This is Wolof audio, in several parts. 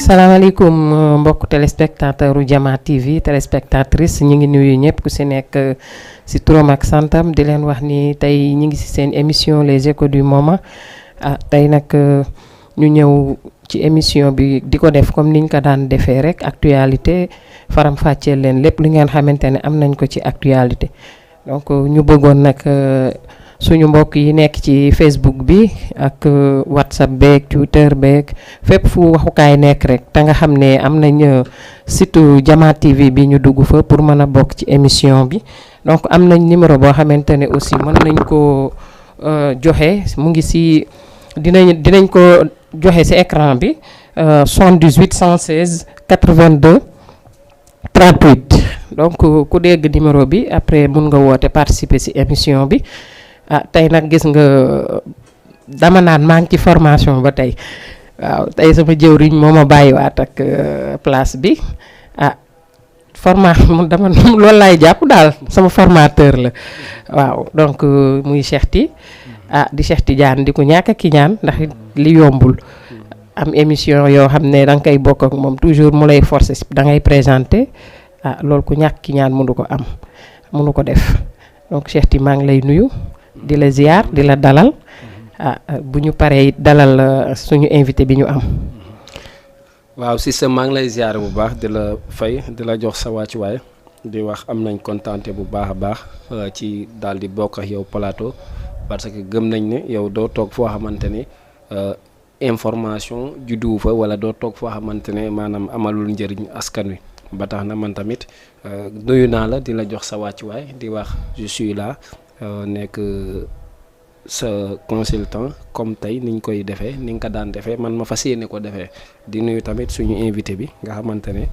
salaamaaleykum mbokk téléspectateur u Jama TV téléspectatrice ñi ngi nuyu ñëpp ku si nekk si turam ak santam di leen wax ni tey ñi ngi si seen émission les échos du moment tey nag ñu ñëw ci émission bi di ko def comme niñ ko daan defee rek actualité faram fàccee leen lépp li ngeen xamante ne am nañ ko ci actualité donc ñu bëggoon nag suñu mbokk yi nekk ci Facebook bi ak WhatsApp beeg Twitter beeg fépp fu waxukaay nekk rek te nga xam ne am nañ site Jama TV bi ñu dugg fa pour mën a bokk ci émission bi donc am nañ numéro boo xamante ne aussi mën nañ ko joxe mu ngi si dinañ ko joxe si écran bi 78 116 82 38 donc ku dégg numéro bi après mun nga woote participer si émission bi. Tey nag gis nga dama naan maa ngi ci formation ba tey waaw tey sama jëwriñ moo ma bàyyiwaat ak place bi formation dama loolu laay jàpp daal sama formateur la waaw donc muy Cheikh Ty di Cheikh Tidiane di ko ñàkk ki ñaan ndax li yombul am émission yoo xam ne da nga koy bokk ak moom toujours mu lay forcer da ngay présenter loolu ku ñàkk ki ñaan mënu ko am mënu ko def donc Cheikh Ty maa ngi lay nuyu. di la ziar di la dalal bu ñu paree dalal suñu invité bi ñu am. waaw système maa ngi lay ziar bu baax di la fay di la jox sa wàccuwaay di wax am nañ kontaante bu baax a baax ci daal di bokk ak yow plateau parce que gëm nañ ne yow doo toog foo xamante ne information juddu fa wala doo toog foo xamante ne maanaam amalul njëriñ askan wi ba tax na man tamit nuyu naa la di la jox sa wàccuwaay di wax je suis là. Nekk sa consultant comme tey niñ koy defee ni nga ko daan defee man ma fas yéene ko defee di nuyu tamit suñu invité bi nga xamante ne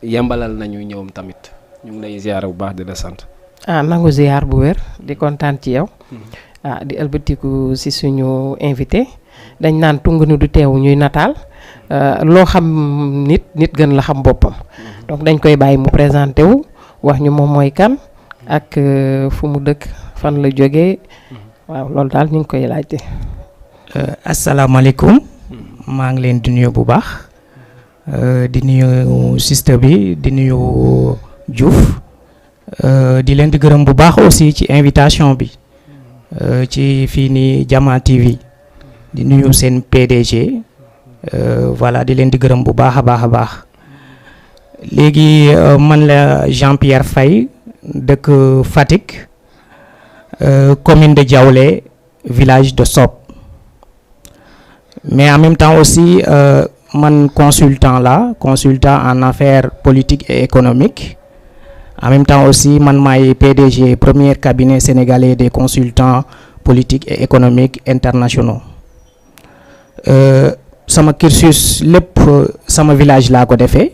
yembalal nañu ñëwam tamit ñu ngi lay ziar bu baax di la sant. nangu ziar bu wér di kontaan ci yow. di ëlbatiku si suñu invité dañ naan tungu ni du teew ñuy nataal loo xam nit gën la xam boppam. donc dañ koy bàyyi mu présenté wu wax ñu moom mooy kan. ak fu mu dëkk fan la jógee waaw loolu daal ñu ngi koy laajte. asalaamaaleykum maa ngi leen di nuyu bu baax di nuyu sister bi di nuyu Diouf di leen di gërëm bu baax aussi ci invitation bi ci fii nii Jama TV di nuyu seen PDG voilà di leen di gërëm bu baax a baax a baax léegi man la Jean-Pierre Faye. dëkk Fatick commune de Diaoulé village de Sop mais en même temps aussi man consultant en affaires politiques et économiques en même temps aussi man maay PDG premier cabinet sénégalais des consultants politiques et économiques internationaux sama cursus lépp sama village laa ko defee.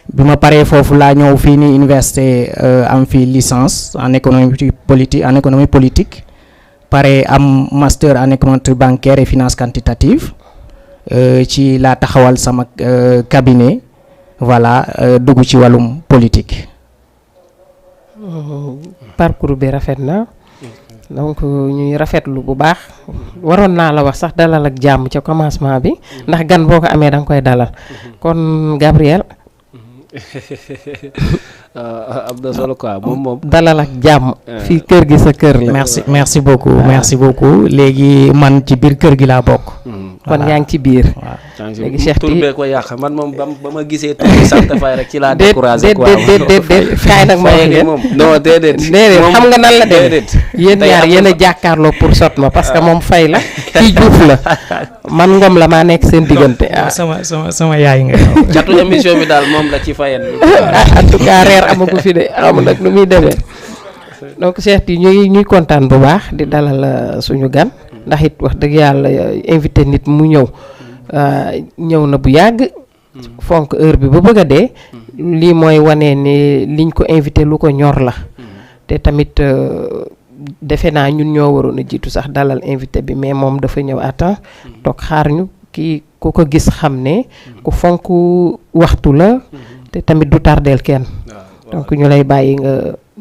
bi ma paree foofu laa ñëw fii nii université am fii licence en économie politique pare am master en économie bancaire et finance quantitative ci laa taxawal sama cabinet voilà dugg ci wàllum politique. parcours bi rafet na donc ñuy rafetlu bu baax waroon naa la wax sax dalal ak jàmm ca commencement bi ndax gan boo ko amee da nga koy dalal kon Gabriel. am na solo quoi moom dalal ak jàmm. fii kër gi sa kër la. merci beaucoup léegi man ci biir kër gi laa bokk. kon yaa ngi ci biir. léegi Cheikh Ty tur bee ko yàq man moom ba ma gisee tur bi sant fay rek ci laa découragé quoi. déedéet kaay nag ma wax leen moom non déedéet xam nga nan la dem yéen ñaar yéen a jàkkaarloo pour sot ma parce que moom Fay la kii Diouf la man Ngom la maa nekk seen diggante. sama yaay nga. catu émission bi daal moom la ci fayen. en tout cas reer amagu fi de xamul nag nu muy demee donc Cheikh Ty ñuy kontaan bu baax di dalal suñu gan ndax it wax dëgg yàlla invité nit mu ñëw na bu yàgg fonk heure bi ba bëgg a dee lii mooy wane ni liñ ko invité lu ko ñor la te tamit defe naa ñun ñoo waroon a jiitu sax dalal invité bi mais moom dafa ñëw à temps toog xaar ñu kii ku ko gis xam ne ku fonk waxtu la te tamit du tardeel kenn donc ñu lay bàyyi nga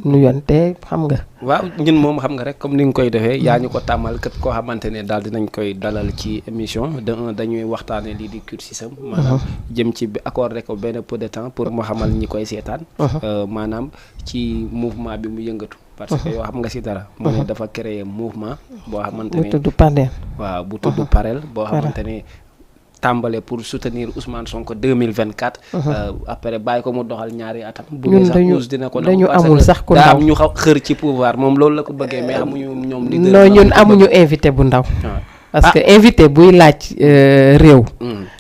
nuyonte xam nga. waaw ñun moom xam nga rek comme ni nga koy defee yaa ñu ko tàmmal képp koo xamante ne daal dinañ koy dalal ci émission dañuy waxtaane lii di cursusam maanaam jëm ci accordé ko benn peu de temps pour mu xamal ñi koy seetaan maanaam ci mouvement bi mu yëngatu parce que yoo xam nga si dara mu ne dafa créer mouvement boo xamante ne bu tudd Parel. waaw bu tudd Parel boo xamante ne tàmbale pour soutenir Ousmane Sonko 2024. après bàyyi ko mu doxal ñaari atam. bu dee sax dina ko dañu amul sax ku ndaw daa am ñu xër ci pouvoir moom loolu la ko bëggee mais amuñu ñoom. non ñun amuñu invité bu ndaw. parce que invité buy laaj réew.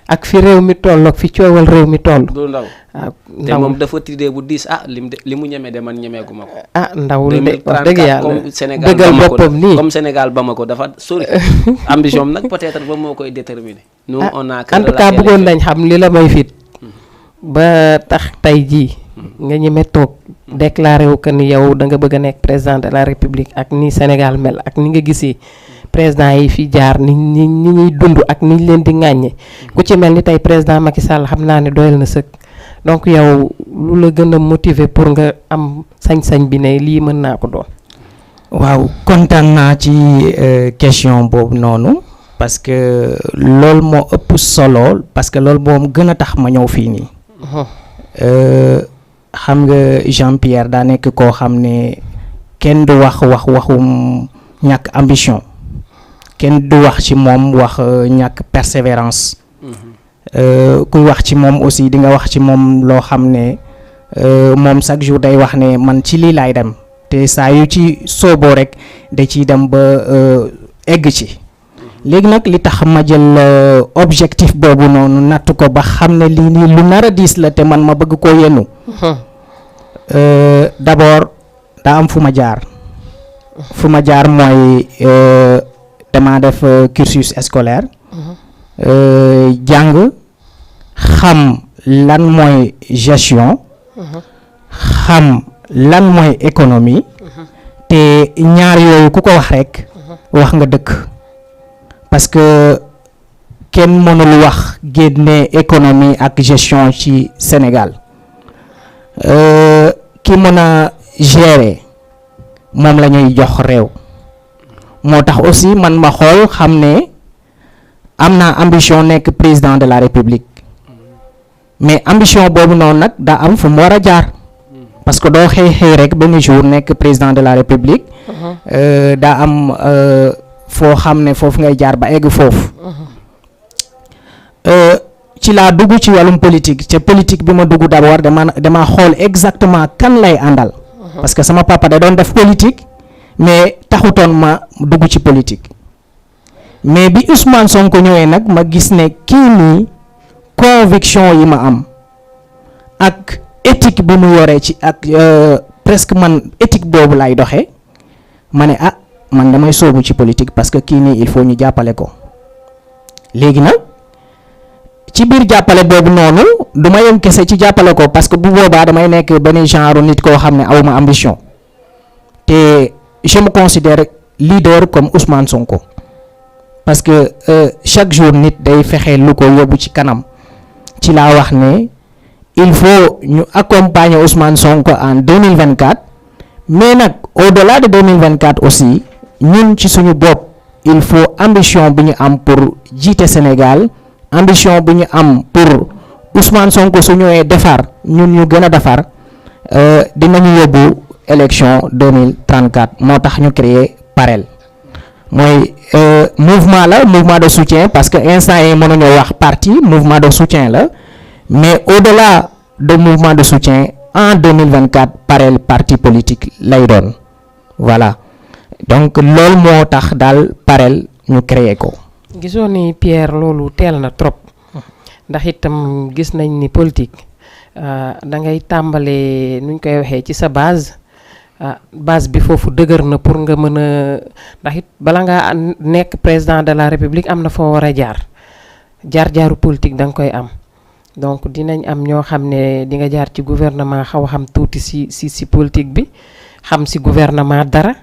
ak fi réew mi toll ak fi coowal réew mi toll. du ndaw te moom dafa tiddee bu diis li mu ñeme de man ñemeeku ma ko. ndawul de wax dëgg yàlla comme Sénégal dëggal boppam nii comme Sénégal Bamako dafa sori. ambition nag peut-être ba moo koy déterminer. nous on a en tout cas bëggoon nañ xam li la may fit ba tax tey jii nga ñeme toog déclaré wu que ni yow da nga bëgg a nekk président de la république ak ni Sénégal mel ak ni nga gisee président yi fi jaar ni ñuy dund ak ni leen di ŋàññe ku ci mel ni tey président Macky Sall xam naa ne doyal na sëkk donc yow lu la gën a motiver pour nga am sañ-sañ bi ne lii mën naa ko doon. waaw kontaan naa ci question boobu noonu parce que loolu moo ëpp solo parce que loolu moom gën a tax ma ñëw fii nii. xam nga Jean-Pierre daa nekk koo xam ne kenn du waxum ñàkk ambition kenn du wax ci moom wax ñàkk persévérance. kuy wax ci moom aussi di nga wax ci moom loo xam ne moom chaque jour day wax ne man ci lii laay dem te saa yu ci sooboo rek da ciy dem ba egg ci. léegi nag li tax ma jël objectif boobu noonu natt ko ba xam ne lii nii lu nar a diis la te man ma bëgg koo yennu d'abord daa am fu ma jaar mooy dama def cursus scolaire jàng xam lan mooy gestion xam lan mooy économie te ñaar yooyu ku ko wax rek wax nga dëkk parce que kenn mënul wax génne économie ak gestion ci Sénégal ki mën a gérer moom la ñuy jox réew moo tax aussi man ma xool xam ne am naa ambition nekk président de la République mais ambition boobu noonu nag daa am fu mu war a jaar parce que doo xëy rek benn jour nekk président de la République daa am foo xam ne foofu ngay jaar ba egg foofu ci laa dugg ci wàllum politique te politique bi ma dugg d'abord dama xool exactement kan lay àndal parce que sama papa da doon def politique mais taxutoon ma dugg ci politique mais bi Ousmane Sonko ñëwee nag ma gis ne kii nii conviction yi ma am ak éthique bi mu yoree ci ak presque man éthique boobu lay doxee ma ne man damay soobu ci politique parce que kii nii il faut ñu jàppale ko léegi nag ci biir jàppale boobu noonu du ma yem kese ci jàppale ko parce que bu boobaa damay nekk benn genre nit koo xam ne awma ambition te je me considère leader comme Ousmane Sonko parce que chaque jour nit day fexe lu ko yóbbu ci kanam ci laa wax ne il faut ñu accompagner Ousmane Sonko en 2024 mais nag au-delà de 2024 aussi ñun ci suñu bopp il faut ambition bi ñu am pour jiite Sénégal ambition bi ñu am pour Ousmane Sonko su ñëwee defar ñun ñu gën a defar dinañu yóbbu élection 2034 moo tax ñu créer Parel mooy mouvement de soutien parce que instant yi mënuñoo wax parti mouvement de soutien la mais au-delà de mouvement de soutien en 2024 Parel parti politique lay doon voilà donc loolu moo tax daal Parel ñu créer ko. gisoo ni Pierre loolu teel na trop ndax itam gis nañ ni politique da ngay tàmbalee nuñ koy waxee ci sa base bi foofu dëgër na pour nga mën a ndax it bala ngaa nekk président de la République am na foo war a jaar-jaaru politique da nga koy am donc dinañ am ñoo xam ne di nga jaar ci gouvernement xaw a xam tuuti si politique bi xam si gouvernement dara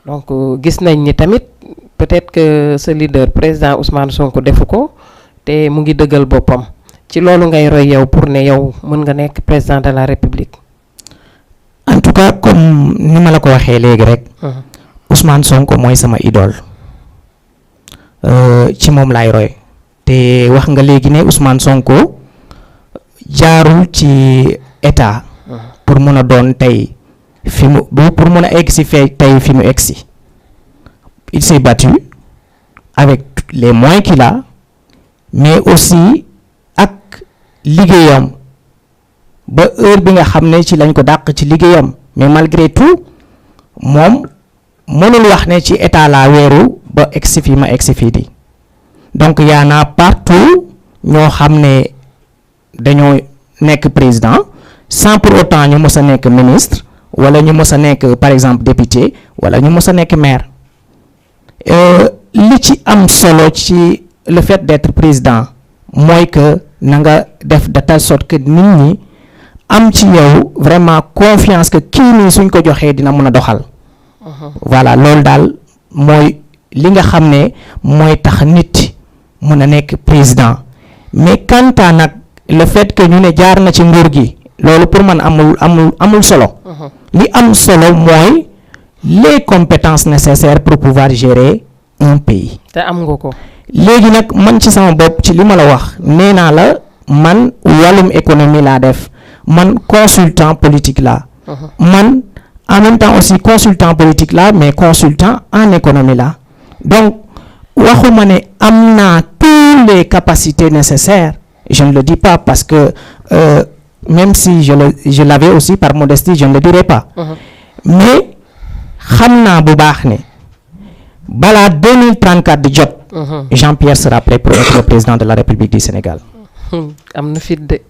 donc gis nañ ni tamit peut-être que ce leader président Ousmane Sonko defu ko te mu ngi dëggal boppam ci loolu ngay roy yow pour ne yow mën nga nekk président de la République. en tout cas comme ni ma la ko waxee léegi rek Ousmane Sonko mooy sama idole ci moom laay roy te wax nga léegi ne Ousmane Sonko jaarul ci état pour mun a doon tey fi mu pour mun a egg si fee tey fi mu egg si il s'est battu avec les moyens qu'il a mais aussi ak liggéeyam ba heure bi nga xam ne ci lañ ko dàq ci liggéeyam mais malgré tout moom mënul wax ne ci état laa weeru ba egg si fii ma egg si fii di donc y en a partout ñoo xam ne dañoo nekk président sans pour autant ñu mës a nekk ministre wala ñu mës a nekk par exemple député wala ñu mës a nekk maire li ci am solo ci le fait d'être président mooy que na nga def de telle sorte que nit ñi am ci yow vraiment confiance que kii nii suñ ko joxee dina mën a doxal voilà loolu daal mooy li nga xam ne mooy tax nit mën a nekk président mais quant à nag le fait que ñu ne jaar na ci nguur gi loolu pour man amul solo li am solo mooy les compétences nécessaires pour pouvoir gérer un pays te am nga ko léegi nag man ci sama bopp ci li ma la wax nee naa la man wàllum économie laa def man consultant politique laa man en même temps aussi consultant politique là mais consultant en économie là donc waxuma ne am naa toutes les capacités nécessaires je ne le dis pas parce que même si je l'avais aussi par modestie je ne le dirais pas mais xam naa bu baax ne balaa 2034 di jot Jean-Pierre sera prêt pour être le président de la République du Sénégal am na fit de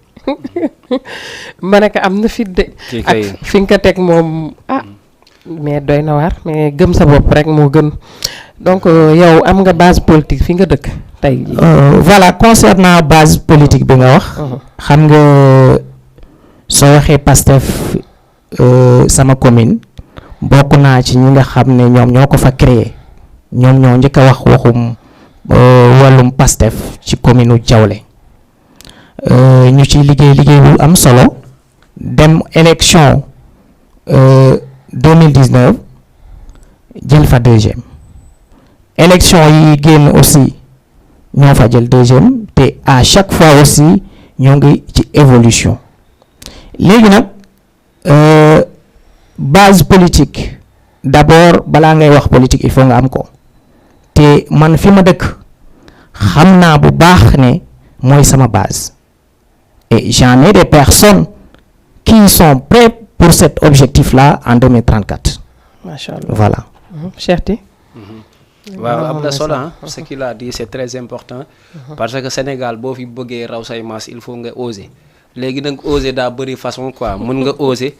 ma ne ko am na fit de ak fi nga ko teg moom mais doy na waar mais gëm sa bopp rek moo gën donc yow am nga base politique fi nga dëkk tey voilà concernant base politique bi nga wax xam nga soo waxee Pastef sama commune bokk naa ci ñi nga xam ne ñoom ñoo ko fa créé ñoom ñoo njëkk a wax waxum wàllum Pastef ci commune u Diaolé ñu ci liggéey bu am solo dem élection 2019 jël fa deuxième élection yi génn aussi ñoo fa jël deuxième te à chaque fois aussi ñoo ngi ci évolution léegi nag base politique d'abord balaa ngay wax politique il faut nga am ko te man fi ma dëkk xam naa bu baax ne mooy sama base et j'en ai des personnes qui sont prêtes pour cet objectif-là en 2034. Machallah. Voilà. Cherti. waaw am na solo ce qu'il a dit c'est très important parce que Sénégal boo fi bëggee raw say maas il faut nga oser léegi nag oser daa bëri façon quoi mën nga oser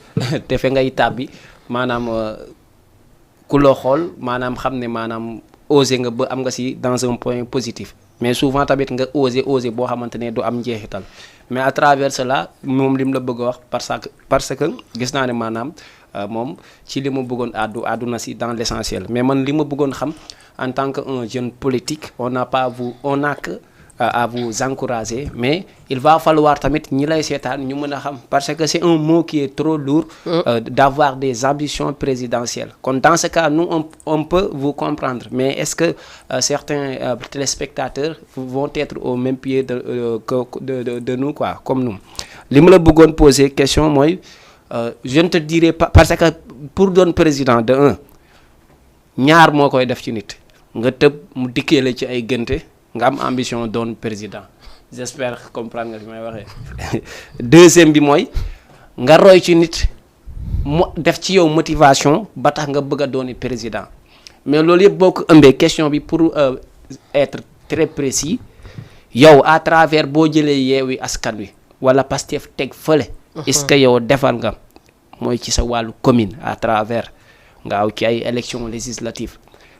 te fe ngay tàbbi maanaam ku loo xool maanaam xam ne maanaam oser nga ba am nga si dans un point positif mais souvent tamit nga oser boo xamante ne du am njeexital mais à travers cela moom li mu la bëgg a wax parce que gis naa ne maanaam moom ci li ma bëggoon àdduna si dans l'essentiel mais man li ma bëggoon xam en tant que un jeune politique on n'a que à vous encourager mais il va falloir tamit ñi lay seetaan ñu mën a xam parce que c'est un mot qui est trop lourd d'avoir des ambitions présidentielles kon dans ce cas nous on peut vous comprendre mais est-ce que certains téléspectateurs vont être au même pied de nous quoi comme nous li ma la bëggoon poser question mooy je ne te dirai pas parce que pour doon président de un ñaar moo koy def ci nit nga tëb mu dikkee la ci ay gënte nga am ambition doon président j'espère comprendre nga fi may waxee deuxième bi mooy nga roy ci nit mu def ci yow motivation ba tax nga bëgg a dooni président mais loolu yëpp boo ko ëmbee question bi pour être très précis yow à travers boo jëlee Yewwi Askan Wi wala Pastef teg fële est-ce que yow defal nga mooy ci sa wàllu commune à travers nga aw ci ay élections législatives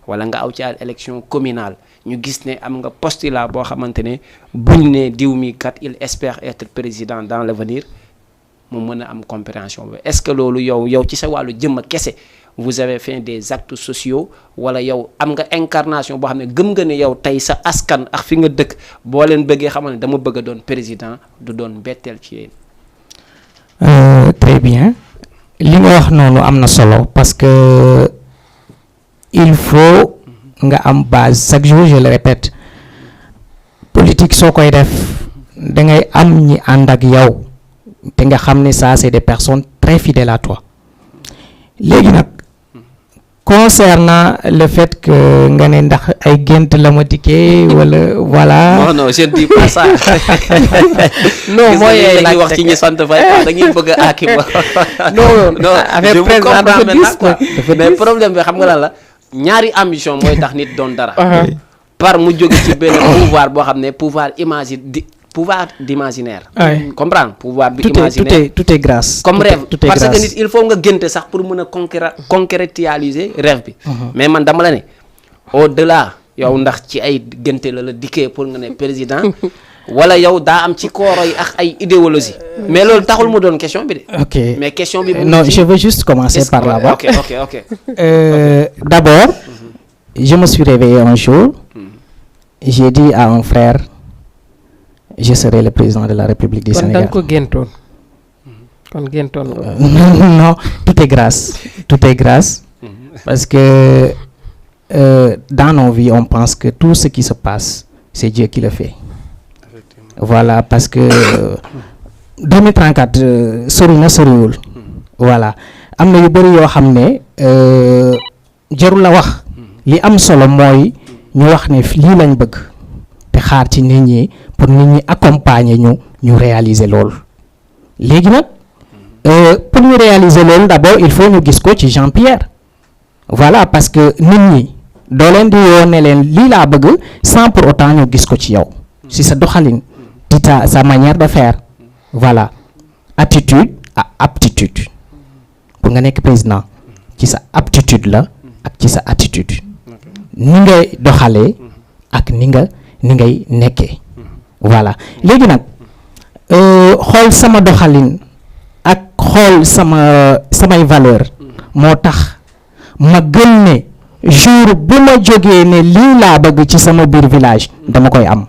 wala nga aw ci ay élection communale ñu gis ne am nga postulat boo xamante ne buñ ne diw mi kat il espère être président dans l'avenir mu mën a am compréhension bi est-ce que loolu yow ci sa wàllu jëmm kese vous avez fait des actes sociaux wala yow am nga incarnation boo xam ne gëm nga ne yow tey sa askan ak fi nga dëkk boo leen bëggee xamal ne dama bëgg a doon président du doon betteel ci yéen. Très bien li nga wax noonu am na solo parce que il faut nga am base chaque jour je le répète politique soo koy def da ngay am ñi ànd ak yow te nga xam ne ça c'est des personnes très fidèles à toi léegi nag concernant le fait que nga ne ndax ay gént la ma dikkee wala voilà. non je ne dis pas ça. non mooy la ñuy wax ci ñi sant Faye dañuy bëgg a aaki ba. non je vous comprends maintenant quoi mais problème bi xam nga lan la ñaari ambition mooy tax nit doon dara. par mu jóge ci benn pouvoir boo xam ne pouvoir d'imaginaire. comprendre pouvoir bi imaginaire tout est grâce. comme rêve parce que nit il faut nga génte sax pour mën a concrétiser rêve bi. mais man dama la ne au delà yow ndax ci ay génte la dikkee pour nga ne président wala yow daa am ci kooro yi ak ay idéologie mais loolu taxul mu doon question bi de. ok mais question bi. non je veux juste commencer par là-bas. ok. D'abord je me suis réveillé un jour j'ai dit à un frère je serai le président de la République du Sénégal. kon da nga ko géntoon kon géntoon nga. non tout est grâce parce que dans nos vies on pense que tout ce qui se passe c'est Dieu qui le fait. Voilà parce que 2034 soriwul voilà am na yu bëri yoo xam ne jarul la wax li am solo mooy ñu wax ne lii lañ bëgg te xaar ci nit ñi pour nit ñi accompagner ñu réaliser loolu léegi nag pour ñu réaliser loolu d'abord il faut ñu gis ko ci Jean-Pierre voilà parce que nit ñi doo leen di woo ne leen lii laa bëgg sans pour autant ñu gis ko ci yow si sa doxalin ci sa manière de faire voilà attitude à aptitude pour nga nekk président ci sa aptitude la ak ci sa attitude ni ngay doxalee ak ni ngay nekkee voilà léegi nag xool sama doxalin ak xool samay valeur moo tax ma gën ne jour bu ma jógee ne lii laa bëgg ci sama biir village dama koy am.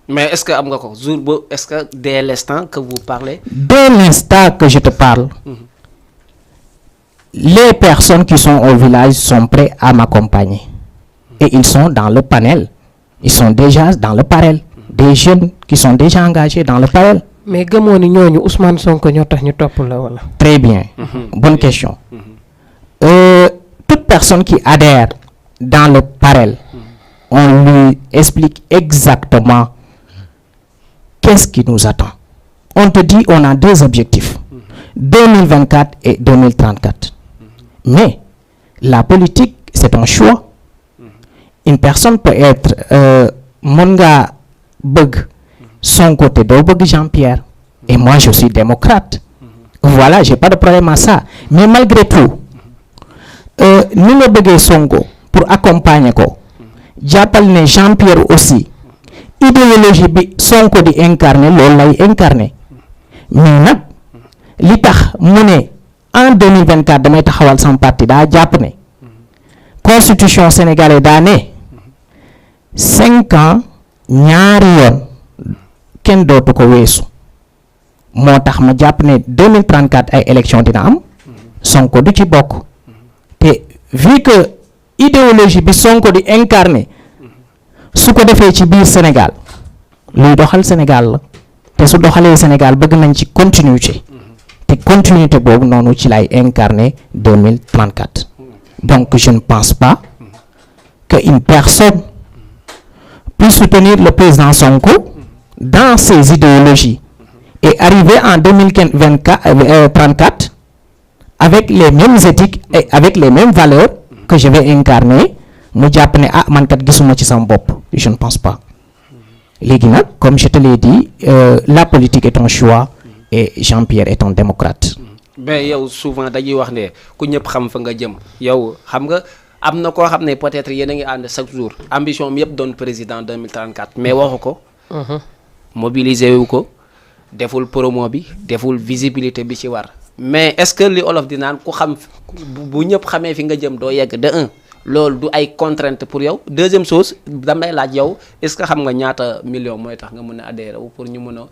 mais est-ce que am nga ko jour boobu est-ce que dès l'instant que vous parlez. Dès l'instant que je te parle. Les personnes qui sont au village sont prêtes à m'accompagner. Et ils sont dans le panel. Ils sont déjà dans le panel. Des jeunes qui sont déjà engagés dans le panel. mais gëmoo ni ñooñu Ousmane Sonko ñoo tax ñu topp la wala. Très bien. Bonne question. Toute personne qui adhère dans le panel, on lui explique exactement qu'est-ce qui nous attend. On te dit on a deux objectifs. 2024 et 2034. Mais la politique, c'est un choix. Une personne peut être mën nga bëgg Sonko te doo bëgg Jean-Pierre. Et moi, je suis démocrate. Voilà, j'ai pas de problème à ça. Mais malgré tout, ni nga bëggee Sonko pour accompagner ko jàppal ne Jean-Pierre aussi idéologie bi Sonko di incarner loolu lay incarner mais nag li tax mu ne en 2024 damay taxawal sama parti daa jàpp ne constitution sénégalaise daa ne 5 ans ñaari yoon kenn dootu ko weesu moo tax ma jàpp ne 2034 ay élection dina am Sonko du ci bokk te vu que idéologie bi Sonko di incarner su ko defee ci biir Sénégal luy doxal Sénégal la te su doxalee Sénégal bëgg nañ ci continuité te continuité boobu noonu ci lay incarner 2034 donc je ne pense pas que une personne puisse soutenir le président Sonko dans ses idéologies et arriver en 2034 avec les mêmes éthiques et avec les mêmes valeurs que je vais incarner mu jàpp ne man kat gisuma ci sama bopp je ne pense pas léegi nag comme je te l'ai dit la politique est un choix et Jean-Pierre est un démocrate. mais yow souvent dañuy wax ne ku ñëpp xam fa nga jëm yow xam nga am na koo xam ne peut-être yéen a ngi ànd chaque jour ambition mi yëpp doon président 2034 mais waxu ko. mobiliser wu ko deful promo bi deful visibilité bi ci war. mais est-ce que li olof di naan ku xam bu ñëpp xamee fi nga jëm doo yegg de un loolu du ay contrainte pour yow deuxième chose damay laaj yow est-ce que xam nga ñaata million mooy tax nga mën a adhérer wu pour ñu mën a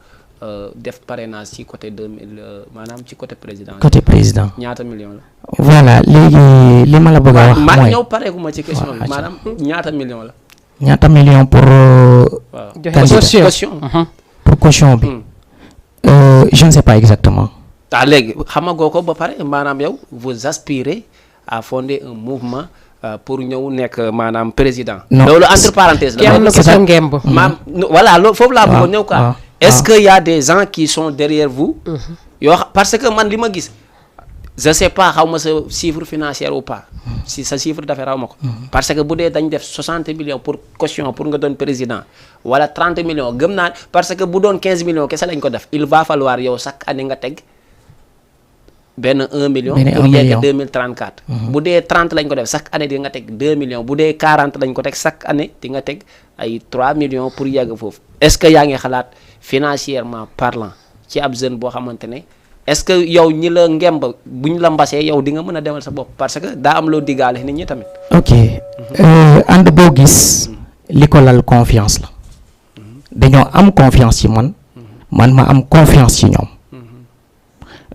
def parrainage ci côté 2000 maanaam ci côté président. côté président. ñaata million la. voilà léegi li ma la bëgg a wax. maa mooy ñëw pareeguma ci question bi maanaam ñaata million la. ñaata million pour. waaw joxe caution. pour caution bi. Je ne sais pas exactement. léegi xamagoo ko ba pare maanaam yow vous aspirez à fonder un mouvement pour ñëw nekk maanaam président. non loolu entre parenthèses la. kenn ko sa ngemb. maam voilà loolu foofu laa bëggoon ñëw quoi. est-ce que y a des gens qui sont derrière vous. yoo parce que man li ma gis. je sais pas xaw ma sa chiffre financier ou pas. si sa chiffre d'affaires xaw ma ko. parce que bu dee dañ def 60 millions pour caution pour nga doon président wala 30 millions gëm naa parce que bu doon 15 millions kese lañ ko def il va falloir yow chaque année nga teg benn 1 million. pour yegg 2034. bu dee 30 lañ ko def chaque année di nga teg 2 millions bu dee 40 lañ ko teg chaque année di nga teg ay 3 millions pour yegg foofu. est-ce que yaa ngi xalaat financièrement parlant ci ab jeune boo xamante ne. est-ce que yow ñi la ngemb bu ñu la mbasee yow di nga mën a demal sa bopp parce que daa am loo diggaale nit ñi tamit. ok ànd boo gis li ko lal confiance la dañoo am confiance ci man man ma am confiance ci ñoom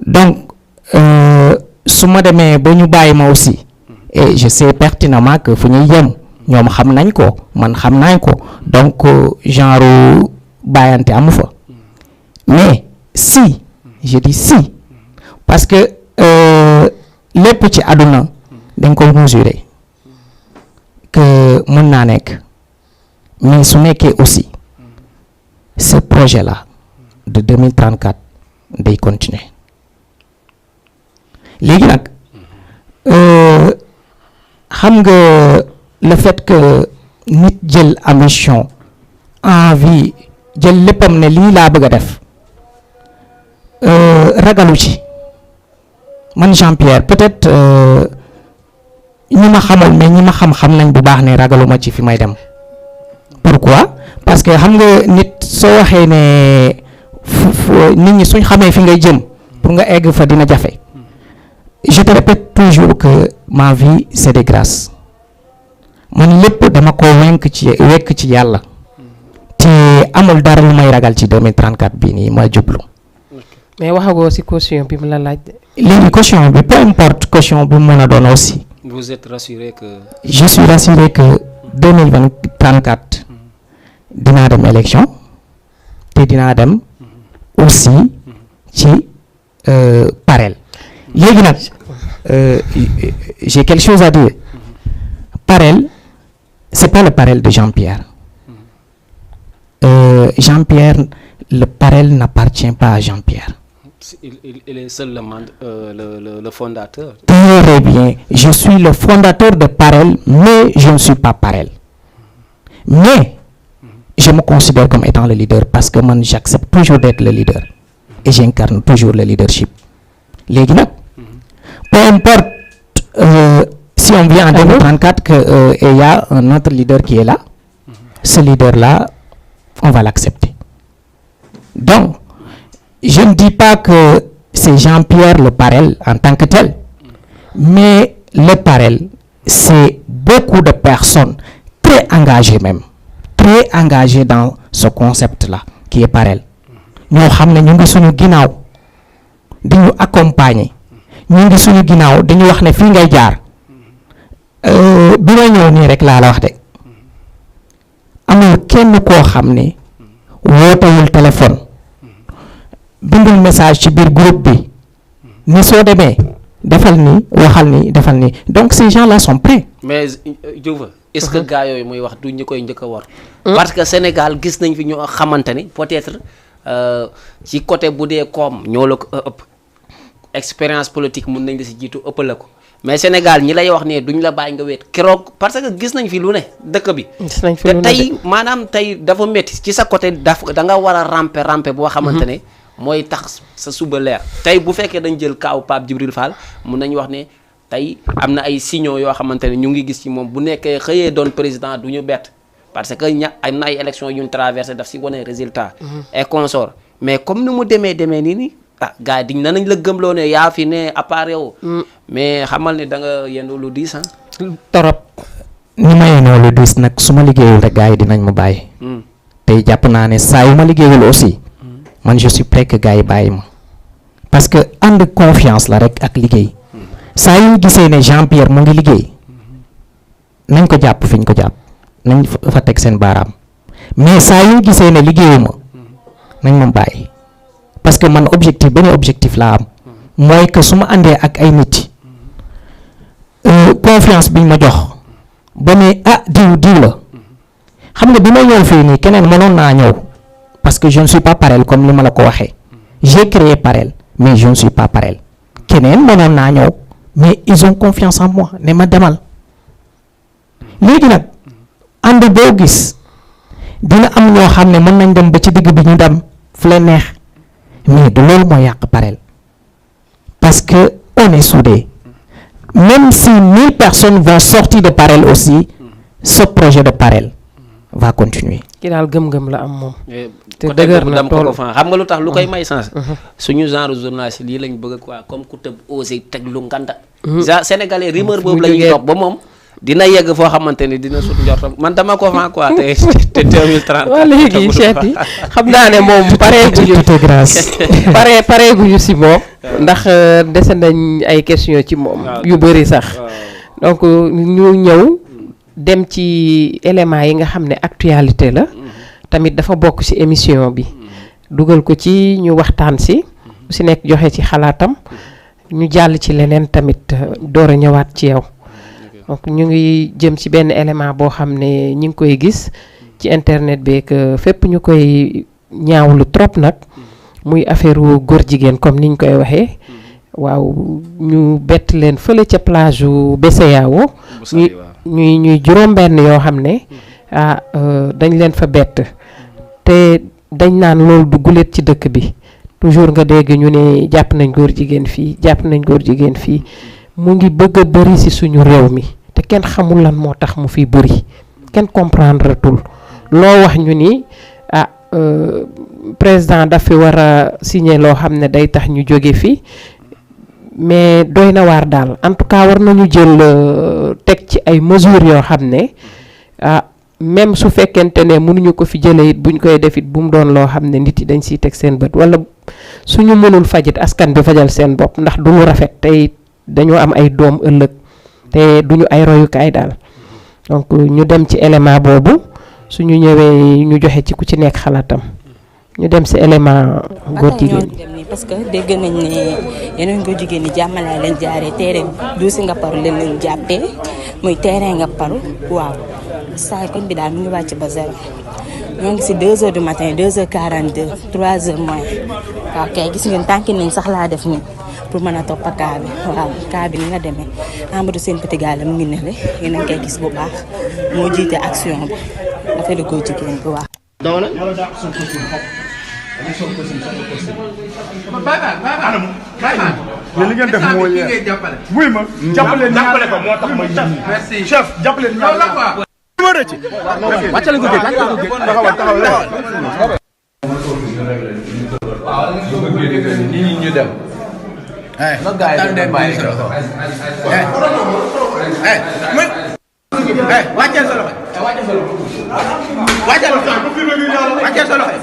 donc su ma demee ba ñu bàyyi ma aussi et je sais pertinemment que fu ñuy yem ñoom xam nañ ko man xam nañ ko donc genre bàyyante amu fa mais si. je dis si parce que lépp ci àdduna dañ koy mesurer que mën naa nekk mais su nekkee aussi ce projet là de 2034 day continuer léegi nag xam nga le fait que nit jël ambition envie jël léppam ne lii laa bëgg a def ragalu ci man Jean-Pierre peut-être ñi ma xamul mais ñi ma xam nañ bu baax ne ragaluma ci fi may dem pourquoi parce que xam nga nit soo waxee ne nit ñi suñ xamee fi ngay jëm pour nga egg fa dina jafe je te répète toujours que ma vie c'est de grâce man lépp dama ko wekk ci yàlla te amul dara lu may ragal ci 2034 bii nii ma jublu. mais waxagoo ci caution bi mu la laaj. léegi caution bi peu importe caution bi mu mën a doon aussi. vous êtes rassuré que. je suis rassuré que 2034 dinaa dem élection te dinaa dem aussi ci parel. léegi nag j'ai quelque chose à dire parel c'est pas le parel de Jean-Pierre. Jean-Pierre le parel n'appartient pas à Jean-Pierre. Il est seul le fondateur. Très bien. Je suis le fondateur de Parel, mais je ne suis pas Parel. Mais je me considère comme étant le leader parce que moi, j'accepte toujours d'être le leader. Et j'incarne toujours le leadership. Léegi nag, peu importe si on vient en 2034 qu'il y a un autre leader qui est là, ce leader-là, on va l'accepter. Donc, je ne dis pas que c'est Jean-Pierre le Parel en tant que tel, mais le Parel, c'est beaucoup de personnes très engagées même, très engagées dans ce concept-là, qui est Parel. Nous savons que nous sommes di ñu accompagner ñu ngi suñu ginnaaw dañu wax ne fii ngay jaar bi ma ñëw nii rek laa la wax de amul kenn koo xam ne wootewul téléphone bindul message ci biir groupe bi ni soo demee defal ni waxal ni defal ni donc ces gens là sont prêts. mais Diouf est-ce que gars yooyu muy wax du ñu koy njëkk a war. parce que Sénégal gis nañ fi ñoo xamante ni peut-être ci côté bu dee koom ñoo la ko ëpp expérience politique mun nañ la si jiitu ëpp la ko mais Sénégal ñi lay wax ne duñ la bàyyi nga wéet keroog parce que gis nañ fi lu ne dëkk bi. gis nañ fi lu ne te tey maanaam tey dafa métti ci sa côté da nga war a ramper boo xamante ne. mooy tax sa suba leer tey bu fekkee dañ jël kaaw Pape Djibril Fall mun nañu wax ne tey am na ay signaux yoo xamante ne ñu ngi gis ci moom bu nekkee xëyee doon président du ñu bett parce que am na ay élections yu ñu traversé daf si wane résultat et consort mais comme ni mu demee nii ah gars yi nañ la gëmloo ne yaa fi ne appareil wu mais xamal ne da nga yendu lu diis torop ni ma yenoo lu diis nag su ma liggéeyul rek gars yi dinañ ma bàyyi tey jàpp naa ne saa yu ma liggéeyul aussi man je suis prêt que gars yi bàyyi ma parce que ànd confiance la rek ak liggéey saa yu ñu gisee ne Jean-Pierre mu ngi liggéey nañ ko jàpp fi ñu ko jàpp nañ fa teg seen baaraam mais saa yu ñu gisee ne liggéeyuma nañ ma bàyyi parce que man benn objectif laa am mooy que su ma àndee ak ay nit confiance biñ ma jox ba ne diw la xam nga bi ma ñëw fii nii keneen mënoon naa ñëw parce que je ne suis pas Parel comme li ma la ko waxee j'ai créé Parel mais je ne suis pas Parel keneen mënoon naa ñëw mais ils ont confiance en moi ne ma demal léegi nag ànd boo gis dina am ñoo xam ne mën nañ dem ba ci digg bi ñu dem fu leen neex mais du loolu moo yàq Parel parce que on est soudés même si 1000 personnes vont sortir de Parel aussi ce projet de Parel va continuer. ki daal gëm-gëm la am moom. te dëgër na tool xam nga lu tax lu koy may sens. suñu genre journaliste lii lañ bëgg quoi comme ku tëb osé teg lu nganda. genre sénégalais rumeur boobu la ñuy topp ba moom. dina yegg foo xamante ni dina sut njortam man dama ko fan quoi te 2030. waaw léegi Cheikh yi xam naa ne moom pareeguñu si moom. ndax dese nañ ay question ci moom. yu bëri sax. donc ñu ñëw dem ci éléments yi nga xam ne actualité la. tamit dafa bokk ci émission bi. dugal ko ci ñu waxtaan si. ku si nekk joxe ci xalaatam. ñu jàll ci leneen tamit door a ñëwaat ci yow. donc ñu ngi jëm ci benn élément boo xam ne ñu ngi koy gis ci internet bi que fépp ñu koy ñaawlu trop nag muy affaire góor jigéen comme niñ koy waxee waaw ñu bett leen fële ca plage u BCEAO ñuy juróom-benn yoo xam ne dañ leen fa bett te dañ naan loolu du guléet ci dëkk bi toujours nga dégg ñu ne jàpp nañ góor jigéen fii jàpp nañ góor jigéen fii mu ngi bëgg a bëri ci suñu réew mi te kenn xamul lan moo tax mu fi bëri kenn comprendre tul loo wax ñu ni président daf fi war a signer loo xam ne day tax ñu jóge fi mais doy na waar daal en tout cas war nañu jël teg ci ay mesures yoo xam ne même su fekkente ne mënuñu ko fi jëlee it buñ koy def it bu mu doon loo xam ne nit yi dañ siy teg seen bët wala suñu mënul fajit askan bi fajal seen bopp ndax du lu rafet tey dañoo am ay doom ëllëg te duñu ay royukaay daal donc ñu dem ci élément boobu suñu ñëwee ñu joxe ci ku ci nekk xalaatam ñu dem si élément góor jigéen parce que dégg nañ ne yeneen góor jigéen ñi jàmmalaay leen jaaree terrain du si nga paru leen leen jàppee muy terrain nga paru waaw saa koñ bi daal mu ngi wàcc ba zéro ñoo ngi si 2 heures du matin 2 heures 42 3 heures moins waaw kay gis ngeen tànki nañ sax laa def nii pour mën a topp kaa bi waaw kaa bi ni nga demee Amadou Sène Petit Gallé mu ngi ne le yéen a ngi koy gis bu baax moo jiite action bi dafay la góor jigéen bi waaw. mais li ngeen def mooy wuy ma jàppale ko moo tax ma merci chef jàppale ma rëcc wàccale ko géej taxawal ñi ñu dem na gaay yi bàyyi wàcceel sa loxo wàcceel sa loxo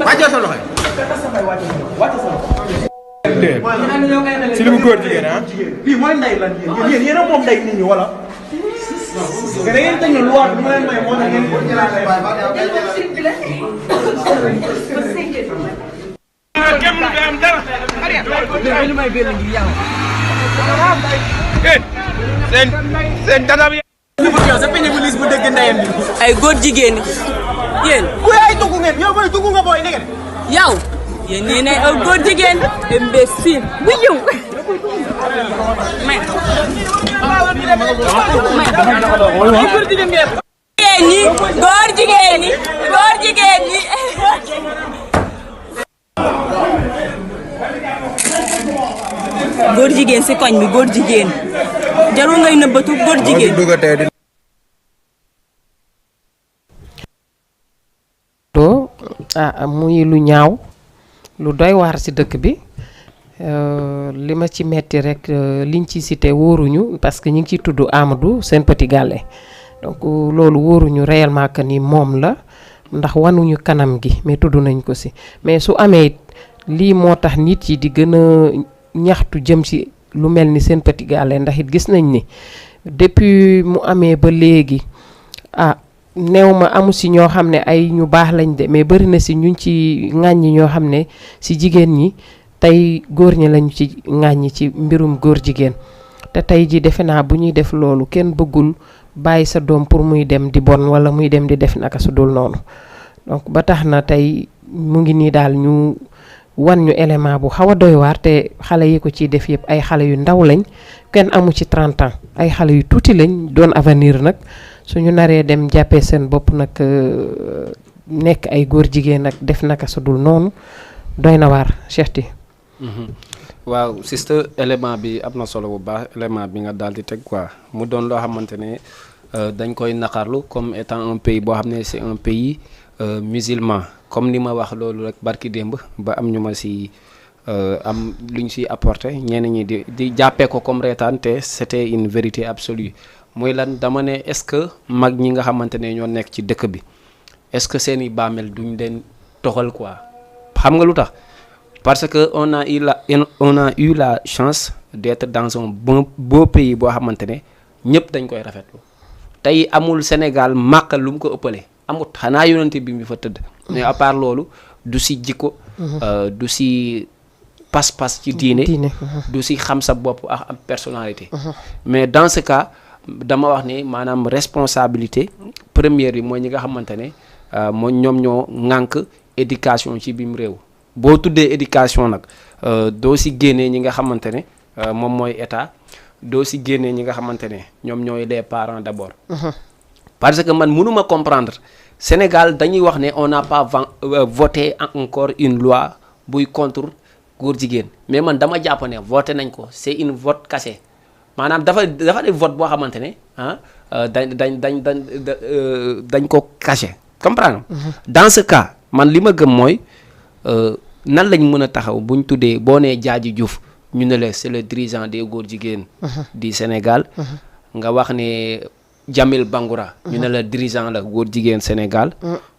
wàcceel sa loxo si li mu góor jigéen ah lii mooy ndey lan yéen a moom ndey nit ñi wala da ngeen tëj loi bi mu leen may moo tax ngeen ko jëlaat seen dana bi yow sa peñe bu lis bu dëgg ndeyam bi ay góor jigéen yéen bu ay dugg ngeen yow boy dugg nga boy ngeen yow yéen ñii ne ay góor jigéen imbécile bu ñëw mais góor jigéen ñi góor jigéen si koñ bi góor jigéen jarul ngay nëbbatu góor jigéen muy lu ñaaw lu doy waar ci dëkk bi li ma ci metti rek liñ ci cité wóoruñu parce que ñu ngi ciy tudd Amadou Sène Petit Gallé donc loolu wóoruñu réellement que ni moom la ndax wanuñu kanam gi mais tudd nañ ko si mais su amee it lii moo tax nit yi di gën a ñaxtu jëm si lu mel ni Sen Petit Gallé ndax it gis nañ ni depuis mu amee ba léegi néew ma amu si ñoo xam ne ay ñu baax lañ de mais bëri na si ñuñ ci ŋàññi ñoo xam ne si jigéen ñi tey góor ñi lañu ci ŋàññi ci mbirum góor jigéen te tey ji defe naa bu ñuy def loolu kenn bëggul bàyyi sa doom pour muy dem di bon wala muy dem di def naka su dul noonu donc ba tax na tey mu ngi nii daal ñu wan ñu élément bu xaw a doy waar te xale yi ko ciy def yëpp ay xale yu ndaw lañ kenn amu ci 30 ans ay xale yu tuuti lañ doon avenir nag suñu naree dem jàppee seen bopp nag nekk ay góor jigéen nag def naka su dul noonu doy na waar Cheikh Ty. waaw sister élément bi am na solo bu baax élément bi nga daal di teg quoi mu doon loo xamante ne dañ koy naqarlu comme étant un pays boo xam ne c'est un pays musulman comme ni ma wax loolu rek barki démb ba am ñu ma si am lu ñu siy apporté ñenn ñi di jàppee ko comme reetaan te c'était une vérité absolue muy lan dama ne est-ce que mag ñi nga xamante ne ñoo nekk ci dëkk bi est-ce que seeni bàmmeel duñ leen toxal quoi xam nga lu tax parce que on a eu la chance d'être dans un beau pays boo xamante ne ñëpp dañ koy rafetlu tey amul Sénégal màkka lu mu ko ëppale amut xanaa yonente bi mi fa tëdd mais à part loolu du si jikko du si pas-pas ci diine du si xam sa bopp ak am personnalité mais dans ce cas dama wax ne maanaam responsabilité première bi mooy ñi nga xamante ne moo ñoom ñoo ŋànk éducation ci biim réew boo tuddee éducation nag doo si génnee ñi nga xamante ne moom mooy état doo si génnee ñi nga xamante ne ñoom ñooy les parents d'abord parce que man mënuma comprendre Sénégal dañuy wax ne on n'a pas voté encore une loi buy contre góor jigéen mais man dama jàpp ne voté nañ ko c'est une vote cachée maanaam dafa def vote boo xamante ne dañ ko caché comprendre dans ce cas man li ma gëm mooy nan lañ mën a taxaw buñ tuddee boo nee Jaaji Diouf ñu ne la c'est le dirigeant des góor jigéen du Sénégal nga wax ne Jamil Bangoura ñu ne la dirigeant la góor jigéen Sénégal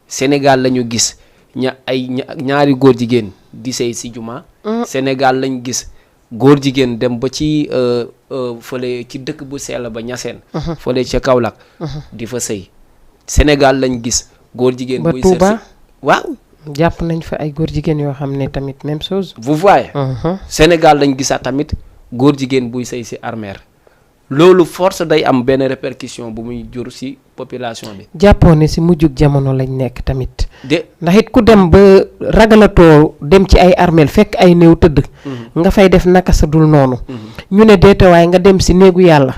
Sénégal la ñu gis ñaari góor jigéen di sëy si juma Sénégal lañ gis góor jigéen dem ba ci fële ci dëkk bu sell ba Ñaseen fële ca Kaolack di fa sëy Sénégal lañ gis góor jigéen buy sëy waaw jàpp nañ fa ay góor jigéen yoo xam ne tamit même chose vous voyez Sénégal lañ gisaat tamit góor jigéen buy sëy si armeer loolu force day am benn répercussion bu muy jur ci population bi jàppoo ne ci mujjug jamono lañ nekk tamit de ndax it ku dem ba ragalatoo dem ci ay armeel fekk ay néew tëdd nga fay def naka sa dul noonu ñu ne deetawaay nga dem ci néegu yàlla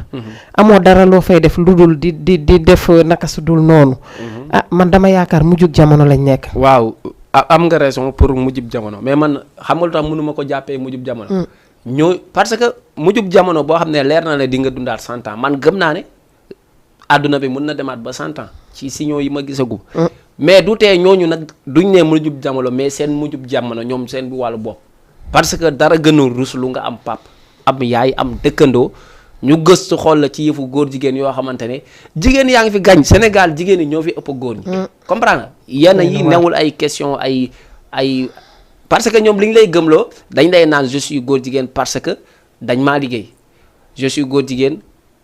amoo dara loo fay def lu dul di def naka sa dul noonu man dama yaakaar mujjug jamono lañ nekk waaw am nga raison pour mujjub jamono mais man xam nga lu tax mënuma ko jàppee mujjub jamono parce que mujjub jamono boo xam ne leer na la di nga dundaat 100 ans man gëm naa ne àdduna bi mën na demaat ba 100 ans ci signaux yi ma gisagum mais du tee ñooñu nag duñ ne mujjub jamono mais seen mujjub jamono ñoom seen wàllu bopp parce que dara gënul rus lu nga am pap am yaay am dëkkandoo ñu gëstu xool la ci yëfu góor jigéen yoo xamante ne jigéen yaa ngi fi gañ Sénégal jigéen ñi ñoo fi ëpp góor ñi comprendre yenn yi newul ay question ay parce que ñoom li ñu lay gëmloo dañ lay naan je suis góor jigéen parce que dañ maa liggéey je suis góor jigéen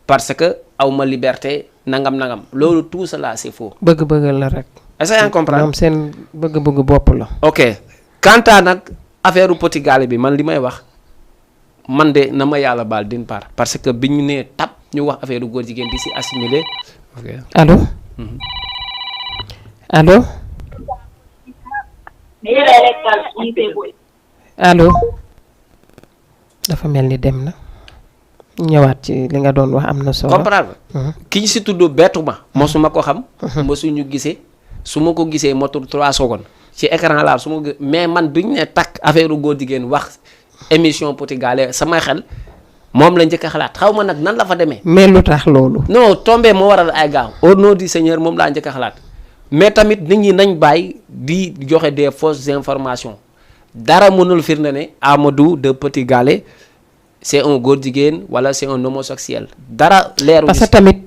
parce que aw ma liberté nangam loolu tout cela c'est faux. bëgg-bëgg la rek. est-ce que yaa ngi comprendre ñoom seen bëgg-bëgg bopp la. ok quant à nag affaire Petit Gallé bi man li may wax man de na ma yàlla baal d'une part parce que bi ñu nee tap ñu wax affaire góor jigéen di si assimiler. ok allo. allo. allo. dafa mel ni dem na. ñëwaat ci li nga doon wax am na solo. comprendre ki ñu si tudd bettu ma mosuma ko xam. mosuñu gisee su ma ko gisee motul 3 secondes ci écran laa su ma mais man duñ ne takk affaire góor jigéen wax émission Petit Gallé sama xel moom la njëkk a xalaat xaw ma nag nan la fa demee. mais lu tax loolu. non tombé moo waral ay gaaw au nom du Seigneur moom laa njëkk a xalaat mais tamit nit ñi nañ bàyyi di joxe des fausses informations dara mënul firnde ne Amadou de Petit Gallé c'est un góor jigéen wala c'est un homosexuel dara leeru. parce que tamit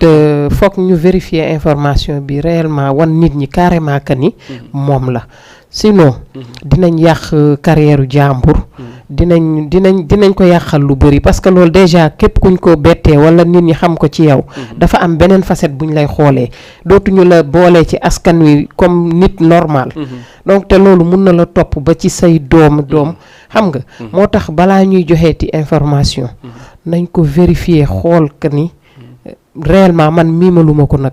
foog ñu vérifier information bi réellement wan nit ñi carrément que ni moom la sinon dinañ yàq carrière jàmbur dinañ ko yàqal lu bëri parce que loolu déjà képp kuñ ko bettee wala nit ñi xam ko ci yow dafa am beneen facette buñ lay xoolee dootuñu la boolee ci askan wi comme nit normal donc te loolu mun na la topp ba ci say doom xam nga moo tax balaa ñuy joxeeti information nañ ko vérifier xool que ni réellement man miimaluma ko nag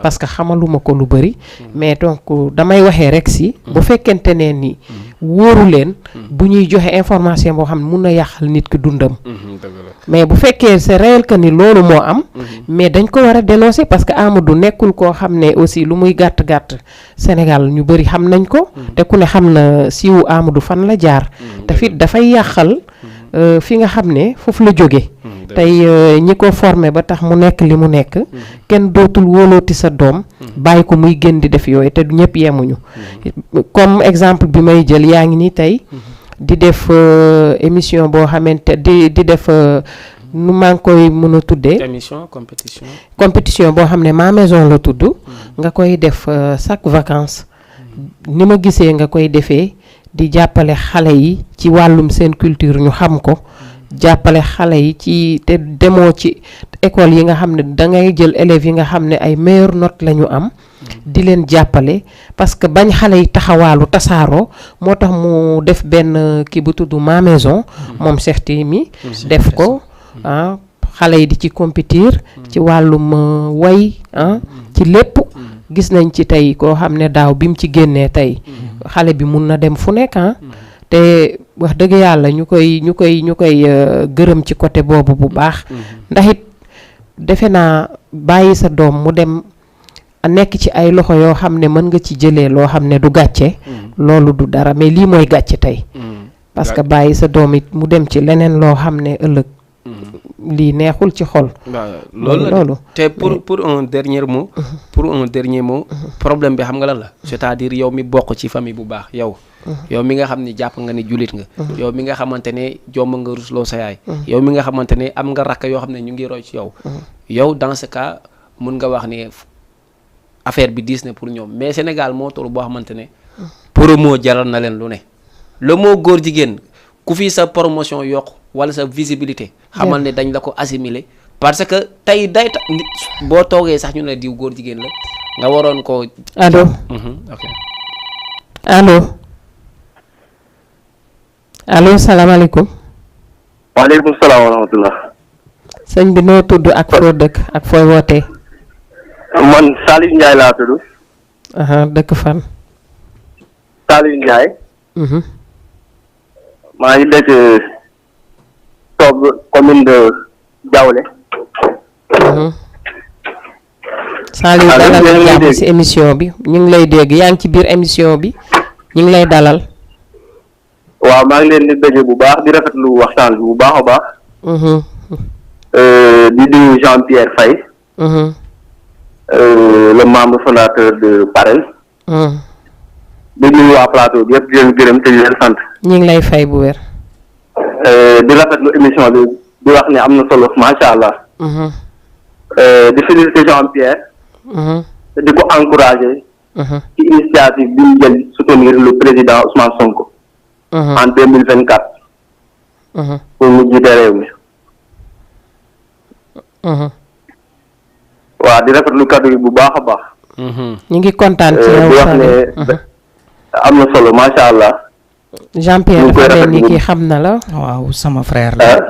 parce que xamaluma ko lu bëri mais donc damay waxee rek si bu fekkente ne ni wóoru leen bu ñuy joxe information boo xam ne mun na yàqal nit ki dundam mais bu fekkee c'est réel que ni loolu moo am mais dañ ko war a dénoncer parce que Amadou nekkul koo xam ne aussi lu muy gàtt-gàtt Sénégal ñu bëri xam nañ ko te ku ne xam na siiwu Amadou fan la jaar te fit dafay yàqal fi nga xam ne foofu la jóge tey ñi ko formé ba tax mu nekk li mu nekk kenn dootul wóolooti sa doom bàyyi ko muy gën di def yooyu te ñëpp yemuñu comme exemple bi may jël yaa ngi ni tey di def émission boo xamante di def nu maa ngi koy mën a tuddee émission compétition boo xam ne ma maison la tudd nga koy def chaque vacances ni ma gisee nga koy defee di jàppale xale yi ci wàllum seen culture ñu xam ko jàppale xale yi ci te demoo ci école yi nga xam ne dangay jël élèves yi nga xam ne ay meilleure note la ñu am di leen jàppale parce que bañ xale yi taxawaalu tasaaroo moo tax mu def benn kii bu tudd ma maison moom Cheikh Timi def ko xale yi di ci compétir ci wàllum way ci lépp gis nañ ci tey koo xam ne daaw bi mu ci génnee tey xale bi mun na dem fu nekk te wax dëgg yàlla ñu koy gërëm ci côté boobu bu baax ndax it defe naa bàyyi sa doom mu dem nekk ci ay loxo yoo xam ne mën nga ci jëlee loo xam ne du gàcce loolu du dara mais lii mooy gàcce tey parce que bàyyi sa doom it mu dem ci leneen loo xam ne ëllëg lii neexul ci xol. loolu te pour un dernier mot problème bi xam nga lan la c'est-à-dire yow mi bokk ci famille bu baax yow mi nga xam ni jàpp nga ni jullit nga yow mi nga xamante ne jomb nga rusloo sa yaay yow mi nga xamante ne am nga rakk yoo xam ne ñu ngi roy ci yow dans ce cas mun nga wax ni affaire bi diis na pour ñoom mais Sénégal moo toll boo xamante ne promo jaral na leen lu ne le mot góor jigéen ku fi sa promotion yokk wala sa visibilité xamal ne dañ la ko assimiler parce que tey day boo toogee sax ñu ne diw góor jigéen la nga waroon ko allo ok allo salaamaaleykum. waaleykum salaam wa rahmatullah. sëñ bi noo tudd ak foo dëkk ak fooy wootee. man Saliou Ndiaye laa tudd. dëkk fan. Saliou Ndiaye. maa ngi dëkk commune de Diaoulé. Saliou dalal na jàmm ci émission bi ñu ngi lay dégg yaa ngi ci biir émission bi ñu ngi lay dalal. waaw maa ngi leen di dégg bu baax di rafetlu waxtaan bi bu baax a baax. di nuyu Jean-Pierre Faye. le membre fondateur de PAREL. di nuyu waa plateau bi yëpp di leen gërëm te di leen sant. ñu ngi lay fay bu wér. di rafetlu émission bi di wax ne am na solo macha allah. di féliciter Jean-Pierre. te di ko encourager. ci initiative bi ñu jël soutenir le président Ousmane Sonko. en 2024. pour mu jiite réew mi. waaw di rafetlu kaddu yi bu baax a baax. ñu ngi kontaan ci yow di wax ne am na solo macha allah. Jean-Pierre dafa mel ni kii xam na la. waaw sama frère la.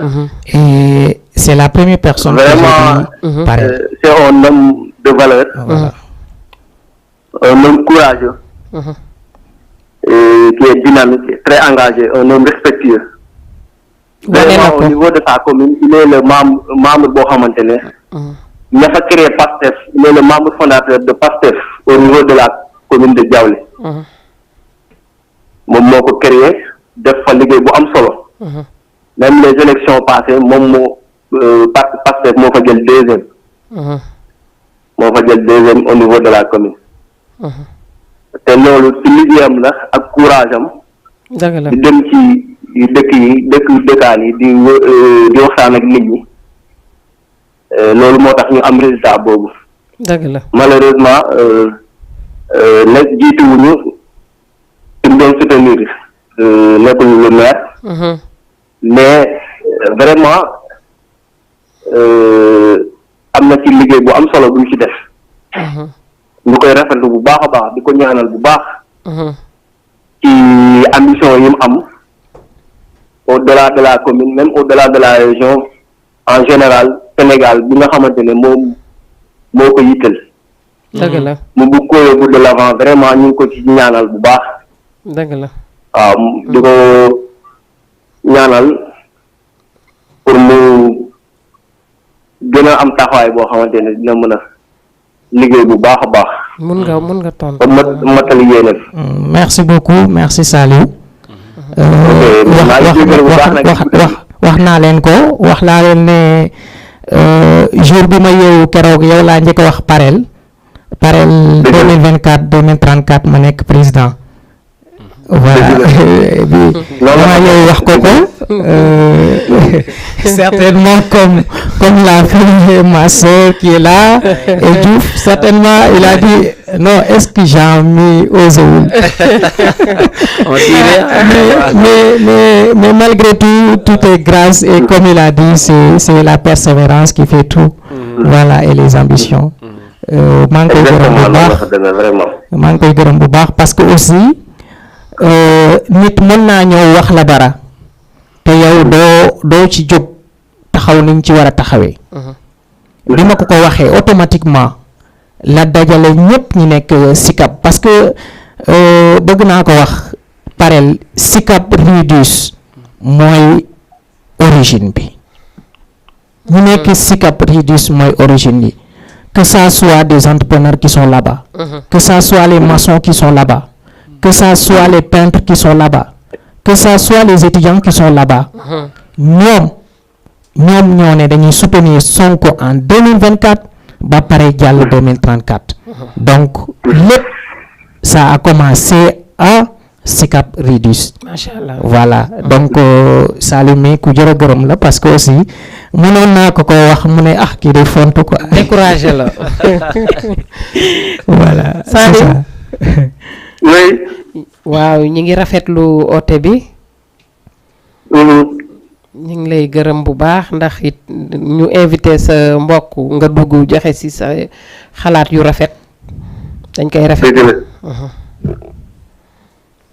et c'est la première personne. vraiment c'est un homme de valeur. Voilà. Un homme courageux. Et qui est dynamique, très engagé, un homme respectueux. Vraiment, au niveau de sa commune, il est le membre boo xamante ne. Il a créé PASTEF, il est le membre fondateur de PASTEF au niveau de la commune de Diaoulé. moom moo ko créé def fa liggéey bu am solo. Même les élections passées moom moo PASTEF moo fa jël deuxième. moo fa jël deuxième au niveau de la commune. te loolu ci liggéeyam la ak courage am. dëgg la di dem ci dëkk yi dëkkaan yi di waxtaan ak nit ñi loolu moo tax ñu am résultat boobu. dëgg la malheureusement nag jiituwuñu ci doon soutenir nekkul le maire. mais vraiment am na ci liggéey bu am solo bu ñu ci def. ñu koy rafetlu bu baax a baax di ko ñaanal bu baax. ci ambition yi mu am au-delà de la commune même au-delà de la région en général Sénégal bi nga xamante ne moom moo ko yittal. dëgg la mu bugg ko yóbbu de l'avant vraiment ñu ngi ko ci ñaanal bu baax. dëgg la waaw di ko ñaanal pour mu gën a am taxawaay boo xamante ne dina mën a liggéey bu baax a baax. mun nga tontu. ba matali yéene. merci beaucoup merci Saliou. wax naa leen ko wax naa leen ne jour bi ma yeewu keroog yow laa njëkk a wax parel 2024 2034 ma nekk président. voilà bi ma yow wax ko certainement comme l'a fait ma soeur qui est là et Diouf certainement il a dit non est-ce que Jean-Mi osewul mais malgré tout est grâce et comme il a dit c'est la persévérance qui fait tout. Voilà et les ambitions. maa ngi koy gërëm bu baax parce que aussi nit mën naa ñëw wax la dara te yow doo ci jóg taxaw niñ ci war a taxawee. bi ma ko waxee automatiquement la dajale ñëpp ñi nekk SICAP parce que bëgg naa ko wax parel SICAP Ridus mooy origine bi ñu nekk SICAP Ridus mooy origine yi que ça soit des entrepreneurs qui sont là-bas que ça soit les maçons qui sont là-bas que ça soit les peintres qui sont là-bas que ça soit les étudiants qui sont là-bas ñoom ñoo ne dañuy soutenir Sonko en 2024 ba pare jàll 2034 donc lépp ça a commencé à SICAP Ridus. Macha Allah. Voilà donc Saliou mi ku jërë gërëm la parce que aussi mënoon naa ko wax mu ne kii de fontu quoi. découragé la. voilà. Saliou. oui. waaw ñi ngi rafetlu oote bi. ñu ngi lay gërëm bu baax ndax it ñu invité sa mbokk nga dugg joxe ci sa xalaat yu rafet dañ koy rafetlu.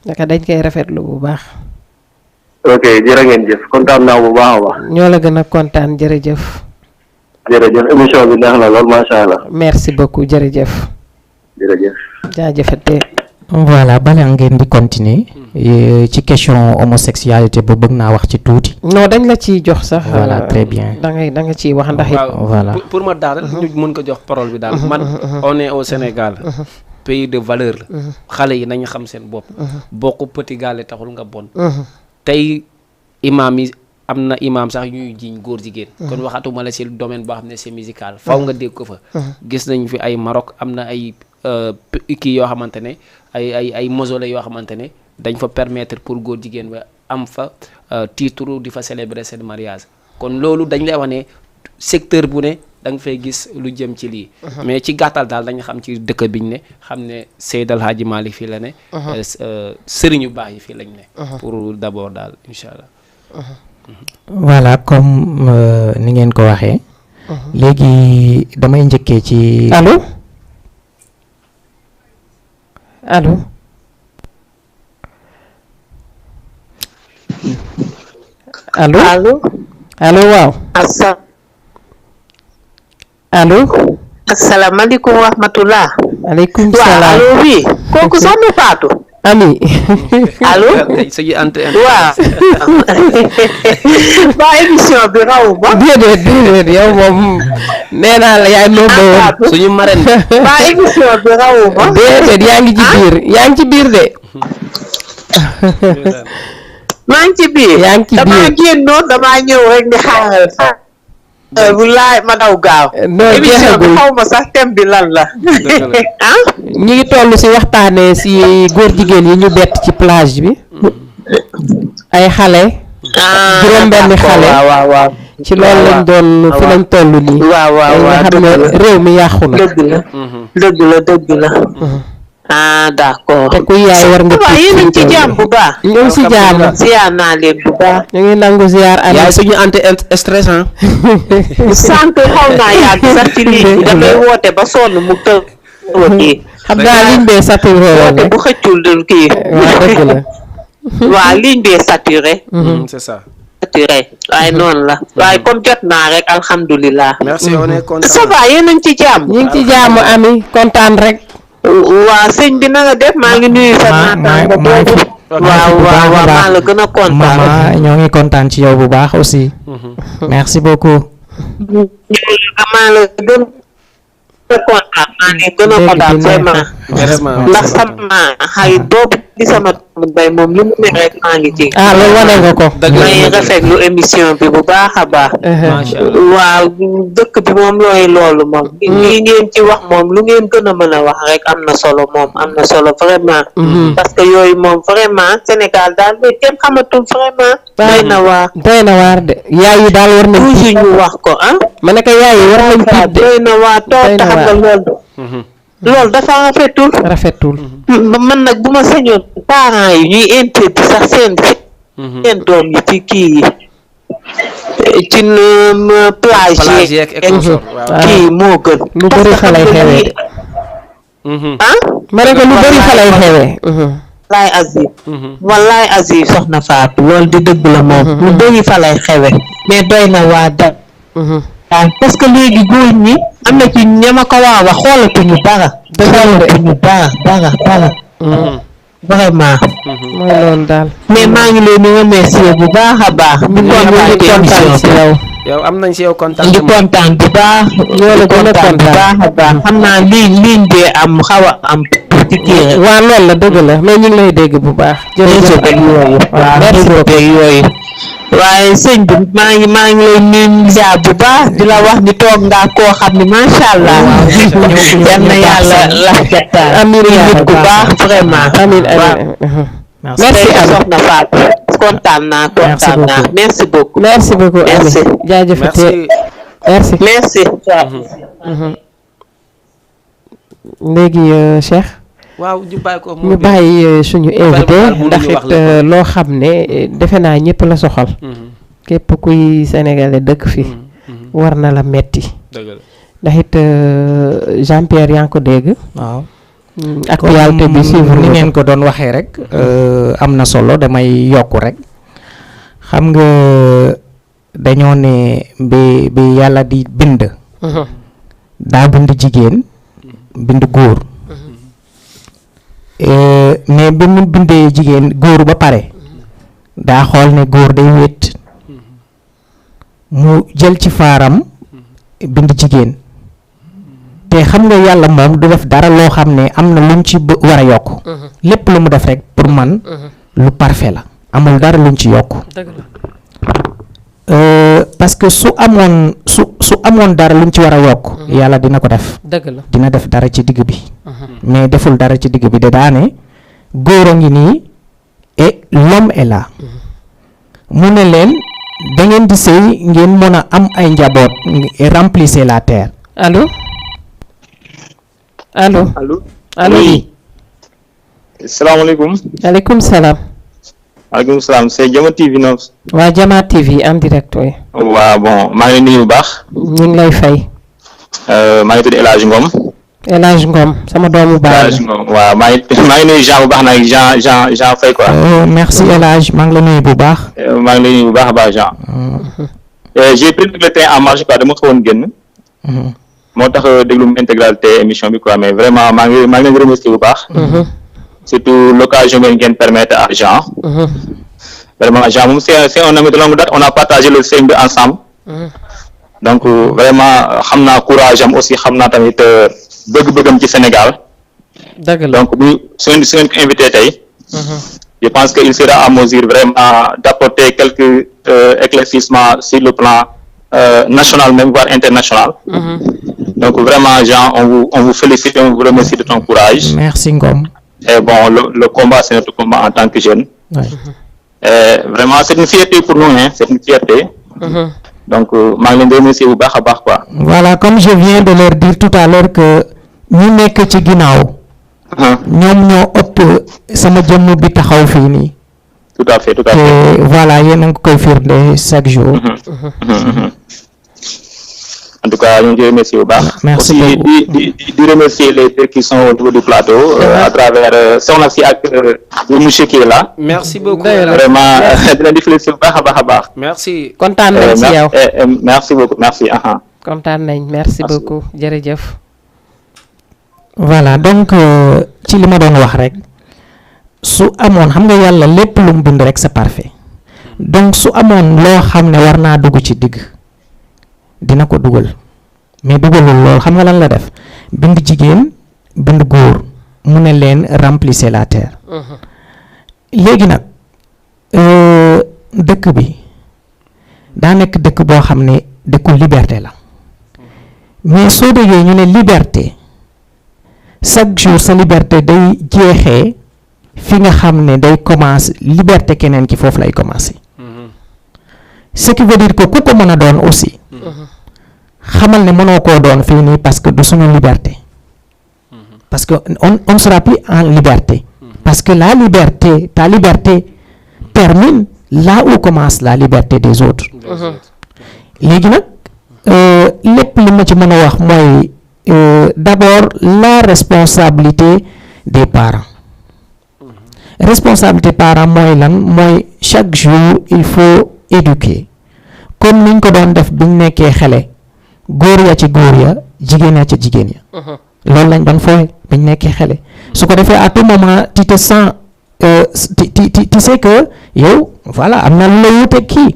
naka dañ koy rafetlu bu baax. ok jërë ngeen jëf kontaan naa bu baax a baax. ñoo la gën a kontaan jërëjëf. jërëjëf émission bi neex na lool macha allah. merci beaucoup jërëjëf. jërëjëf. jaajëfate. voilà bala ngeen di continuer ci question homosexualité ba bëgg naa wax ci tuuti. non dañ la ciy jox sax. voilà très bien. da nga ciy wax ndax it. voilà pour ma daal ñu mën ko jox parole bi daal man on est au Sénégal. pays de valeur la. xale yi nañu xam seen bopp. bokk petit gaale taxul nga bon. tey imaam yi am na imaam sax ñuy jiiñ góor jigéen. kon waxatuma la ci domaine boo xam ne c'est musical faw nga dégg ko fa. gis nañ fi ay Maroc am na ay kii yoo xamante ne ay mausolée yoo xamante ne dañ fa permettre pour góor jigéen ba am fa titre di fa célébrer seen mariage kon loolu dañ lay wax ne secteur bu ne da nga fay gis lu jëm ci lii. mais ci gàttal daal dañu xam ci dëkk biñ ne xam ne Seydi El Hadji Malick fii la ne. sëriñu baax yi fii lañ ne. pour d'abord daal incha allah. voilà comme ni ngeen ko waxee. léegi damay njëkkee ci. allo allo. allo allo. allo waaw. allo. asalaamaaleykum wa rahmatulah. maaleykum waaw salaam. allo oui kooku soxna Fatou. Ami. allo. waaw. ba émission bi raw ba. déedéet yow moom nee naa la yaay noo bëggoon suñu marraine. ba émission bi raw ba. déedéet yaa ngi ci biir de. maa ngi ci biir. yaa ngi ci biir damaa génnoon damaa ñëw rek di xaaral. bu laay ma daw gaaw. non émission bi jeexagul xaw ma sax thème bi lan la. ñu ngi toll ci waxtaanee ci góor jigéen yi ñu bett ci plage bi. ay xale. juróom benni xale. waaw ci loolu lañ doon fi lañ toll nii. waaw nga xam ne réew mi yàqu na. dëgg la. d'accord. te ku yaay war nga. waaw yéen a ngi ci jàmm bu baax. ñu ngi si jàmm. ziar naa leen bu baax. ñu ngi nangu ziar Ami. yaay suñu anti stress ah. sànq xaw naa yàgg sax ci lii bi damay woote ba sonn mu tëw kii. xam naa ligne bee saturé woote bu xëccul dul kii. waaw dëgg la. waaw ligne bee saturé. c'est ça. saturé waaye noonu la waaye comme jot naa rek alhamdulilah. merci on est content. ça va yéen a ngi ci jàmm. ñu ngi ci jàmm Ami kontaan rek. waa sëñ bi na nga def maa ngi nuyu sa naataango boobu. waaw maa la gën a kontaan. mama ñoo ngi kontaan ci yow bu baax aussi. merci beaucoup. maa la gën a kontaan maa ngi gën a kontaan vraiment. ndax sama xarit boobu di sama bay moom lu mu ne rek maa ngi ci. loolu wane nga ko. may rafetlu émission bi bu baax a baax. macha allah waaw dëkk bi moom looy loolu moom. lii ngeen ci wax moom lu ngeen gën a mën a wax rek am na solo moom am na solo vraiment. parce que yooyu moom vraiment Sénégal daal de kenn xamatul vraiment. doy na waar. doy na waar de yaay yi daal war nañ. toujours ñu wax ko ah. ma ne ko yaay yi war nañ tiit de. doy na waar toog tax nga loolu. loolu dafa rafetul. man nag bu ma sañoon parents yi ñuy interdit sax seen doom yi ci kii yi ci plage yeeg kii moo gën. lu bëri xale yi xewee de. ma ne ko lu bëri xale yi xewee. wallaay Aziz soxna Fatou loolu di dëgg la moom. lu bëri fa lay xewe mais doy na waa da parce que léegi góor ñi am na ci ñama ko waa wax xoolatuñu dara. xoolatuñu dara. vraiment. mooy loolu daal. mais maa ngi leen di remercier bu baax a baax. ñu ngi kontaan ci yow. yow am nañ ci yow kontaan. di kontaan bu baax. ñoo la gën a kontaan bu baax a baax. xam naa ligne bee am xaw a am ci kii rek. waaw loolu la dëgg la mais ñu ngi lay dégg bu baax. jërëjëf yooyu. waaw merci beaucoup yooyu. waaye sëñ bi maa ngi lay nuyu ziar bu baax di la wax ni toog ngaa koo xam ne macha allah. yal na yàlla la jàppale. amiin nit ku baax vraiment. amiin merci soxna Fatou kontaan naa. merci beaucoup. merci beaucoup merci. jaajëfatee merci. léegi Cheikh. waaw ñu bàyyi suñu invité ndax it loo xam ne defe naa ñëpp la soxal. képp kuy sénégalais dëkk fi war na la metti ndax it Jean Pierre yaa ngi ko dégg. waaw actualité bi suivre ni ngeen ko doon waxee rek am na solo damay yokku rek xam nga dañoo ne bi yàlla di bind. daa bind jigéen bind góor. mais bi mu bindee jigéen góor ba pare daa xool ne góor day wét mu jël ci faaram bind jigéen te xam nga yàlla moom du def dara loo xam ne am na luñ ci war a yokk lépp lu mu def rek pour man lu parfait la amul dara luñ ci yokk parce que su amoon dara luñ ci war a yokk yàlla dina ko def dina def dara ci digg bi mais deful dara ci digg bi de daane góor a ngi nii et l'homme est là mu ne leen da ngeen di sëy ngeen mën a am ay njaboot remplissez la terre. allo oui. salaamaaleykum. aleykum salaam. maaleykum salaam c'est Jama TV non. waa Jama TV en direct oui. waaw bon maa ngi nuyu bu baax. ñu ngi lay fay. maa ngi tudd El Hadj Ngom. El Hadj Ngom sama doomu baay. El Hadj Ngom waaw maa ngi nuyu Jean bu baax nag Jean Faye quoi. merci El Hadj maa ngi la nuyu bu baax. maa ngi lay nuyu bu baax a baax Jean. j'ai pris le train en marche quoi dama xawoon génn. moo tax déglu mu intégralité émission bi quoi mais vraiment maa ngi leen di remercier bu baax. surtout l'occasion bi ngeen permettre à Jean. vraiment Jean moom c'est un ami de longue date on a partagé le sëñ bi ensemble. donc vraiment xam naa courage am aussi xam naa tamit bëgg-bëggam ci Sénégal. dëgg la donc bu su ngeen ko invité tey. je pense que il sera à mesure vraiment d'apporter quelques éclaircissements sur le plan national même voire international. donc vraiment Jean on vous félicite et on vous remercie de ton courage. merci Ngom. Et bon le combat c'est notre combat en tant que jeune. Vraiment c'est une fierté pour nous, hein, c'est une fierté. Donc maa ngi leen di remercier bu baax a baax quoi. Voilà, comme je viens de leur dire tout à l'heure que ñi nekk ci ginnaaw ñoom ñoo ëpp sama jëmm bi taxaw fii nii. Tout à fait, tout à fait. Et voilà, yéen a ngi koy firnde chaque jour. En tout cas, ñu ngi remercier bu baax. Merci aussi di remercier les deux qui sont autour du plateau à travers soxna si ak monsieur qui est là. Merci beaucoup. Vraiment di leen di féliciter bu baax a baax. Merci. kontaan nañ ci yow. Merci beaucoup, merci. kontaan nañ, merci beaucoup, jërëjëf. Voilà, donc ci li ma doon wax rek su amoon xam nga yàlla lépp lu mu bind rek c'est parfait. Donc su amoon loo xam ne war naa dugg ci digg dina ko dugal mais dugalul lool xam nga lan la def bind jigéen bind góor mu ne leen remplissez la terre. Léegi nag dëkk bi daa nekk dëkk boo xam ne dëkku liberté la mais soo déggee ñu ne liberté chaque jour sa liberté day jeexee fi nga xam ne day commencer liberté keneen ki foofu lay commencer. Ce qui veut dire que ku ko mën a doon aussi xamal ne mënoo koo doon fii nii parce que du suñu liberté parce que on ne sera plus en liberté parce que la liberté, ta liberté termine là où commence la liberté des autres. Léegi nag lépp li ma ci mën a wax mooy d'abord la responsabilité des parents. Responsabilité parents mooy lan mooy chaque jour il faut éduquer comme niñ ko doon def biñ nekkee xale góor ya ci góor ya jigéen ya ci jigéen ya loolu lañ doon fooy biñ nekkee xale su ko defee à tout moment tu te sens tu sais que yow voilà am na lu la wute kii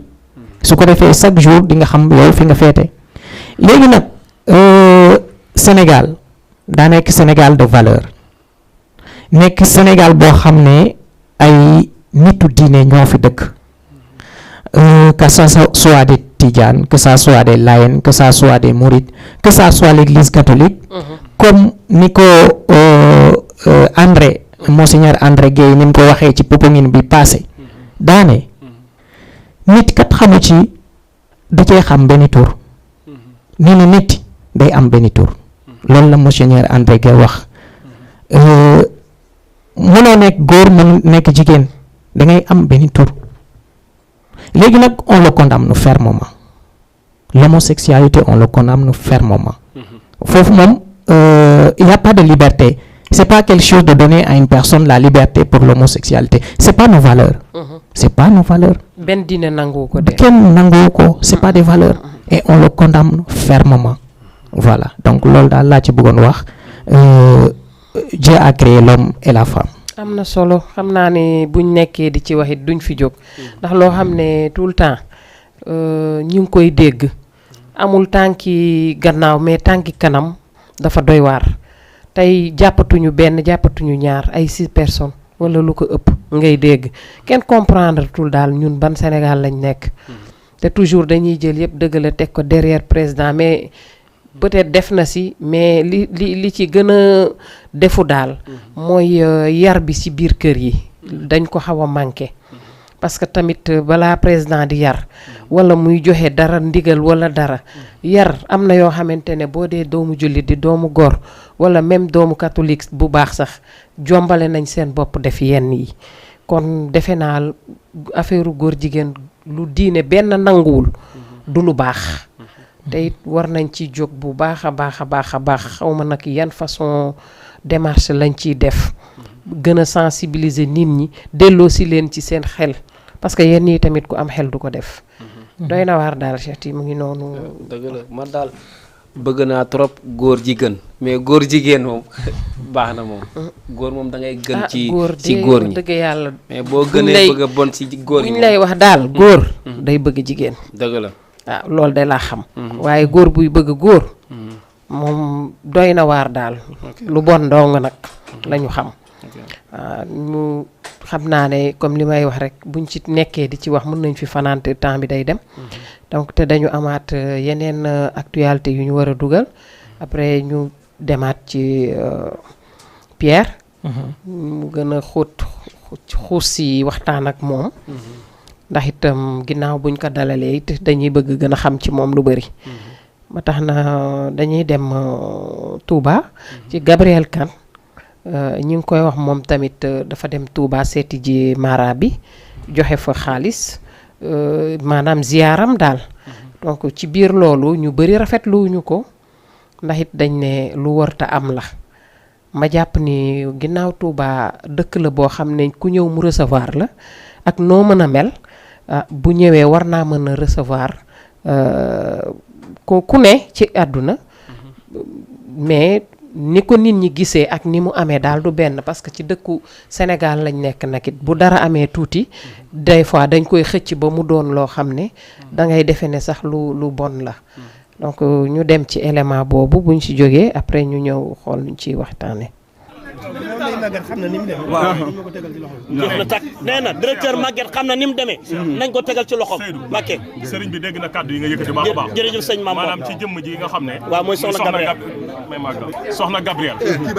su ko defee chaque jour di nga xam yow fi nga féete. Léegi nag Sénégal daa nekk Sénégal de valeur nekk Sénégal boo xam ne ay nitu diine ñoo fi dëkk. Que ça soit des Tidjanes, que ça soit des Layènes, que ça soit des Mourides, que ça soit l'église catholique, comme Nico André, Monseigneur André Gueye, ni mu ko waxee ci Popenguine bi passé daane nit kat xamu ci da cee xam benn tur nee na nit day am benn tur loolu la Monseigneur André Gueye wax mënoo nekk góor mën nekk jigéen da ngay am benn tur. Léegi nag on le condamne fermement l'homosexualité on le condamne fermement foofu moom il y a pas de liberté c'est pas quelque chose de donner à une personne la liberté pour l'homosexualité c'est pas nos valeurs c'est pas nos valeurs benn diine nangu ko de kenn nangu ko c'est pas des valeurs et on le condamne fermement. Voilà, donc loolu daal laa ci bëggoon wax Dieu a créé l'homme et la femme. am na solo xam naa ne buñ nekkee di ci wax it duñ fi jóg ndax loo xam ne tout le temps ñu ngi koy dégg amul tànki gannaaw mais tànki kanam dafa doy waar tey jàppatuñu benn jàppatuñu ñaar ay 6 personnes wala lu ko ëpp ngay dégg kenn comprendre tul daal ñun ban Sénégal lañ nekk te toujours dañuy jël yëpp dëgg la teg ko derrière président mais peut-être def na si mais li ci gën a defu daal mooy yar bi ci biir kër yi dañ ko xaw a manqué parce que tamit balaa président di yar wala muy joxe dara ndigal wala dara yar am na yoo xamante ne boo dee doomu jullit di doomu góor wala même doomu catholique bu baax sax jombale nañ seen bopp def yenn yi kon defe naa affaire góor jigéen lu diine benn nanguwul du lu baax te it war nañ ci jóg bu baax a baax a baax a baax xaw ma nag yan façon démarche lañ ciy def gën a sensibiliser nit ñi delloo si leen ci seen xel parce que yenn yi tamit ku am xel du ko def. doy na waar daal Cheikh yi mu ngi noonu. dëgg la man daal bëgg naa trop góor jigéen mais góor jigéen moom baax na moom. góor moom da ngay gën ci góor ñi dëgg yàlla. mais boo gënee bëgg a bon ci góor ñi buñ lay wax daal góor. day bëgg jigéen. dëgg la. waaw loolu de laa xam. waaye góor buy bëgg góor. moom doy na waar daal. lu bon dong nag lañu xam. waaw mu xam naa ne comme li may wax rek buñ ci nekkee di ci wax mën nañ fi fanaante temps bi day dem. donc te dañu amaat yeneen actualité yu ñu war a dugal. après ñu demaat ci Pierre. mu gën a xuus si waxtaan ak moom ndax itam ginnaaw buñ ko dalalee it dañuy bëgg gën a xam ci moom lu bari ba tax na dañuy dem Touba ci Gabriel Kane ñu ngi koy wax moom tamit dafa dem Touba seeti ji mara bi joxe fa xaalis maanaam ziyaaram daal donc ci biir loolu ñu bari rafetluwuñu ko ndax it dañ ne lu warta am la ma jàpp ni ginnaaw Touba dëkk la boo xam ne ku ñëw mu recevoir la ak noo mën a mel bu ñëwee war naa mën a recevoir ku ne ci àdduna mais ni ko nit ñi gisee ak ni mu amee daal du benn parce que ci dëkku Sénégal lañ nekk nag it bu dara amee tuuti des fois dañ koy xëcc ba mu doon loo xam ne da ngay defe ne sax lu bon la donc ñu dem ci élément boobu buñ ci jógee après ñu ñëw xool nuñ ciy waxtaane waaw jeex na tàkk nee na directeur Maguette xam na ni mu demee nañ ko tegal ci loxoom Mbacké sëriñ bi dégg na kàddu yi nga yëkkati baax a baax jërëjëf sëñ Mame maanaam ci jëmm ji nga xam ne waaw mooy soxna Gabriel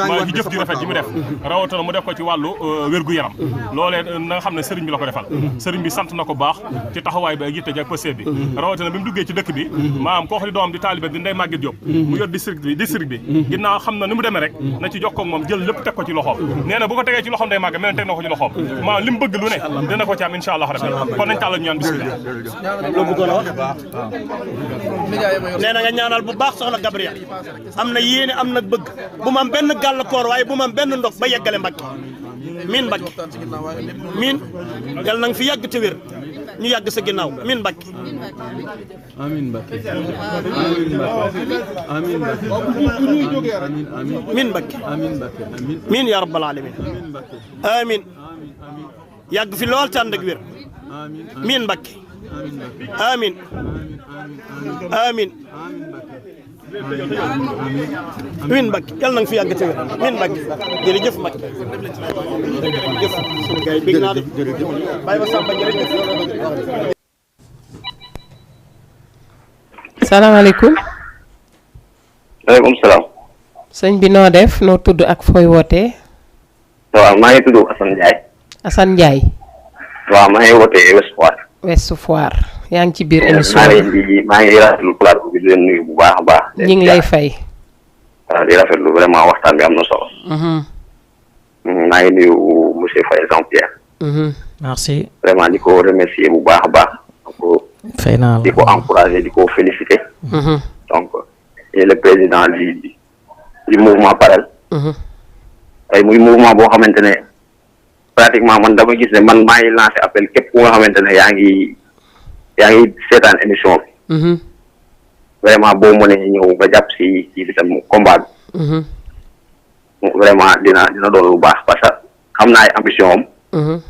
maa ci jëf ji rafet ji mu def rawatina mu def ko ci wàllu wér-gu-yaram loolee na nga xam ne sëriñ bi la ko defal sëriñ bi sant na ko baax ci taxawaay bi ak yitte ji ak pësee bi rawatina bi mu duggee ci dëkk bi maanaam koo xam ne doomam di taalibe di Ndeye Maguette Diop mu yor district bi ginnaaw xam na ni mu demee rek na ci jokkoo ak moom jël lépp teg ko ci loxoom nee na bu ko tegee ci loxoom Ndeye Maguette mel ne teg na ko ci loxoom maanaam li mu bëgg lu ne dina ko ci am insha Allah rabbi kon nañ tàllal ñaan bismillah lu bëggoon a wax nee na nga ñaanal bu baax soxna Gabriel am na yéene am na bëgg bu ma am benn gàllankoor waaye bu ma am benn ndox ba yeggale Mbacké miin Mbacké miin yal na nga fi yàgg te wér ñu yàgg sa ginnaaw miin Mbacké amiin Mbacké amiin Mbacké miin Mbacké amiin Mbacké miin yaa rabbal alamin amiin yàgg fi lool tànd ak wér miin Mbacké amiin amiin miin Mbacké yal na nga fi yàgg te wér miin Mbacké jërëjëf Mbacké jërëjëf sunu gars yi bég naa de bàyyi ba sàmba jërëjëf salaamaaleykum waaleykum salaam sëñ bi noo def noo tudd ak fooy wootee waaw maa ngi tudd Assane Ndiaye Assane Ndiaye waaw maa ngi wootee West Foire West Foire yaa ngi ci biir émission maa ngi rafetlu plateau bi di leen nuyu bu baax a baax ñi ngi lay fay waaw di rafetlu vraiment waxtaan bi am na solo maa ngi nuyu monsieur Faye Jean-Pierre merci vraiment di ko remercier bu baax a baax fay naa la di ko encourager di ko féliciter donc et le président du mouvement Parel tey muy mouvement boo xamante ne pratiquement man dama gis ne man maa ngi lancé appel képp ku nga xamante ne yaa ngi seetaan émission bi vraiment boo mënee ñëw nga jàpp si bitam combat bi vraiment dina doon lu baax parce que xam naa ay ambition am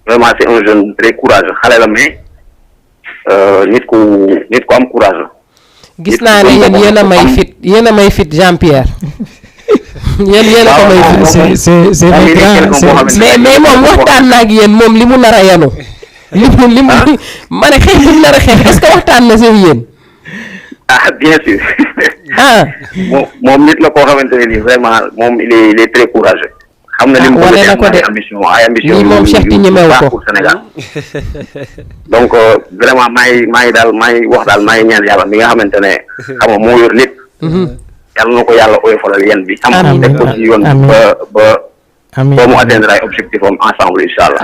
vraiment c'est un jeune très courageux xale la mais nit ku am courage la gis naa ne yéen a may fit Jean-Pierre yéen a ko may fit c'est mais moom waxtaan na ak yéen moom li mu nar a yanu li mu ma ne xeex li mu nar a xeex est-ce que waxtaan na seen yéen bien sûr moom nit la koo xamante ne nii vraiment moom il est très courageux xam na li mu wane na ko de ay ambition lii moom Cheikh ti ñemewu ko pour Sénégal donc vraiment maa ngi wax daal maa ngi ñaan yàlla mi nga xamante ne xam nga moo yor lépp yàlla na ko yàlla oyofalal yéen bi xam nga teg ko ci yoon ba mu atteindre ay objectif am ensemble incha allah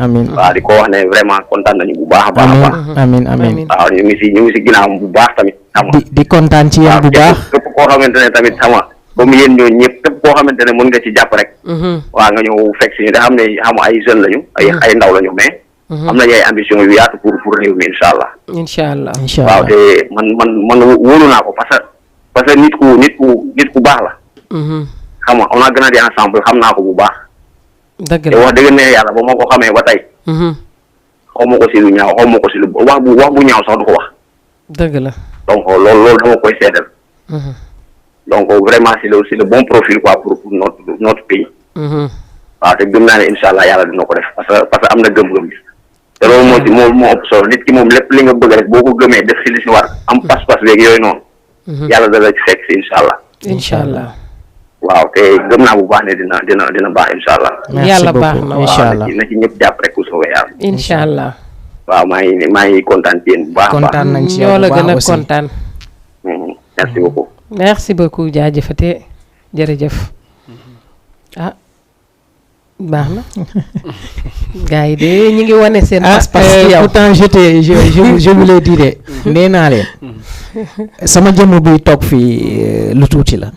amiin waaw di ko wax ne vraiment kontaan nañu bu baax a baax amiin waaw ñu ngi si ginnaawam bu baax tamit xam nga di kontaan ci yéen bu baax képp koo xamante ne tamit xam nga comme yéen ñooñu ñëpp képp koo xamante ne mën nga ci jàpp rek waaw nga ñëw fekk si ñu da xam ne xam ay jeunes lañu ay ndaw lañu mais am nañu ay ambition yu yaatu pour réew mi incha allah waaw te man wóolu naa ko parce que nit ku baax la xam nga on a grandi ensemble xam naa ko bu baax dëgg te wax dëgg ne yàlla ba ma ko xamee ba tey xaw ma ko si lu ñaaw xaw ma ko si lu wax bu ñaaw sax du ko wax dëgg la donc loolu dama koy seedal donc vraiment c'est le bon profil quoi pour notre pays waaw te gëm naa ne incha allah yàlla dina ko def parce que am na gëm-gëm bi te loolu moo ëpp solo nit ki moom lépp li nga bëgg rek boo ko gëmee def si li si war am pas-pas léegi yooyu noonu yàlla da la ci fekk si incha allah incha allah waaw te gëm naa bu baax ne dina baax incha allah. yàlla baax na incha allah na ci ñëpp jàpp rek ku soobee yàlla. incha allah. waaw maa ngi kontaan ci yéen bu baax a baax. kontaan nañ ci yow ñoo la bu gën a baax aussi. kontaan. merci beaucoup. merci beaucoup jaajëfate jërëjëf. ah baax na. gars yi de ñu ngi wane seen. pas-pas ci yow pourtant je voulais dire nee naa leen sama jëmm buy toog fii lu tuuti la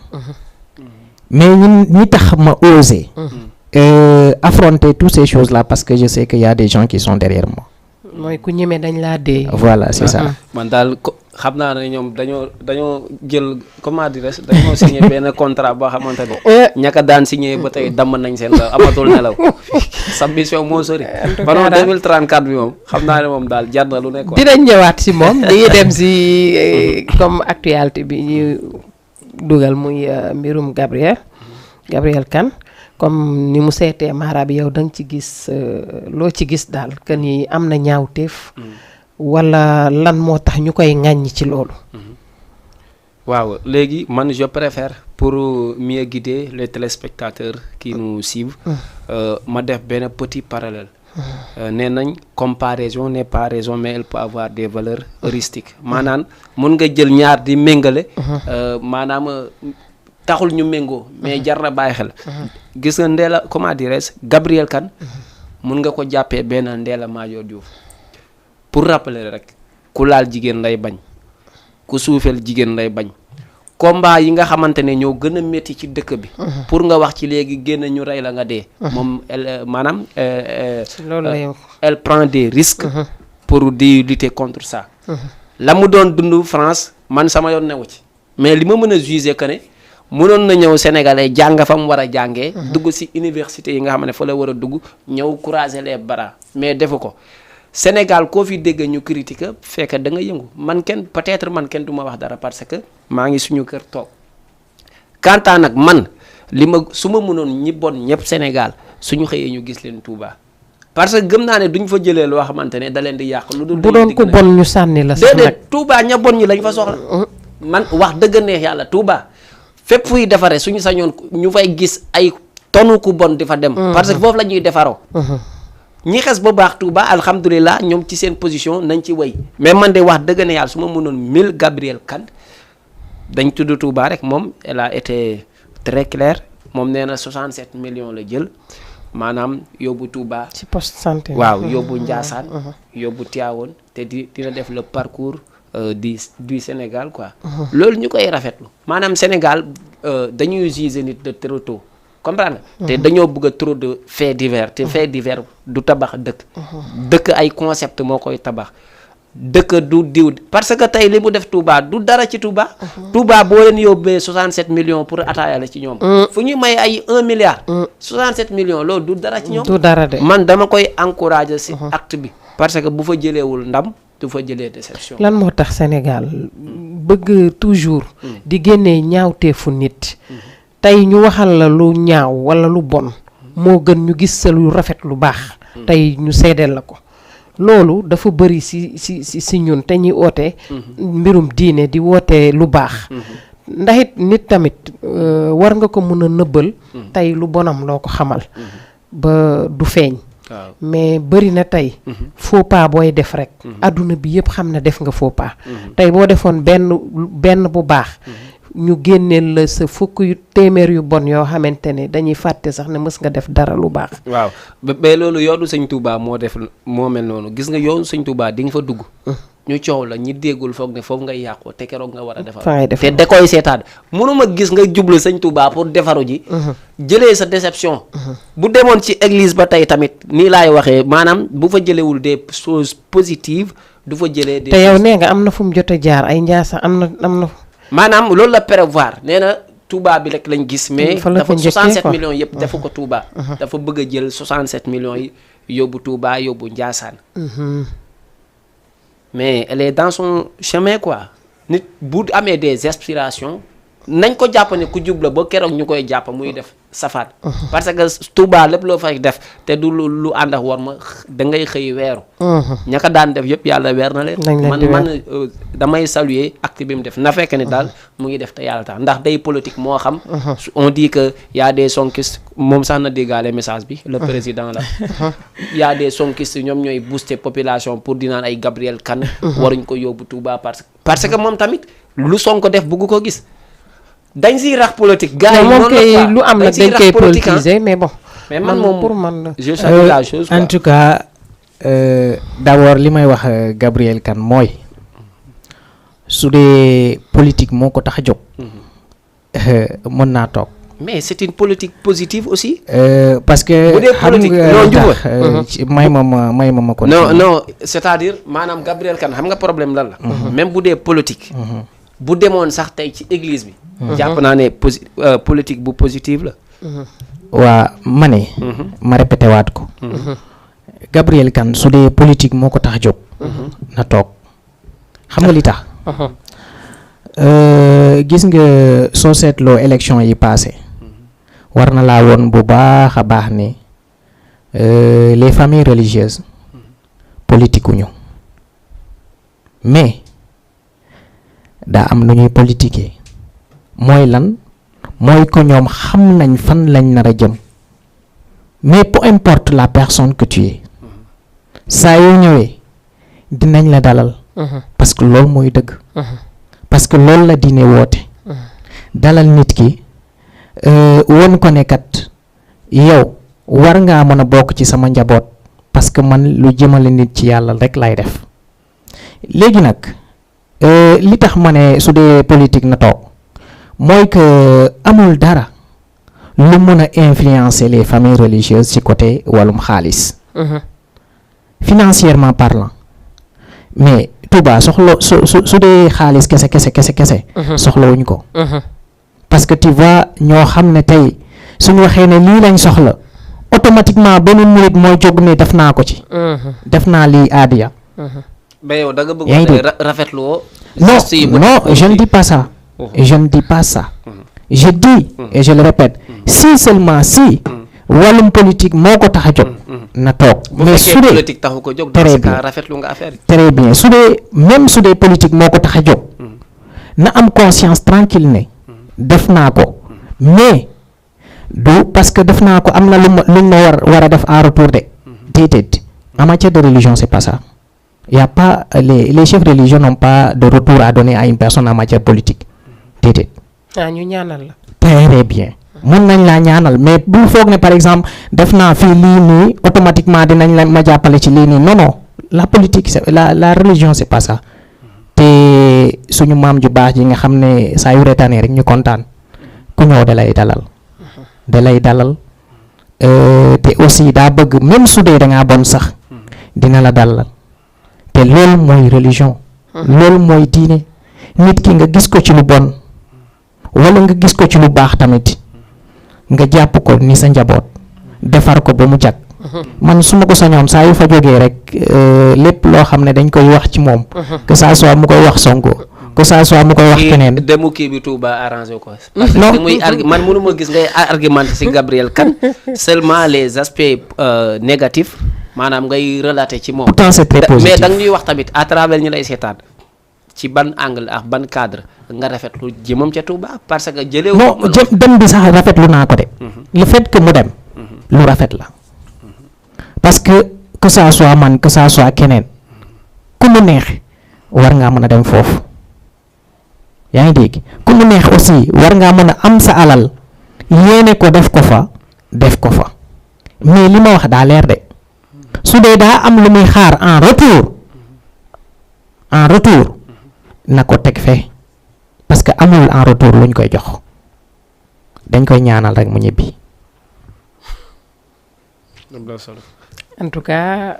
mais ñi tax ma oser affronter toutes ces choses là parce que je sais qu'il y a des gens qui sont derrière moi. mooy ku ñeme dañ laa dee. voilà c'est ça. man daal xam naa ne ñoom dañoo jël comment dirais-je dañoo signé benn contrat boo xamante ne ñaka daan signé ba tey damm nañ seen la amatul nelaw sa mission moo sori. ba noonu 2034 bi moom xam naa ne moom daal jar na lu nekk. dinañ ñëwaat si moom dañuy dem si comme actualité bi ñu dugal muy mbirum Gabriel Kane comme ni mu seetee Mara bi yow da nga ci gis loo ci gis daal que ni am na ñaawteef. wala lan moo tax ñu koy ŋàññi ci loolu. waaw léegi man je préfère pour mieux guider les téléspectateurs qui nous suivent. ma def benn petit parallèle. nee nañ comparaison n'est pas raison mais elle peut avoir des valeurs heuristiques maanaam mun nga jël ñaar di méngale. maanaam taxul ñu méngoo mais jar na bàyyi xel. gis nga Ndella comment dirais-je Gabriel Kane mun nga ko jàppee benn Ndella Madior Diouf. pour rappeler rek ku laal jigéen lay bañ ku suufeel jigéen lay bañ combat yi nga xamante ne ñoo gën a métti ci dëkk bi. pour nga wax ci léegi génn ñu rey la nga dee. moom maanaam. elle prend des risques. pour di lutter contre ça. la mu doon dund France man sama yoon newu ci mais li ma mën a juger que ne mënoon na ñëw sénégalais jàng fa mu war a jàngee. dugg si université yi nga xam ne fa la war a dugg ñëw croiser les bras mais defu ko. Sénégal koo fi dégg ñu critique fekk da nga yëngu man kenn peut-être man kenn du ma wax dara parce que maa ngi suñu kër toog kantaan nag man li ma su ma mënoon ñi bon ñëpp Sénégal suñu xëyee ñu gis leen Touba parce que gëm naa ne duñ fa jëlee loo xamante ne da leen di yàq. lu dul bu doon ko bon ñu sànni la sax nag déedéet Touba ña bon ñi lañ fa soxla. man wax dëgg neex yàlla Touba fépp fuy defaree suñu sañoon ñu fay gis ay tonu ku bon di fa dem. parce que foofu la ñuy defaroo. ñi xes ba baax Touba alhamdulilah ñoom ci seen position nañ ci way mais man de wax dëgg ne yàlla su ma mënoon 1000 Gabriel Kane dañ tudd Touba rek moom elle a été très claire moom nee na 67 millions la jël maanaam yóbbu Touba. ci poste santé. waaw yóbbu Ndiassane. yóbbu Tivaouane te dina def le parcours du Sénégal quoi. loolu ñu koy rafetlu maanaam Sénégal dañuy juger nit de trop tôt. comprendre nga te dañoo bëgg a trop de faits divers te faits divers du tabax dëkk ay concept moo koy tabax dëkk du diw parce que tey li mu def Touba du dara ci Touba. Touba boo leen yóbbee 67 millions pour ataaya la ci ñoom. fu ñu may ay 1 milliard. 67 millions loolu du dara ci ñoom. du dara de man dama koy encourager si acte bi. parce que bu fa jëleewul ndam du fa jëlee déception. lan moo tax Sénégal bëgg toujours. di génnee ñaawteefu nit. tey ñu waxal la lu ñaaw wala lu bon moo gën ñu gis sa lu rafet lu baax. tey ñu seedeel la ko. loolu dafa bëri si ñun te ñuy oote. mbirum diine di woote lu baax. ndax it nit tamit war nga ko mën a nëbbal. tey lu bonam loo ko xamal. ba du feeñ. mais bëri na tey. faux pas booy def rek. adduna bi yëpp xam na def nga faux pas. tey boo defoon benn bu baax. ñu génneel la sa fukk yu téeméer yu bon yoo xamante ne dañuy fàtte sax ne mës nga def dara lu baax. waaw ba loolu yoonu sëñ Touba moo mel noonu gis nga yoonu sëñ Touba di nga fa dugg. ñu coow la ñi déggul foog ne foofu ngay yàqoo te keroog nga war a defar. te da koy seetaan mënuma gis nga jublu sëñ Touba pour defaru ji. jëlee sa déception. bu demoon ci église ba tey tamit nii laay waxee maanaam bu fa jëlewul des choses positives du fa jëlee. te yow nee nga am na fu mu jot a jaar ay njaasa am na. maanaam loolu la prévoir nee na Touba bi rek lañ gis mais dafa 67 millions yëpp dafa ko Touba dafa bëgg a jël 67 millions yi yóbbu Touba yóbbu Ndiassane mais elle est dans son chemin quoi nit bu amee des aspirations nañ ko jàpp ne ku jub la ba keroog ñu koy jàpp muy def safaat parce que Touba lépp loo fay def te du lu ànd ak war ma da ngay xëy weeru ña ko daan def yëpp yàlla weer na leen man damay saluer acte bi mu def na fekk ni daal mu ngi def te yàlla tax ndax day politique moo xam on dit que y a des sonkistes moom sax na déggaale message bi le président la y a des sonkistes ñoom ñooy booster population pour di naan ay Gabriel Kane waruñ ko yóbbu Touba parce que moom tamit lu Sonko def bëgg ko gis dañ siy rax politique. gars yi noonu la lu am nag dañ koy politiser mais bon. mais man moom pour man je salue la chose en tout cas d'abord li may wax Gabriel Kane mooy su dee politique moo ko tax a jóg. mën naa toog. mais c'est une politique positive aussi. parce que bu dee politique may ma ko. non c'est-à-dire maanaam Gabriel Kane xam nga problème lan la. même bu dee politique. bu demoon sax tey ci église bi. jàpp naa ne politique bu positive la. waa ma ne. ma répété waat ko. Gabriel Kane su dee politique moo ko tax a jóg. na toog xam nga li tax. gis nga soo seetloo élection yi passé war na laa woon bu baax a baax ne les familles religieuses politique ñu mais daa am nu ñuy politiquer mooy lan mooy ko ñoom xam nañ fan lañ nar a jëm mais peu importe la personne que tu es saa yoo ñëwee dinañ la dalal parce que loolu mooy dëgg parce que loolu la diine woote dalal nit ki won ko ne kat yow war ngaa mën a bokk ci sama njaboot parce que man lu jëmale nit ci yàlla rek lay def léegi nag li tax ma ne su dee politique na toog mooy que amul dara lu mën a influencer les familles religieuses ci côté wàllum xaalis financièrement parlant mais Touba soxla su dee xaalis kese soxlawuñ ko parce que tu vois ñoo xam ne tey suñu waxee ne lii lañ soxla automatiquement benn murit mooy jóg ne def naa ko ci def naa lii aadiya mais yow da nga bëgg rafetlu woo non je ne dis pas ça je ne dis pas ça je dis et je le répète si seulement si wàllum politique moo ko tax a jóg na toog mais su dee politique taxu ko jóg très bien rafetlu nga affaire yi très bien su dee même su dee politique moo ko tax a jóg na am conscience tranquille ne def naa ko mais du parce que def naa ko am na luñ ma war a def en retour de déedéet en matière de religion c'est pas ça y a pas les chefs religieux n'ont pas de retour à donner à une personne en matière politique déedéet ñu ñaanal la très bien mën nañ laa ñaanal mais bul foog ne par exemple def naa fii lii nii automatiquement dinañ la ma jàppale ci lii nii non la politique c'est la religion c'est pas ça te suñu maam ju baax ji nga xam ne saa yu reetaanee rek ñu kontaan ku ñëw da lay dalal te aussi daa bëgg même su dee da ngaa bon sax dina la dalal te loolu mooy religion loolu mooy diine nit ki nga gis ko ci lu bon wala nga gis ko ci lu baax tamit nga jàpp ko ni sa njaboot defar ko ba mu jag man su ma ko sañoon saa yu fa jógee rek lépp loo xam ne dañ koy wax ci moom que ça soit mu koy wax Sonko que ça soit mu koy wax keneen demu kii bi Touba arrangé ko parce que muy man mënu ma gis ngay argumenté ci Gabriel Kane seulement les aspects négatifs maanaam ngay relater ci moom pourtant c'est très positif mais da nga ñuy wax tamit à travers ñu lay seetaan ci ban angle ak ban cadre nga rafetlu jëmam ca Touba parce que jëlee non dem bi sax rafetlu naa ko de le fait que mu dem lu rafet la parce que ça soit man que ça soit keneen ku mu neex war ngaa mën a dem foofu yaa ngi dégg ku mu neex aussi war ngaa mën a am sa alal yéene ko def ko fa mais li ma wax daa leer de su dee daa am lu muy xaar en retour na ko teg fee parce que amul en retour luñ koy jox dañ koy ñaanal rek mu ñibbi. en tout cas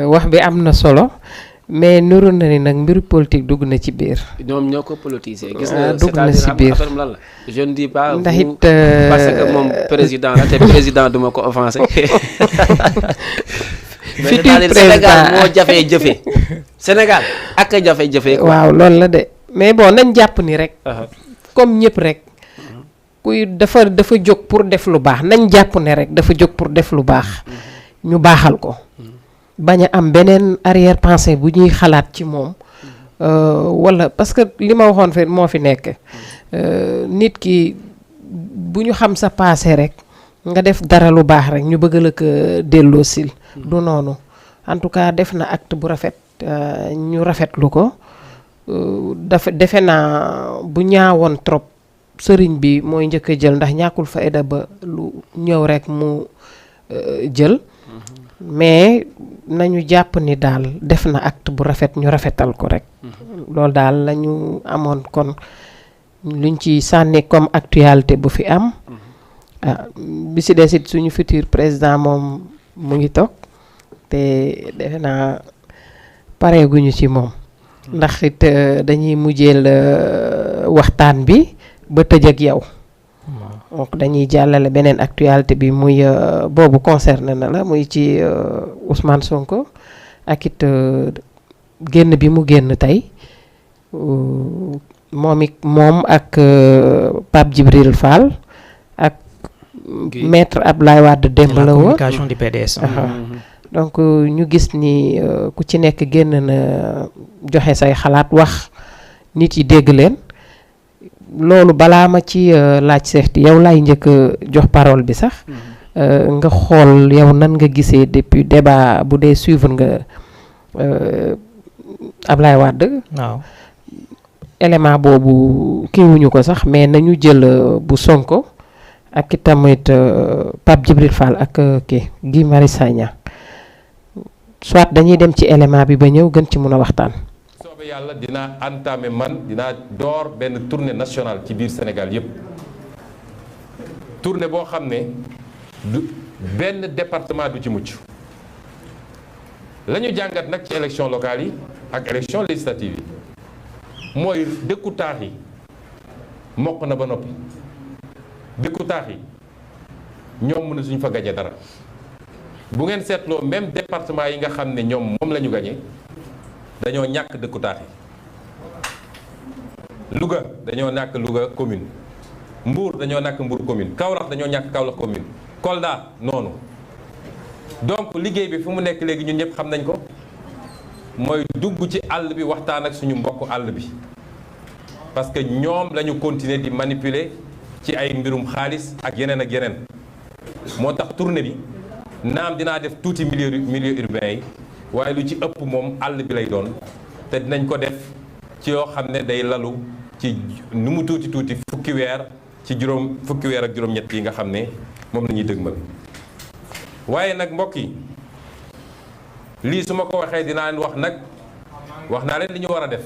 wax bi am na solo mais nuru na ni nag mbiru politique dugg na ci biir. ñoom ñoo ko politisé. gis nga dugg na ci biir affaire lan la. je ne dis pas ndax it parce que moom président la te président duma ko offensé. futur président Sénégal moo jafee jëfee Sénégal ak a jafee jëfee. waaw loolu la de. mais bon nañ jàpp ni rek comme ñëpp rek kuy dafa jóg pour def lu baax nañ jàpp ne rek dafa jóg pour def lu baax ñu baaxal ko bañ a am beneen arrière pensée bu ñuy xalaat ci moom wala parce que li ma waxoon fi moo fi nekk nit ki bu ñu xam sa passé rek nga def dara lu baax rek ñu bëgg la ko delloo sil du noonu en tout cas def na acte bu rafet ñu rafetlu ko defe naa bu ñaawoon trop sëriñ bi mooy njëkk a jël ndax ñàkkul fayda ba lu ñëw rek mu jël mais nañu jàpp ni daal def na acte bu rafet ñu rafetal ko rek loolu daal la ñu amoon kon luñ ci sànni comme actualité bu fi am bi si des it suñu futur président moom mu ngi toog te defe naa pareeguñu ci moom ndax it dañuy mujjeel waxtaan bi ba tëj ak yow donc dañuy jàllale beneen actualité bi muy boobu concerné na la muy ci Ousmane Sonko ak it génn bi mu génn tey moom ak Pape Djibril Fall ak maître Abdoulaye Wade démb la woon communication du PDS. donc ñu gis ni ku ci nekk génn na joxe say xalaat wax nit yi dégg leen loolu balaa ma ci laaj seexti yow laay njëkk jox parole bi sax nga xool yow nan nga gisee depuis débat bu dee suivre nga Abdoulaye Wade waaw élément boobu kiiwuñu ko sax mais nañu jël bu Sonko ak itamit Pape Djibril Fall ak Guy Marius Sagna soit dañuy dem ci élément bi ba ñëw gën ci mun a waxtaan. soobee yàlla dinaa entamer dinaa door benn tournée nationale ci biir Sénégal yépp tournée boo xam ne du benn département du ci mucc la ñu jàngat nag ci élection locale yi ak élection législative yi mooy dëkku taax yi mokk na ba noppi dëkku taax yi ñoom mën na suñu fa gañe dara bu ngeen seetloo même département yi nga xam ne ñoom moom la ñu gañe dañoo ñàkk dëkku taax yi Louga dañoo ñàkk Louga commune Mbour dañoo ñàkk Mbour commune Kaolack dañoo ñàkk Kaolack commune Kolda noonu donc liggéey bi fu mu nekk léegi ñun ñëpp xam nañ ko mooy dugg ci àll bi waxtaan ak suñu mbokk àll bi parce que ñoom la ñu continuer di manipuler ci ay mbirum xaalis ak yeneen moo tax tournée bi naam dinaa def tuuti milieu urbain yi waaye lu ci ëpp moom àll bi lay doon te dinañ ko def ci yoo xam ne day lalu ci nu mu tuuti fukki weer ak juróom-ñett yi nga xam ne moom la ñuy dëgmal waaye nag mbokk yi lii su ma ko waxee dinaa leen wax naa leen li ñu war a def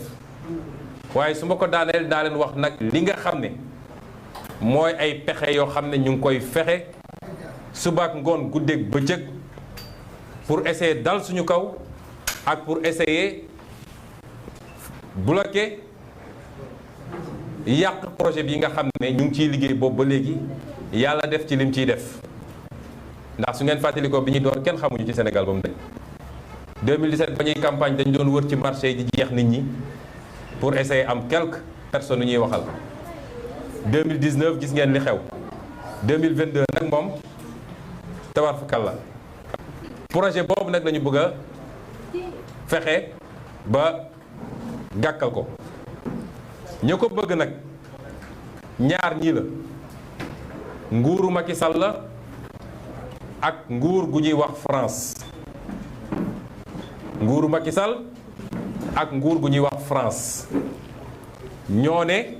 waaye su ma ko daaneel daa leen wax nag li nga xam ne mooy ay pexe yoo xam ne ñu ngi koy fexe subaak ngoon guddeeg bëccëg pour essayer dal suñu kaw ak pour essayer bloquer yàq projet bi nga xam ne ñu ngi ciy liggéey boobu ba léegi yàlla def ci lim ciy def ndax su ngeen fàttali ko bi ñuy door kenn xamuñu ci Sénégal ba mu daj 2017 ba ñuy campagne dañ doon wër ci marché yi di jeex nit ñi pour essayer am quelques personnes yu ñuy waxal 2019 gis ngeen li xew 2022 nag moom tabar fa kàlla projet boobu nag lañu bëgg a fexe ba gàkkal ko ñoo ko bëgg nag ñaar ñii la nguuru Macky Sall la ak nguur gu ñuy wax France nguuru Macky Sall ak nguur gu ñuy wax France ñoo ne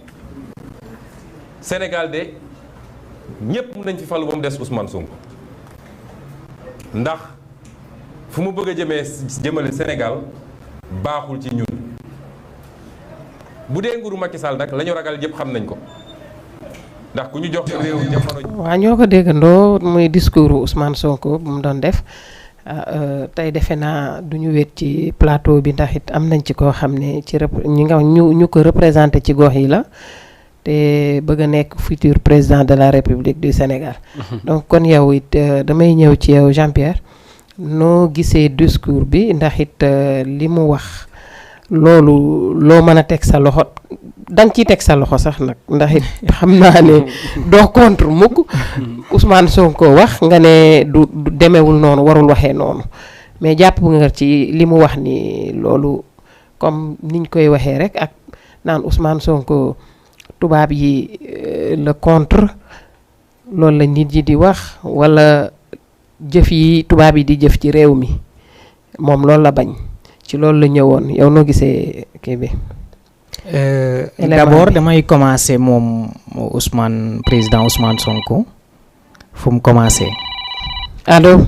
Sénégal de ñépp mën nañ fi falu ba mu des Ousmane Sonko ndax fu mu bëgg a jëmale Sénégal baaxul ci ñun bu dee nguuru Macky Sall nag la ñu ragal yëpp xam nañ ko ndax ku ñu jox réew jamono. waaw ñoo ko déggandoo muy discours Ousmane Sonko bu mu doon def tey defe naa du ñu wéet ci plateau bi ndax it am nañ ci koo xam ne ci ñu ko représenté ci gox yi la te bëgg a nekk futur président de la République du Sénégal. donc kon yow it damay ñëw ci yow Jean Pierre noo gisee discours bi ndax it li mu wax loolu loo mën a teg sa loxo danga ciy teg sa loxo sax nag ndax it xam naa ne doo contre mukk Ousmane Sonko wax nga ne du demewul noonu warul waxee noonu mais jàpp nga ci li mu wax ni loolu comme niñ koy waxee rek ak naan Ousmane Sonko tubaab yi le contre loolu la nit yi di wax wala jëf yi tubaab yi di jëf ci réew mi moom loolu la bañ ci loolu la ñëwoon yow noo gisee kii bi. D'abord damay commencer moom président Ousmane Sonko fu mu commencé. allo.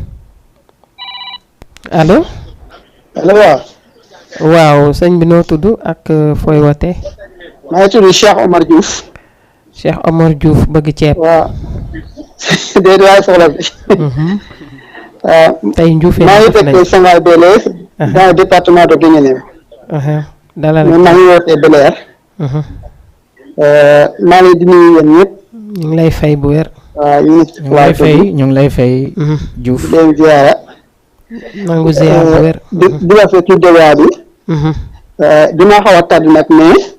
waaw sëñ bi noo tudd ak fooy wootee. maa ngi tudd Cheikh Omar Diouf. Cheikh Omar Diouf bëgg ceeb. waaw déedéet waay soxla bi. tey Ndioufène maa ngi dëkk Sangaye Bel-Air dans le département de Guinguinéo. dalal maa ngi wootee Bel-Air. maa ngi di nuyu yéen ñëpp. ñu ngi lay fay bu wér. waaw ñu ngi lay fay Diouf. di leen ziara. nangu ziar bu wér. di rafetlu débat bi. dinaa xaw a tàdd nag mais.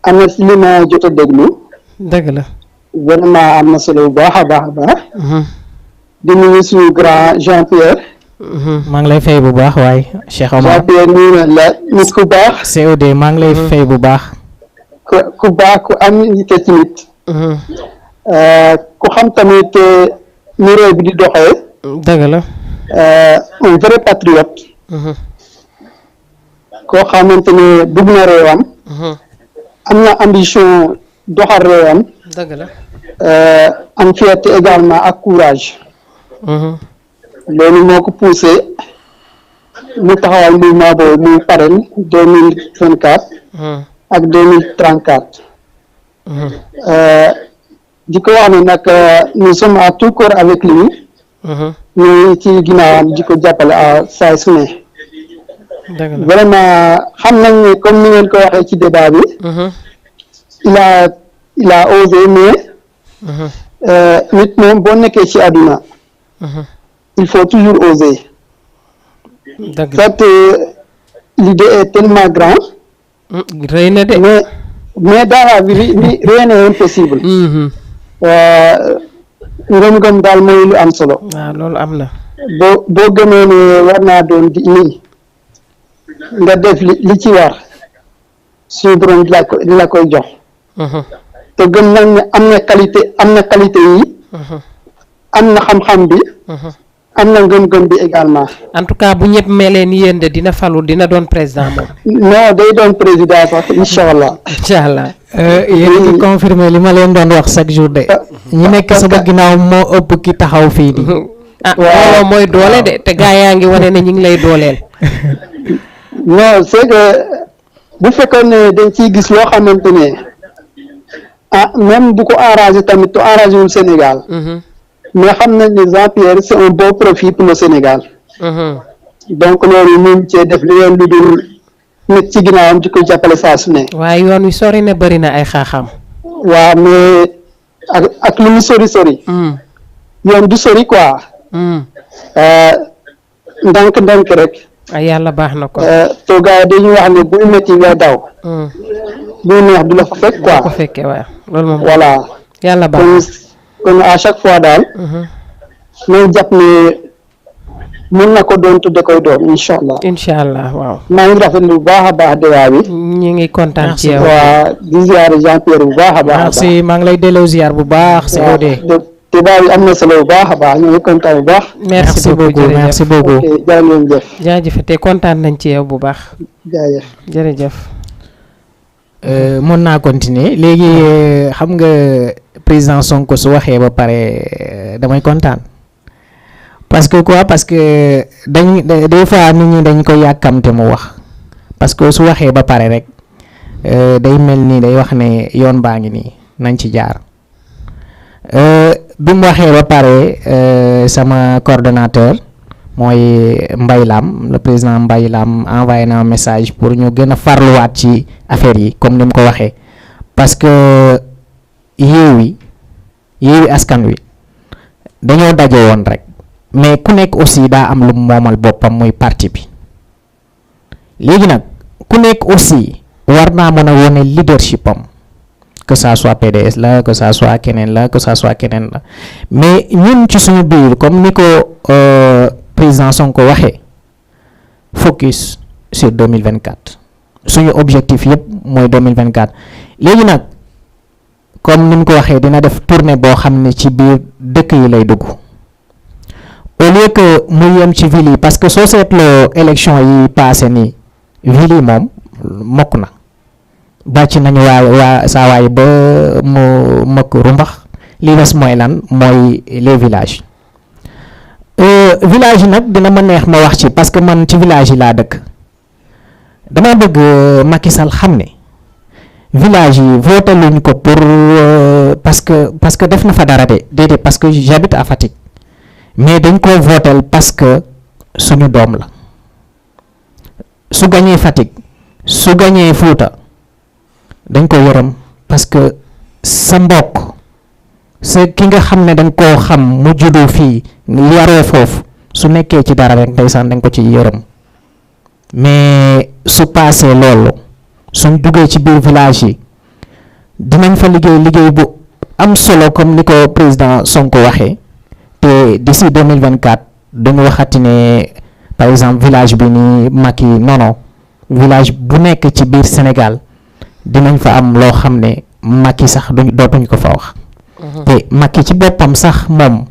am na si li ma jot a déglu. dëgg la. vraiment am na solo bu baax a baax a baax. di nuyu suñu grand Jean-Pierre. maa ngi lay fay bu baax waaye Cheikh Omar. Jean-Pierre nuyu na la nit ku baax. COD maa ngi lay fay bu baax. ku baax ku am yitte tamit. ku xam tamit ni réew bi di doxee. dëgg la. un vrai patriote. koo xamante ne bëgg na réewam. am na ambition doxal réewam. dëgg la. am fierté également ak courage. loolu moo ko poussé mu taxawal mouvement boobu muy parrain 2024 ak 2034. di ko wax ne nag nous sommes à tout corps avec lui. ñu ci ginnaawam di ko jàppale à saa su ne. vraiment xam nañ ne comme ni ngeen ko waxee ci débat bi. il a osé mais. nit moom boo nekkee ci àdduna. il faut toujours oser. En fait, l'idée est tellement grande. Mais dans la vie, rien n'est impossible. ngëm-ngëm daal mooy lu am solo. waaw loolu am na. boo gëmee ne war naa doon di nii nga def li ci war suñu borom di la koy jox. te gëm nañ ne am na qualité yi. am na xam-xam bi. am na ngëm-ngëm bi également. en tout cas bu ñëpp melee ni yéen de dina falu dina doon président moom. non day doon président sax incha allah. incha allah. yéen a ngi confirmé li ma leen doon wax chaque jour de. ñi nekk sama ginnaaw moo ëpp ki taxaw fii di. waaw mooy doole de te gaa yaa ngi wane ne ñu ngi lay dooleel. non c'est que bu fekkoon ne dañ ciy gis loo xamante ne même bu ko arrangé tamit to arrangé wul Sénégal. mais xam nañ ne Jean-Pierre c'est un beau profit pour le Sénégal. donc loolu ñu ngi cee def li leen lu dul nit ci ginnaawam di ko jàppale saa su ne. waaye yoon wi sori na bëri na ay xaaxam. waaw mais ak lu mu sori. yoon du sori quoi. ndànk rek. yàlla baax na ko. to gars yi dañuy wax ne buy métti nga daw. buy neex du la fa fekk quoi. ko fekkee waaw loolu moom. voilà. yàlla baax kon à chaque fois daal. ñoo jàpp ne mën na ko doon tudde koy doon incha allah. incha allah waaw. maa ngi rafetlu bu baax a baax débat bi. ñu ngi kontaan ci yow. waa di ziar Jean-Pierre bu baax a baax. merci maa ngi lay delloo ziar bu baax. waaw débat bi am na solo bu baax a baax ñu ngi kontaan bu baax. merci beaucoup merci beaucoup. jërë ngeen jëf. jaajëf te kontaan nañ ci yow bu baax. jaajëf jërëjëf. mën naa continuer léegi xam nga président Sonko su waxee ba pare damay kontaan parce que quoi parce que des fois nit ñi dañ ko yàkkamte mu wax parce que su waxee ba pare rek day mel ni day wax ne yoon baa ngi nii nañ ci jaar bi mu waxee ba pare sama coordonnateur mooy Mbaye Lam le président Mbaye Lam envoyé na un message pour ñu gën a farluwaat ci affaire yi comme ni mu ko waxee parce que Yewwi Askan Wi dañoo daje woon rek mais ku nekk aussi daa am lu moomal boppam muy parti bi léegi nag ku nekk aussi war naa mën a wone leadership am que ça soit PDS la que ça soit keneen la que ça soit keneen la mais ñun ci suñu biir comme ni ko président Sonko waxee focus sur 2024 suñu objectif yëpp mooy 2024 léegi nag comme ni mu ko waxee dina def tournée boo xam ne ci biir dëkk yi lay dugg au lieu que mu yem ci ville yi parce que soo seetloo élection yi passé nii ville yi moom mokk na bàcc nañu waa saa waay ba mu mëkk rumbax li des mooy lan mooy les villages village yi nag dina ma neex ma wax ci parce que man ci village yi laa dëkk dama bëgg Macky Sall xam ne village yi voté luñ ko pour parce que def na fa dara de déedéet parce que j'habite à Fatick mais dañ ko votel parce que suñu doom la su gañee Fatick su gañee Fuuta dañ ko yërëm parce que sa mbokk sa ki nga xam ne dañ koo xam mu juddu fii yaroo foofu su nekkee ci dara rek ndeysaan dañ ko ci yërëm mais su paasee loolu suñ duggee ci biir village yi dinañ fa liggéey bu am solo comme ni ko président Sonko waxee te d'ici 2024 dañu waxati ne par exemple village bi ni Macky non village bu nekk ci biir Sénégal dinañ fa am loo xam ne Macky sax dootuñ ko fa wax te Macky ci boppam sax moom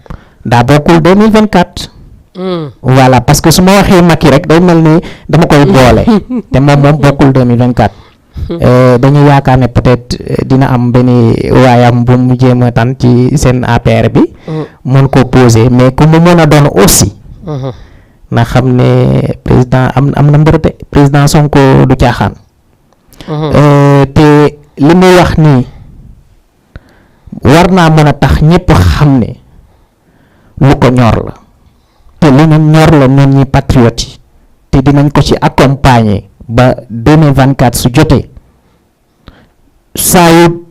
daa bokkul 2024 voilà parce que su ma waxee Macky rek day mel ni dama koy boole te moom bokkul 2024 dañuy yaakaar ne peut-être dina am benn waayam bu mu jéem a tan ci seen APR bi mën ko poser mais ku mu mën a doon aussi na xam ne président am na mbër de président Sonko du caaxaan te li muy wax nii war naa mën a tax ñëpp xam ne lu ko ñor la te lu ñu ñor la ñun ñi patriotes yi te dinañ ko ci accompagner ba 2024 su jotee saa yu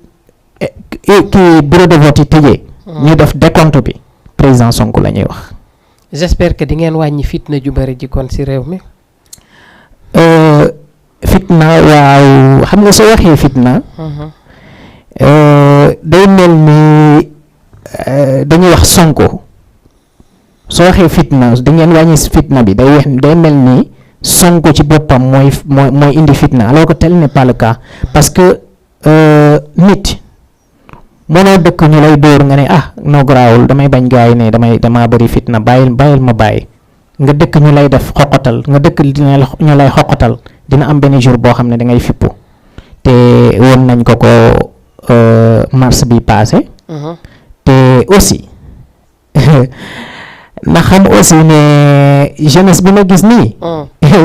kii bureau de vote yi tëjee ñu def décompte bi président Sonko la ñuy wax. j'espère que di ngeen wàññi fitna ju bari ji kon ci réew mi. fitna waaw xam nga soo waxee fitna. day mel ni dañuy wax Sonko soo waxee fitna da ngeen wàññi fitna bi day mel ni Sonko ci boppam mooy indi fitna alors que tel n'est pas le cas parce que nit mënoo dëkk ñu lay dóor nga ne noo garaawul damay bañ gaay yi ne damaa bëri fitna bàyyil ma bàyyi nga dëkk ñu lay def xoqatal nga dëkk ñu lay xoqatal dina am benn jour boo xam ne da ngay fippu te woon nañ ko mars bi passé te aussi na xam aussi ne jeunesse bi ma gis nii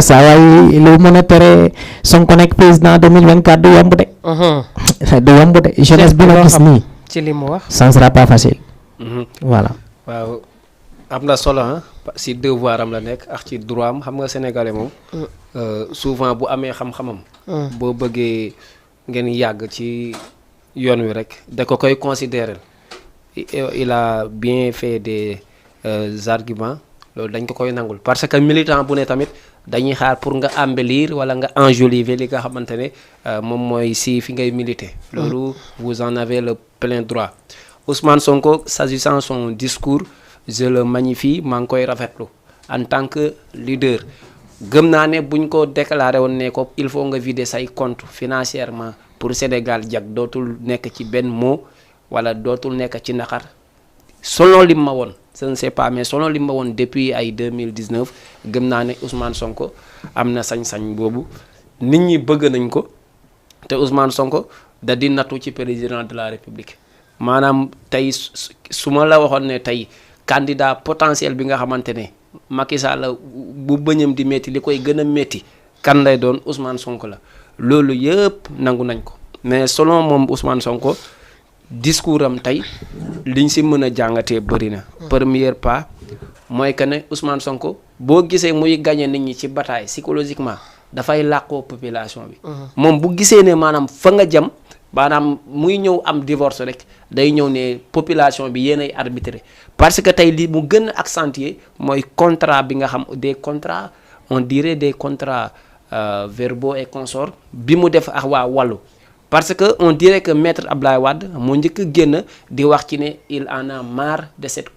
saa waay lu mën a tere Sonko nekk président 2024 du yomb de jeunesse bi ma gis nii ci li mu wax ça sera pas facile voilà waaw am na solo si devoir am la nekk ak ci droit am xam nga sénégalais moom souvent bu amee xam-xamam boo bëggee ngeen yàgg ci yoon wi rek da ko koy considérer il a bien fait des arguments loolu dañ ko koy nangul parce que militant bu ne tamit dañuy xaar pour nga embellir wala nga enjoliver li nga xamante ne moom mooy si fi ngay militer loolu vous en avez le plein droit Ousmane Sonko s'agissant son discours je le magnifie maa ngi koy rafetlu en tant que leader gëm naa ne buñ ko déclaré woon ne ko il faut nga vider say compte financièrement pour Sénégal jag dootul nekk ci benn mot wala dootul nekk ci naqar selon lim ma woon je ne sais pas mais selon lim ma woon depuis ay 2019 gëm naa ne Ousmane Sonko am na sañ-sañ boobu nit ñi bëgg nañ ko te Ousmane Sonko da di nattu ci président de la République maanaam tey su ma la waxoon ne tey candidat potentiel bi nga xamante ne Macky Sall bu bëñam di métti li koy gën a métti kan lay doon Ousmane Sonko la loolu yëpp nangu nañ ko mais selon moom Ousmane Sonko discours am tey liñ si mën a jàngatee bëri na. premier pas mooy que ne Ousmane Sonko boo gisee muy gagné nit ñi ci bataille psychologiquement dafay làqoo population bi. moom bu gisee ne maanaam fa nga jëm maanaam muy ñëw am divorce rek day ñëw ne population bi yéenay arbitré parce que tey li mu gën a accentuer mooy contrat bi nga xam des contrats on dirait des contrats verbaux et consorts bi mu def ak waa wàllu parce que on dirait que maître Abdoulaye Wade moo njëkk a génn di wax ci ne il en a marre de cette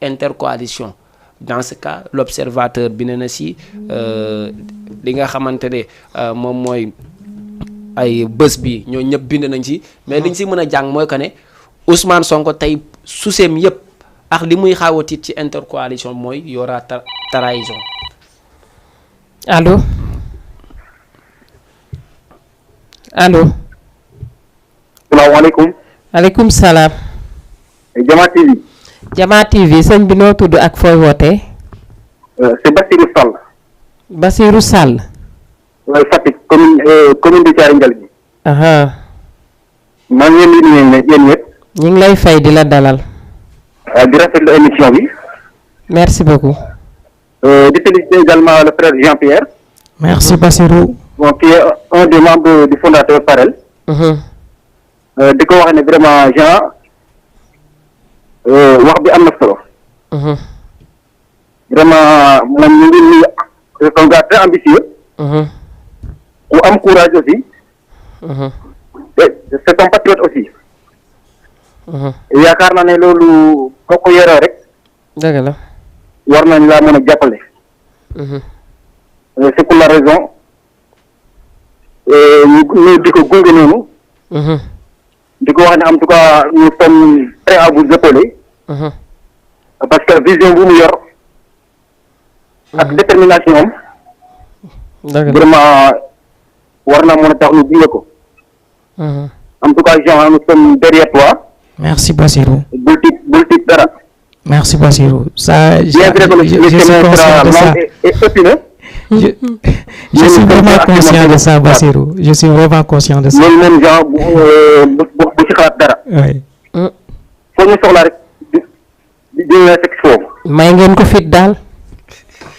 intercoalition dans ce cas l'observateur bi ne na si li nga xamante ne moom mooy ay bés bi ñoo ñëpp bind nañ ci mais liñ si mën a jàng mooy que ne Ousmane Sonko tey suseem yëpp ak li muy xaw a tiit ci intercoalition mooy y aura trahison. allo allo. salaamaaleykum. maaleykum salaam. Jama TV. Jama TV sëñ bi noo tudd ak fooy wootee. c'est Bassirou Sall. Bassirou Sall. waaye Fatick commune de Thiaré Ndial bi. maa ngi leen di nuyu yéen ñëpp. ñu ngi lay fay di la dalal. di rafetlu émission bi. merci beaucoup. di féliciter également le frère Jean-Pierre. merci Bassirou. bon qui est un des membres du fondateur Farel. di ko wax ne vraiment Jean wax bi am na solo. vraiment moom ñu ngi nuyu c'est un gars très ambitieux. ku am courage aussi. c'est un patriote aussi. yaakaar naa ne loolu boo ko yoroo rek. dëgg la. war nañ laa mën a jàppale. c'est pour la raison ñu di ko gunge noonu. di ko wax ne en tout cas nous sommes prêts à vous épauler. parce que vision bu mu yor. ak détermination am. vraiment war na mën a tax ñu gunge ko. en tout cas Jean nous sommes derrière toi. merci Bassirou. bul tiit dara. merci Bassirou ça je suis vraiment conscient de ça Bassirou je suis vraiment conscient de ça. loolu moom Jean bu ci xalaat dara. oui. foo ñu soxlaa rek di la fekk foofu. may ngeen ko fit daal.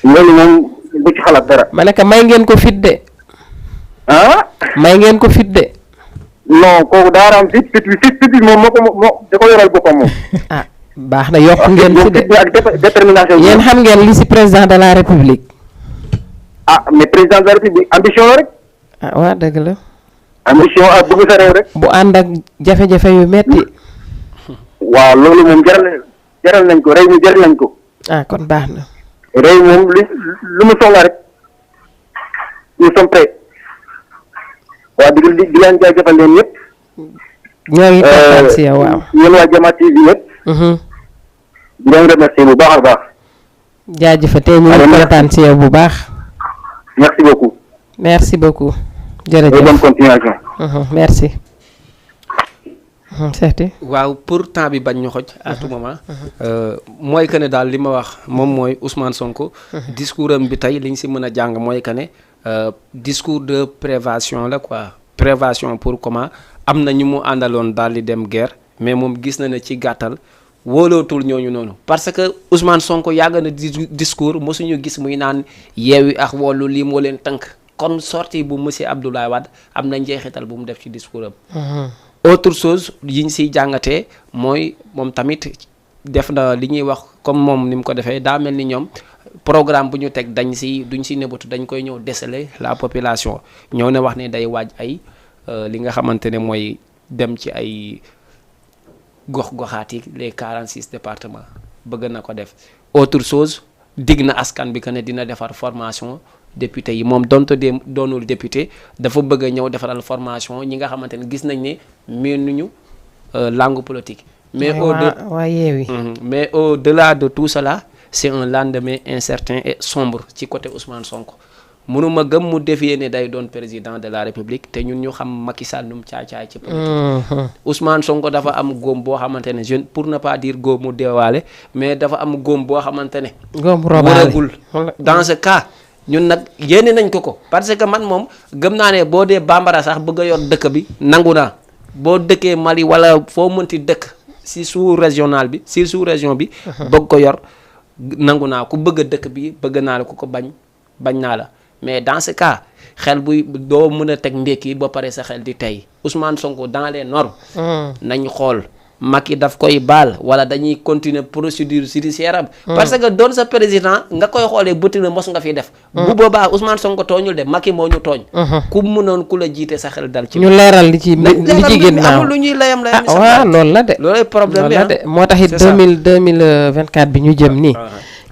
loolu moom bu ci xalaat dara. ma ne ko may ngeen ko fit de. may ngeen ko fit de. non kooku daaraam fit bi moom moo da ko yoral boppam moom. baax na yokk ngeen ci de ak détermination. yéen xam ngeen li ci président de la république. mais président de la république ambition la rek. waa dëgg la. ambition ak bëgg sa réew rek. bu ànd ak jafe-jafe yu metti. waaw loolu moom jaral nañ ko réew mi jaral nañ ko. kon baax na. réew moom lu mu soxla rek nous sommes prêts. waaw di leen jaajëfal leen ñëpp. ñoo ngi kontaan si yow waaw. yéen waa Jama TV yëpp. di leen remercier bu baax a baax. jaajëfatee ñu ngi kontaan si yow bu baax. merci beaucoup. merci beaucoup. jërëjëf bonne continuation. merci. seeti. waaw pour temps bi bañ ñu xoj à tout moment. mooy que ne daal li ma wax moom mooy Ousmane Sonko. discours am bi tey li ñu si mën a jàng mooy que ne. discours de prévention la quoi prévention pour comment am na ñu mu àndaloon daal di dem guerre mais moom gis na ne ci gàttal wóolootul ñooñu noonu parce que Ousmane Sonko yàgg na discours mosuñu gis muy naan Yewwi ak Wallu lii moo leen tënk kon sortie bu monsieur Abdoulaye Wade am na njeexital bu mu def ci discours am. autre chose yiñ siy jàngatee mooy moom tamit def na li ñuy wax comme moom ni mu ko defee daa mel ni ñoom. programme bu ñu teg duñ si nëbbatu dañ koy ñëw déceler la population ñoo ne wax ne day waaj ay li nga xamante ne mooy dem ci ay gox-goxaat yi les 46 départements bëgg na ko def autre chose digg na askan bi que ne dina defar formation député yi moom donte doonul député dafa bëgg a ñëw defaral formation ñi nga xamante ne gis nañ ne mënuñu langue politique mais au-delà de tout cela c'est un lendemain incertain et sombre ci côté Ousmane Sonko mënuma gëm mu défier ne day doon président de la République te ñun ñu xam Macky Sall num caay-caay ci politique. Ousmane Sonko dafa am góom boo xamante ne jeune pour ne pas dire góom mu deewaale mais dafa am góom boo xamante ne. góom robaale wëragul dans ce cas ñun nag yéene nañ ko parce que man moom gëm naa ne boo dee bambara sax bëgg a yor dëkk bi nangu naa boo dëkkee Mali wala foo mënti dëkk si sous régional bi si sous région bi. bëgg ko yor. nangu naa ku bëgg a dëkk bi bëgg naa la ku ko bañ naa la mais dans ce cas xel buy doo mën a teg ndékki ba pare sa xel di tey Ousmane Sonko dans les normes nañ xool Macky daf koy baal wala dañuy continuer procédure judiciaire am. parce que doon sa président nga koy xoolee bëti na mos nga fi def. bu boobaa Ousmane Sonko tooñul de Macky moo ñu tooñ. ku mënoon ku la jiite sa xel dal ci. ñu leeral li ci ginnaaw amul lu ñuy layam layam. waaw loolu la de. loolay problème bi de moo tax it 2024 bi ñu jëm nii.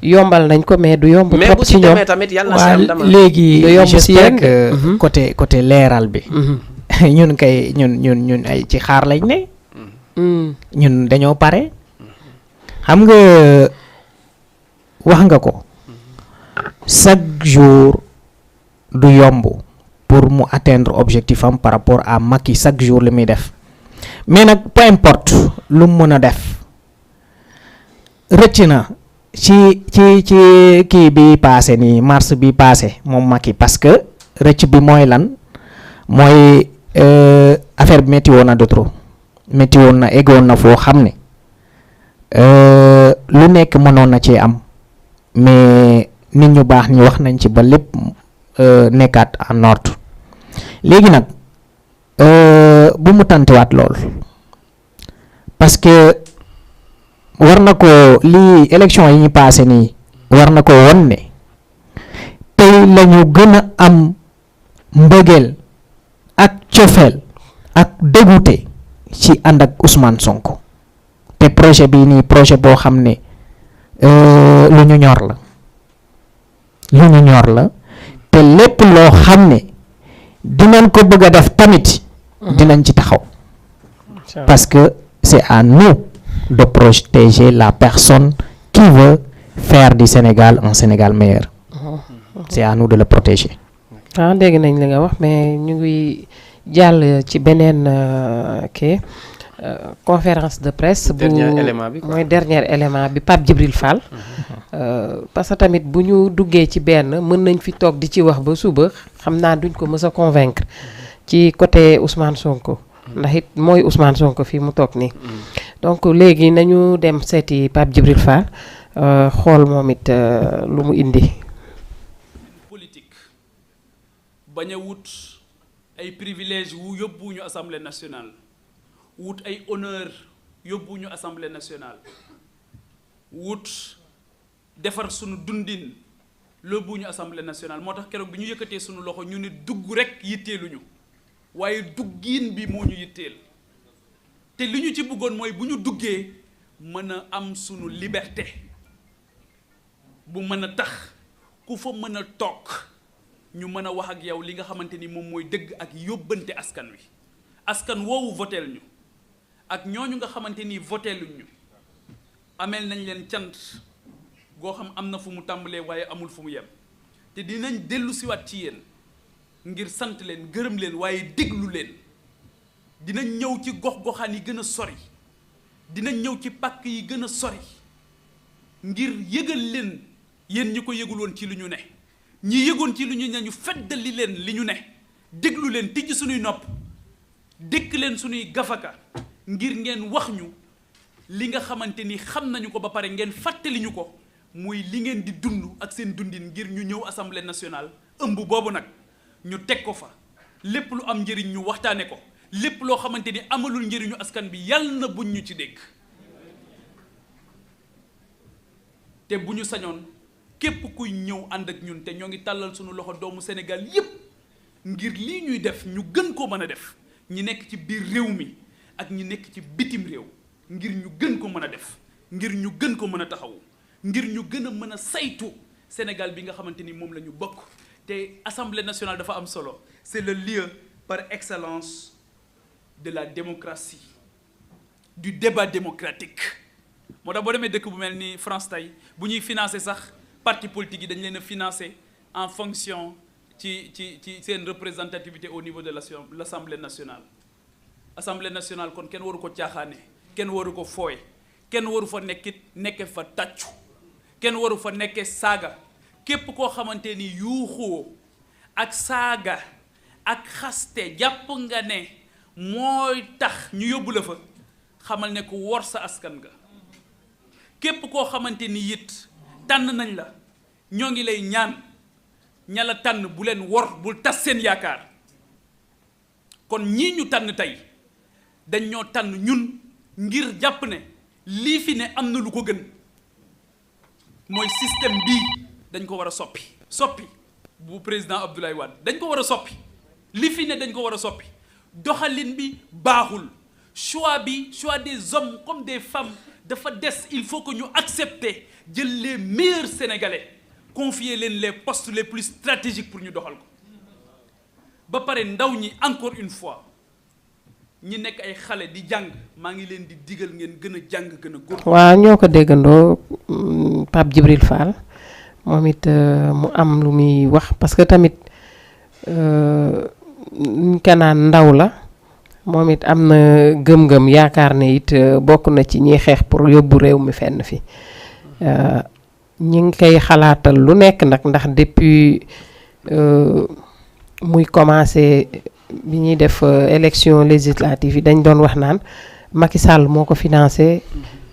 yombal nañ ko mais du yomb trop ci ñoom. tamit yàlla na si am dama. léegi j'espère que côté leeral bi. ñun kay ñun ay ci xaar lañ ne. ñun dañoo pare. xam nga wax nga ko. chaque jour du yomb pour mu atteindre objectif am par rapport à Macky chaque jour li muy def mais nag peu importe lu mu mën a def rëcc na ci kii bi passé nii mars bi passé moom Macky parce que rëcc bi mooy lan mooy affaire bi métti woon na de trop métti woon na eggoon na foo xam ne lu nekk mënoon na ci am mais nit ñu baax ñi wax nañ ci ba lépp nekkaat en ordre léegi nag bu mu tantiwaat lool parce que war na ko lii élection yi ñu passé nii war na ko won ne tey la ñu gën a am mbëggeel ak cofeel ak dégoûté ci ànd ak Ousmane Sonko te projet bii nii projet boo xam ne lu ñu ñor la te lépp loo xam ne dinañ ko bëgg a def tamit dinañ ci taxaw parce que c'est à nous de protéger la personne qui veut faire du Sénégal un Sénégal meilleur c'est à nous de le protéger. dégg nañ li nga wax mais ñu ngi jàll ci beneen conférence de presse bu mooy dernier élément bi Pape Djibril Fall parce que tamit bu ñu duggee ci benn mën nañ fi toog di ci wax ba suba xam naa duñ ko mës a convaincre ci côté Ousmane Sonko ndax it mooy Ousmane Sonko fii mu toog nii donc léegi nañu dem seeti Pape Djibril Fall xool moom it lu mu indi. politique bañ a wut ay privilèges wu yóbbu ñu assemblée nationale wut ay honneur yóbbu ñu assemblée nationale wut defar sunu dundin yóbbu ñu assemblée nationale moo tax keroog bi ñu yëkkatee sunu loxo ñu ne dugg rek yitteeluñu waaye duggiin bi moo ñu yitteel te li ñu ci bëggoon mooy bu ñu duggee mën a am sunu liberté bu mën a tax ku fa mën a toog ñu mën a wax ak yow li nga xamante ni moom mooy dëgg ak yóbbante askan wi askan woowu voteel ñu ak ñooñu nga xamante ni voteeluñ ñu ameel nañ leen cant goo xam am na fu mu tàmbalee waaye amul fu mu yem te dinañ dellu siwaat ci yéen ngir sant leen gërëm leen waaye déglu leen dinañ ñëw ci gox-goxaan yi gën a sori dinañ ñëw ci pàkk yi gën a sori ngir yëgal leen yéen ñi ko yëgul woon ci lu ñu ne ñi yëgoon ci lu ñu ne ñu feddali leen li ñu ne déglu leen tijji suñuy nopp dékk leen suñuy gafaka ngir ngeen wax ñu li nga xamante ni xam nañu ko ba pare ngeen fàttali ñu ko muy li ngeen di dund ak seen dundin ngir ñu ñëw assemblée nationale ëmb boobu nag ñu teg ko fa lépp lu am njëriñ ñu waxtaane ko lépp loo xamante ni amalul njëriñu askan bi yàlla na buñ ñu ci dégg te bu ñu sañoon képp kuy ñëw ànd ak ñun te ñoo ngi tàllal suñu loxo doomu Sénégal yépp ngir lii ñuy def ñu gën koo mën a def ñi nekk ci biir réew mi ak ñi nekk ci bitim réew ngir ñu gën ko mën a def ngir ñu gën ko mën a taxawu ngir ñu gën a mën a saytu Sénégal bi nga xamante ni moom la ñu bokk te Assemblée nationale dafa am solo c'est le lieu par excellence de la démocratie du débat démocratique moo tax boo demee dëkk bu mel ni France tey bu ñuy financer sax parti politique yi dañ leen a financer en fonction ci seen représentativité au niveau de l'Assemblée nationale Assemblée nationale kon kenn waru ko caaxaane kenn waru ko fooye kenn waru fa nekke fa tàccu kenn waru fa nekke saaga képp koo xamante ni yuuxoo ak saaga ak xaste jàpp nga ne mooy tax ñu yóbbu la fa xamal ne ku wor sa askan nga képp koo xamante ni it tànn nañ la ñoo ngi lay ñaan ña la tànn bu leen wor bul tas seen yaakaar kon ñii ñu tànn tey dañ ñoo tànn ñun ngir jàpp ne lii fi ne am na lu ko gën mooy système bii dañ ko war a soppi bu président Abdoulaye Wade dañ ko war a soppi li fi ne dañ ko war a soppi doxalin bi baaxul choix des hommes comme des femmes dafa des. Il faut que ñu accepter jël les meilleurs Sénégalais confier leen les postes les plus stratégiques pour ñu doxal ko ba pare ndaw ñi encore une fois ñi nekk ay xale di jàng maa ngi leen di digal ngeen gën a jàng gën a góor. waaw ñoo ko déggandoo Pape Djibril Fall moom it mu am lu muy wax parce que tamit ñu ko naan ndaw la moom it am na gëm-gëm yaakaar ne it bokk na ci ñiy xeex pour yóbbu réew mi fenn fi ñi ngi koy xalaatal lu nekk nag ndax depuis muy commencé bi ñuy def élection législative yi dañ doon wax naan Macky Sall moo ko financé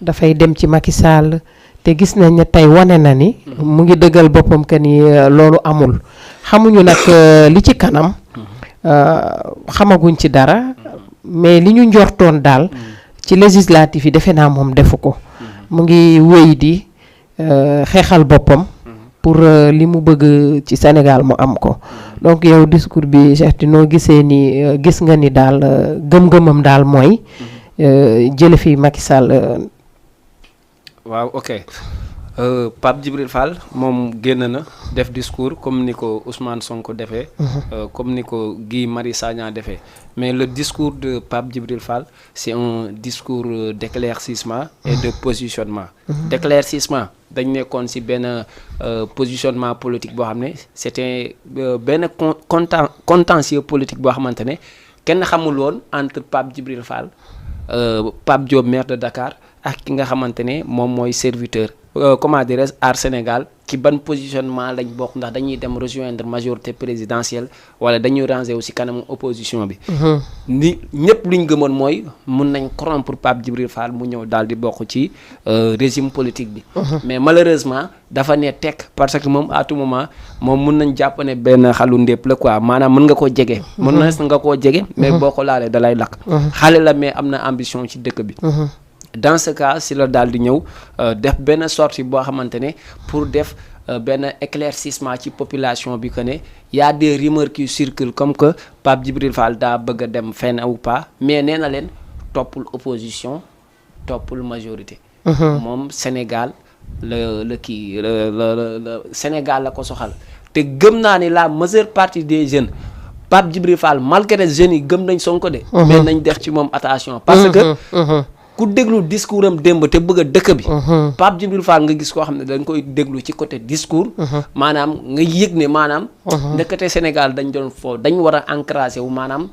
dafay dem ci Macky Sall te gis nañ ne tey wane na ni mu ngi dëggal boppam que ni loolu amul xamuñu nag li ci kanam xamaguñ ci dara mais li ñu njortoon daal ci législative yi defe naa moom defu ko mu ngi wéy di xeexal boppam pour li mu bëgg ci Sénégal mu am ko donc yow discours bi Cheikh noo gisee ni gis nga ni daal gëm-gëmam daal mooy jële fi Macky Sall. waaw ok Pape Djibril Fall moom génn na def discours comme ni ko Ousmane Sonko defee. comme ni ko Guy Marius Sagna defee mais le discours de Pape Djibril Fall c'est un discours d'éclaircissement et de positionnement. d'éclaircissement dañ nekkoon ci benn positionnement politique boo xam ne c'était benn contentieux politique boo xamante ne kenn xamul woon entre Pape Djibril Fall Pape Diop maire de Dakar ak ki nga xamante ne moom mooy serviteur comment dirais-je Aar Sénégal ci ban positionnement lañ bokk ndax dañuy dem rejoindre majorité présidentielle wala dañuy ranger aussi kanamu opposition bi. ni ñëpp luñ gëmoon mooy mun nañ corrompre Pape Djibril Fall mu ñëw daal di bokk ci régime politique bi. mais malheureusement dafa ne tekk parce que moom à tout moment moom mun nañ jàpp ne benn xalu ndépp la quoi maanaam mën nga koo jege. mën na nga koo jege. mais boo ko laalee dalay lakk. xale la mais am na ambition ci dëkk bi. dans ce cas si la daal di ñëw def benn sortie boo xamante ne pour def benn éclaircissement ci population bi que ne y a des rumeurs qui circulent comme que Pape Djibril Fall daa bëgg a dem fenn ou pas mais nee na leen toppul opposition toppul majorité. moom Sénégal la Sénégal la ko soxal te gëm naa ni la majeure partie des jeunes Pape Djibril Fall malgré jeunes yi gëm nañ Sonko de. mais nañ def ci moom attention parce que. ku déglu discours am démb te bëgg a dëkk bi. Pape Djibril Fall nga gis koo xam ne dañ koy déglu ci côté discours. maanaam nga yëg ne maanaam. ndekete Sénégal dañ doon foo dañ war a encourager wu maanaam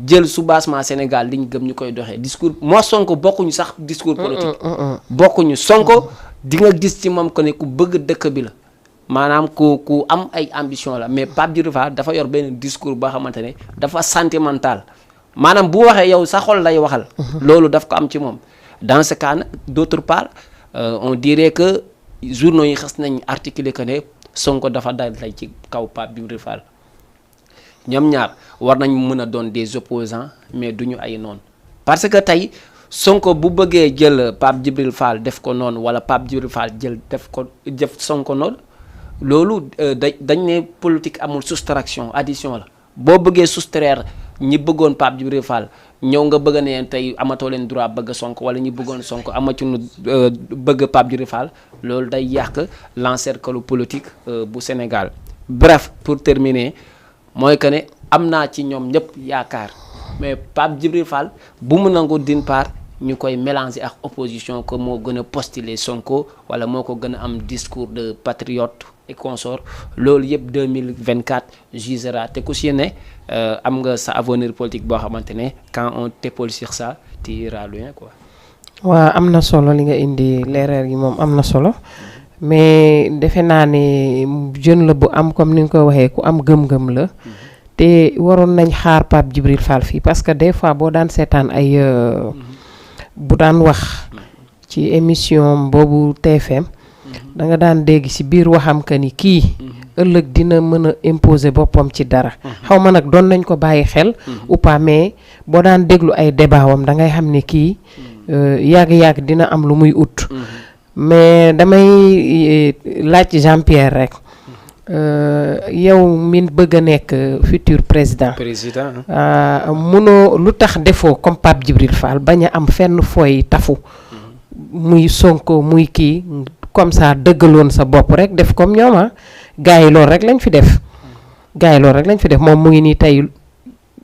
jël soubassement Sénégal liñ gëm ñu koy doxee discours moo Sonko bokkuñu sax discours politique. bokkuñu Sonko di nga gis ci moom que ne ku bëgg dëkk bi la maanaam ku am ay ambition la mais Pape Djibril Fall dafa yor benn discours boo xamante ne dafa sentimental. maanaam bu waxee yow sa xol lay waxal. loolu daf ko am ci moom. dans ce cas d'autre part on dirait que journaux yi xas nañ articuler que ne Sonko dafa dal lay ci kaw Pape Djibril Fall ñoom ñaar war nañ mën a doon des opposants mais duñu ay noonu parce que tey Sonko bu bëggee jël Pape Djibril Fall def ko noonu wala Pape Djibril Fall def Sonko noonu loolu dañ ne politique amul soustraction addition la boo bëggee soustraire ñi bëggoon Pape Djibril Fall ñëw nga bëgg ne tey amatoo leen droit bëgg Sonko wala ñi bëggoon Sonko amatuñu bëgg Pape Djibril Fall loolu day yàq l'encercle politique bu Sénégal. bref pour terminer mooy que ne am naa ci ñoom ñëpp yaakaar mais Pape Djibril Fall bu mu nangu d'une part ñu koy mélanger ak opposition que moo gën a postuler Sonko wala moo ko gën a am discours de patriote et consort loolu yëpp 2024 jugera te ku si ne am nga sa avenir politique boo xamante ne quand on t'épaule sur ça tu iras loin quoi. waaw am na solo li nga indi leeral yi moom am na solo mais defe naa ne jeune la bu am comme ni nga ko waxee ku am gëm-gëm la te waroon nañ xaar Pape Djibril Fall fii parce que des fois boo daan seetaan ay bu daan wax ci émission boobu TFM da nga daan dégg ci biir waxam que ni kii ëllëg dina mën a imposer boppam ci dara xaw ma nag doon nañ ko bàyyi xel ou pas mais boo daan déglu ay débat wam da ngay xam ne kii yàgg-yàgg dina am lu muy ut. mais damay laaj Jean-Pierre rek yow min bëgg a nekk futur président. munoo lu tax defoo comme Pape Djibril Fall bañ a am fenn fooy tafu. muy Sonko muy kii comme ça dëggaloon sa bopp rek def comme ñoom gars yi loolu rek lañ fi def. moom mu ngi nii tey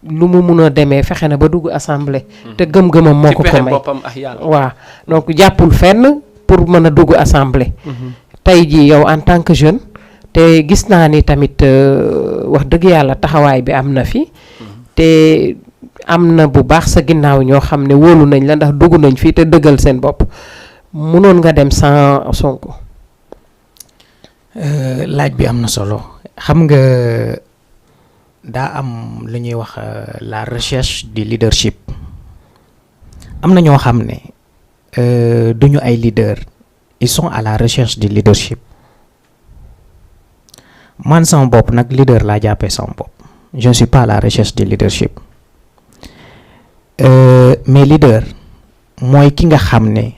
lu mu mun a demee fexe na ba dugg assemblée. te gëm-gëmam moo ko may waaw donc jàppul fenn pour mën a dugg assemblée. tey jii yow en tant que jeune te gis naa ni tamit wax dëgg yàlla taxawaay bi am na fi. te am na bu baax sa ginnaaw ñoo xam ne wóolu nañ la ndax dugg nañ fii te dëggal seen bopp mënoon nga dem sans Sonko. laaj bi am na solo xam nga daa am lu ñuy wax la recherche du leadership am na ñoo xam ne duñu ay leader ils sont à la recherche du leadership man sama bopp nag leader laa jàppee sama bopp je ne suis pas à la recherche du leadership mais leader mooy ki nga xam ne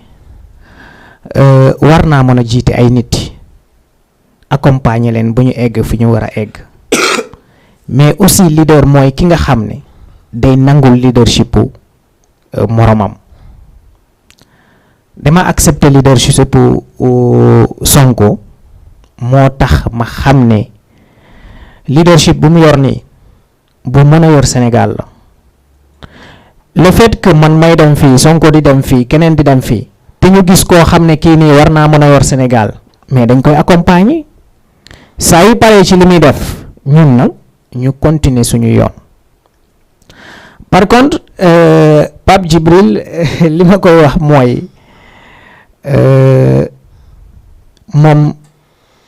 war naa mën a jiite ay nit accompagner leen bu ñu egg fi ñu war a egg mais aussi leader mooy ki nga xam ne day nangul leadership moromam dama accepter leadership Sonko moo tax ma xam ne leadership bu mu yor nii bu mën a yor Sénégal la le fait que man may dem fii Sonko di dem fii keneen di dem fii te ñu gis koo xam ne kii nii war naa mën a yor Sénégal mais dañ koy accompagner saa yu paree ci li muy def ñun nag ñu continuer suñu yoon par contre Pape Djibril li ma koy wax mooy moom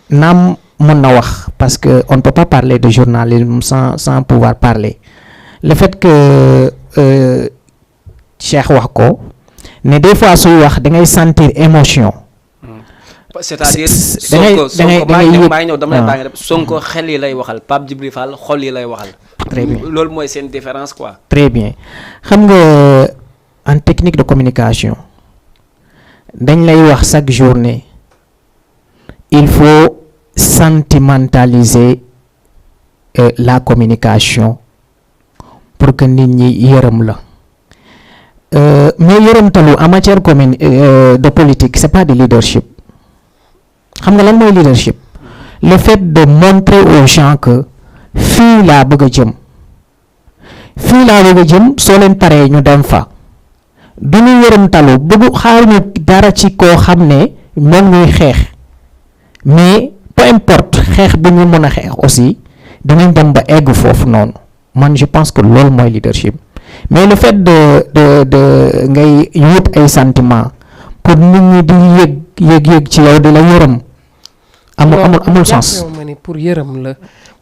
naam mën na wax parce que on ne peut pas parler de journalisme sans pouvoir parler le fait que Cheikh wax ko ne des fois suy wax da ngay sentir émotion. c'est-à-dire Sonko maa ngi ñëw dama lay bàyyi rek Sonko xel yi lay waxal Pape Djibril Fall xol yi lay waxal. très bien loolu mooy seen différence quoi. très bien xam nga en technique de communication dañ lay wax chaque journée il faut sentimentaliser la communication pour que nit ñi yërëm la mais yërëmtalu en matière de politique c'est pas du leadership. xam nga lan mooy leadership le fait de montrer aux gens que fii laa bëgg a jëm soo leen paree ñu dem fa du ñu yërëmtalu bëggu xaaruñu dara ci koo xam ne moom ñuy xeex mais peu importe xeex bu ñu mën a xeex aussi dinañ dem ba egg foofu noonu man je pense que loolu mooy leadership mais le fait de ngay yóbbu ay sentiments pour nit ñi di yëg ci yow di la yërëm amul sens. ma ni pour yërëm la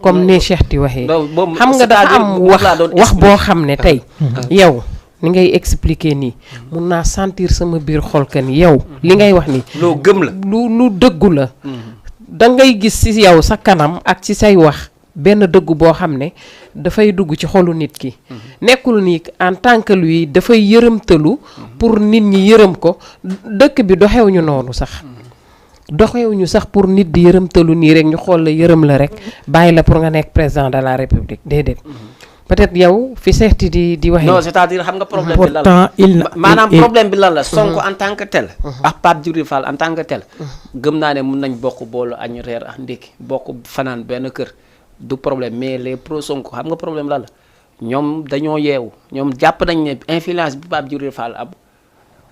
comme ne Cheikh di waxee xam nga dafa am wax boo xam ne tey yow ni ngay expliquer nii mun naa sentir sama biir xol que ni yow li ngay wax ni loo gëm la lu dëggu la da ngay gis ci yow sa kanam ak ci say wax benn dëggu boo xam ne dafay dugg ci xolu nit ki nekkul ni en tant que lui dafay yërëmtalu pour nit ñi yërëm ko dëkk bi doxewuñu noonu sax doxewuñu sax pour nit di yërëmtalu nii rek ñu xool la yërëm la rek bàyyi la pour nga nekk président de la république déedéet peut-être yow fi seeti di waxee. non c'est-à-dire xam nga problème bi lan la maanaam problème bi lan la Sonko en tant que tel ak Pape Djibril Fall en tant que tel gëm naa ne mun nañ bokk boolu añ reer ak ndékki bokk fanaan benn kër du problème mais les pro Sonko xam nga problème lan la ñoom dañoo yeewu ñoom jàpp nañ ne influence bi Pape Djibril Fall ab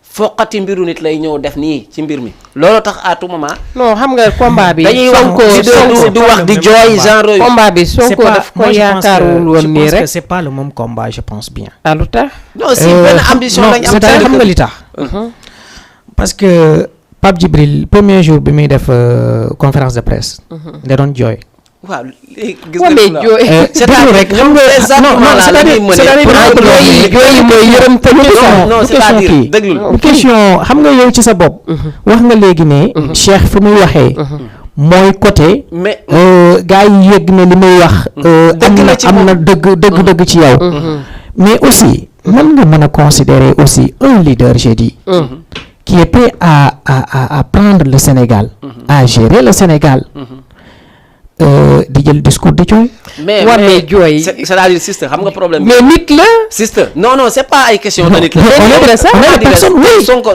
foqati mbiru nit lay ñëw def nii ci mbir mi loolu tax à tout moment. non xam nga combat bi. dañuy wax du wax di jooy genre. combat bi Sonko daf ko yaakaarul woon nii rek. je pense que c'est pas le même combat je pense bien. ah lu tax. non si benn ambition lañ am. c'est-à-dire xam nga li tax. parce que Pape Djibril premier jour bi muy def conférence de presse. da doon jooy. waaw léegi gis nga jooy. c'est-à-dire rek xam nga non c'est-à-dire déglu question xam nga yow ci sa bopp. wax nga léegi ne. Cheikh fi muy waxee. mooy côté. mais gars yi yëg ne li muy wax. am na dëgg ci yow. mais aussi mën nga mën a considérer aussi un leader, j'ai dit, qui est prêt à prendre le Sénégal, à gérer le Sénégal. Di jël discours di jooy. mais jooy c'est-à-dire sister xam nga problème mais nit la sister non c'est pas ay question de nit la Sonko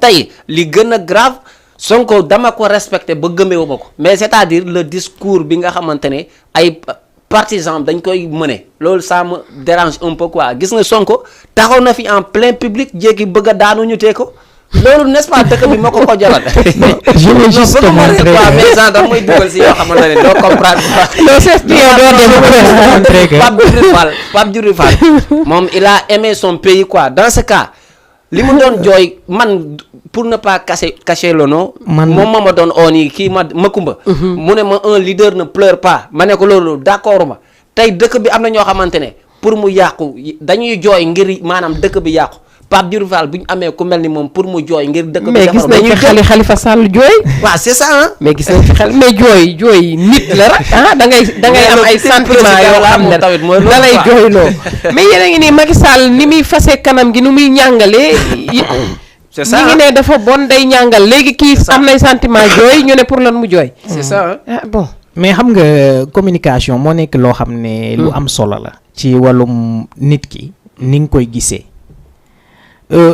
tey li gën a grave Sonko dama ko respecté ba gëmeewu ma ko mais c'est-à-dire le discours bi nga xamante ne ay partisans dañ koy mëne loolu ça me dérange un peu quoi gis nga Sonko taxaw na fi en plein public jékki bëgg a daanu ñu tee ko loolu n'est-ce pas dëkk bi moo ko jaral. je vais juste te montrer mais ça da mooy dugal si yoo xamante ne doo comprendre. Pape Djibril Fall moom il a aimé son pays quoi dans ce cas li mu doon jooy man pour ne pas cacher le nom. moom ma doon oo nii kii Makumba. mu ne ma un leader ne pleure pas ma ne ko loolu d'accord ma tey dëkk bi am na ñoo xamante ne pour mu yàqu dañuy jooy ngir maanaam dëkk bi yàqu. Pape Djibril Fall bu ñu amee ku mel ni moom pour mu jooy ngir dëkk bi mais gis nañ fi Khalifa Sall jooy. waaw c'est ça hein. mais gis nañ fi mais jooy nit la rek da ngay am ay sentiments yoo xam ne da lay jooyloo mais yéen a ngi nii Macky Sall ni muy fase kanam gi nu muy ñàngalee. c'est ça ñi ngi ne dafa bon day ñàngal léegi kii am nay sentiment jooy ñu ne pour lan mu jooy. c'est ça bon. mais xam nga communication moo nekk loo xam ne lu am solo la. ci wàllum nit ki ni nga koy gisee.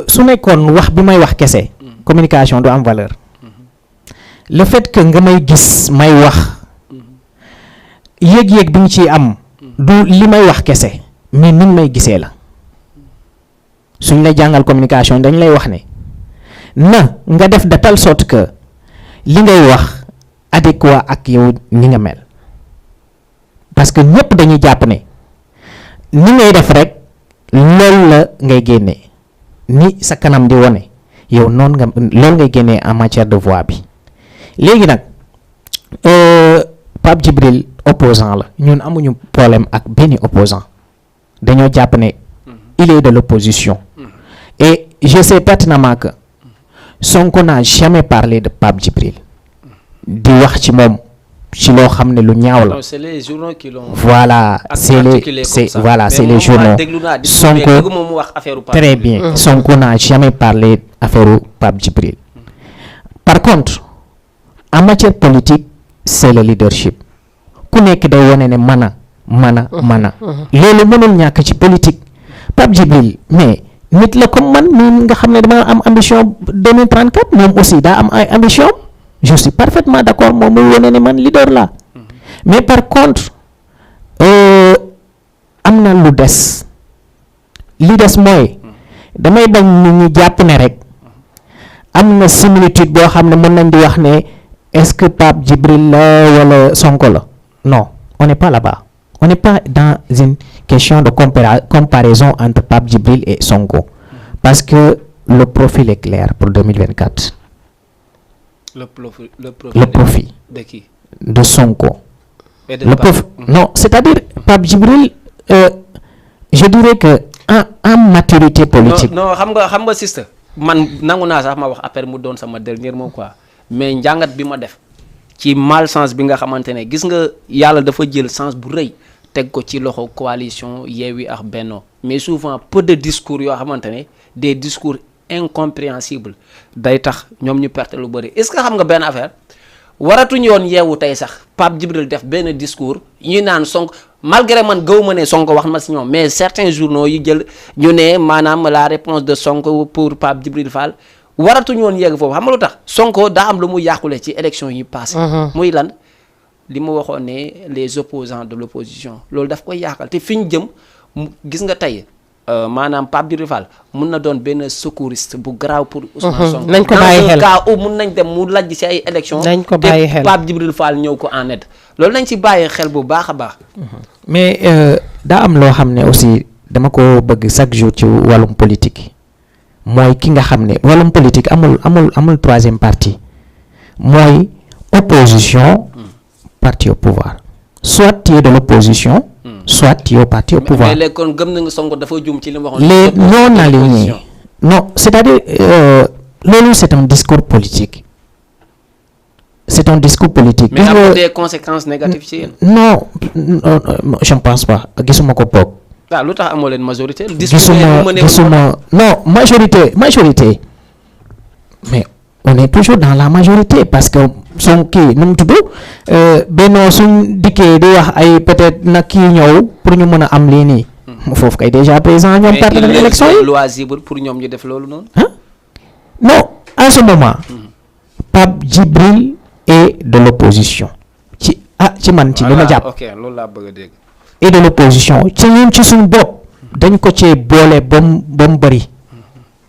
su nekkoon wax bi may wax kese communication du am valeur le fait que nga may gis may wax yéeg-yéeg bi nga ciy am du li may wax kese mais ni may gisee la suñ lay jàngal communication dañ lay wax ne na nga def de telle sorte que li ngay wax adéquat ak yow ni nga mel parce que ñëpp dañuy jàpp ne ni ngay def rek loolu la ngay génnee ni sa kanam di wone yow noonu nga loolu ngay génnee en matière de voix bi léegi nag Pape Djibril opposant la ñun amuñu problème ak benn opposant dañoo jàpp ne il est de l'opposition et je sais pertinemment que Sonko n'a jamais parlé de Pape Djibril di wax ci moom ci loo xam ne lu ñaaw la. c'est les journaux qui l'ont. voilà c'est les journaux. Sonko très bien. Sonko n'a jamais parlé affaire Pape Djibril. Par contre en matière politique c'est le leadership ku nekk day wone ne mana loolu mënul ñàkk ci politique Pape Djibril mais nit la comme man mi nga xam ne dama am ambition 2034 moom aussi daa am ay ambition. Je suis parfaitement d'accord moom muy wone ne man leader la mais par contre am na lu des li des mooy damay bañ nit ñi jàpp ne rek am na similitude boo xam ne mën nañ di wax ne est-ce que Pape Djibril la wala Sonko la non on n'est pas là-bas on n'est pas dans une question de comparaison entre Pape Djibril et Sonko parce que le profil est clair pour 2024. Le profil de qui? De Sonko. Non, c'est-à-dire Pape Djibril, je dirais que en maturité politique. non xam nga sister man nangu naa sax ma wax après mu doon sama dernier mot quoi mais njàngat bi ma def ci malchance bi nga xamante ne gis nga yàlla dafa jël sens bu rëy teg ko ci loxo coalition Yewwi ak Benno mais souvent peu de discours yoo xamante ne des discours incompréhensible day tax ñoom ñu perte lu bëri est-ce que xam nga benn affaire waratuñu yoon yeewu tey sax Pape Djibril def benn discours ñu naan Sonko malgré man gëw ma ne Sonko wax ma si ñoom mais certains journaux yi jël ñu ne maanaam la réponse de Sonko pour Pape Djibril Fall waratuñu woon yeegu foofu xam nga lu tax Sonko daa am lu mu yàqule ci élection yi passé muy lan li mu waxoon ne les opposants de l'opposition loolu daf koy yàqal te fi ñu jëm gis nga tey maanaam Pape Djibril Fall mun na doon benn secouriste bu garaaw pour Ousmane Sonko nañ ko bàyyi xel cas où mun nañ dem mu lajj ci ay élection nañ ko bàyyi xel te Pape Djibril Fall ñëw ko en aide loolu nañ ci bàyyi xel bu baax a baax mais daa am loo xam ne aussi dama ko bëgg chaque jour ci wàllum politique mooy ki nga xam ne wàllum politique amul troisième parti mooy opposition parti au pouvoir soit tu es de l'opposition soit tu es au parti au pouvoir. mais léegi kon gëm na nga Sonko dafa jum ci li ma waxoon. les non alignés non c'est-à-dire loolu c'est un discours politique c'est un discours politique. mais am des conséquences négatives ci yéen. non je ne pense pas gisuma ko boog ah lu tax amoo leen majorité. gisuma non majorité mais on est toujours dans la majorité parce que son kii nu mu tudd Benno suñ dikkee di wax ay peut-être nag kii ñëw pour ñu mën a am lii nii. foofu kay déjà président ñoom perte nañ élection yi. loisible pour ñoom ñu def loolu noonu. non en ce moment. Pape Djibril est de l'opposition ci man ci li ma jàpp. ok loolu laa bëgg a dégg. et de l'opposition ci ñun ci suñu bopp dañ ko cee boole ba mu bëri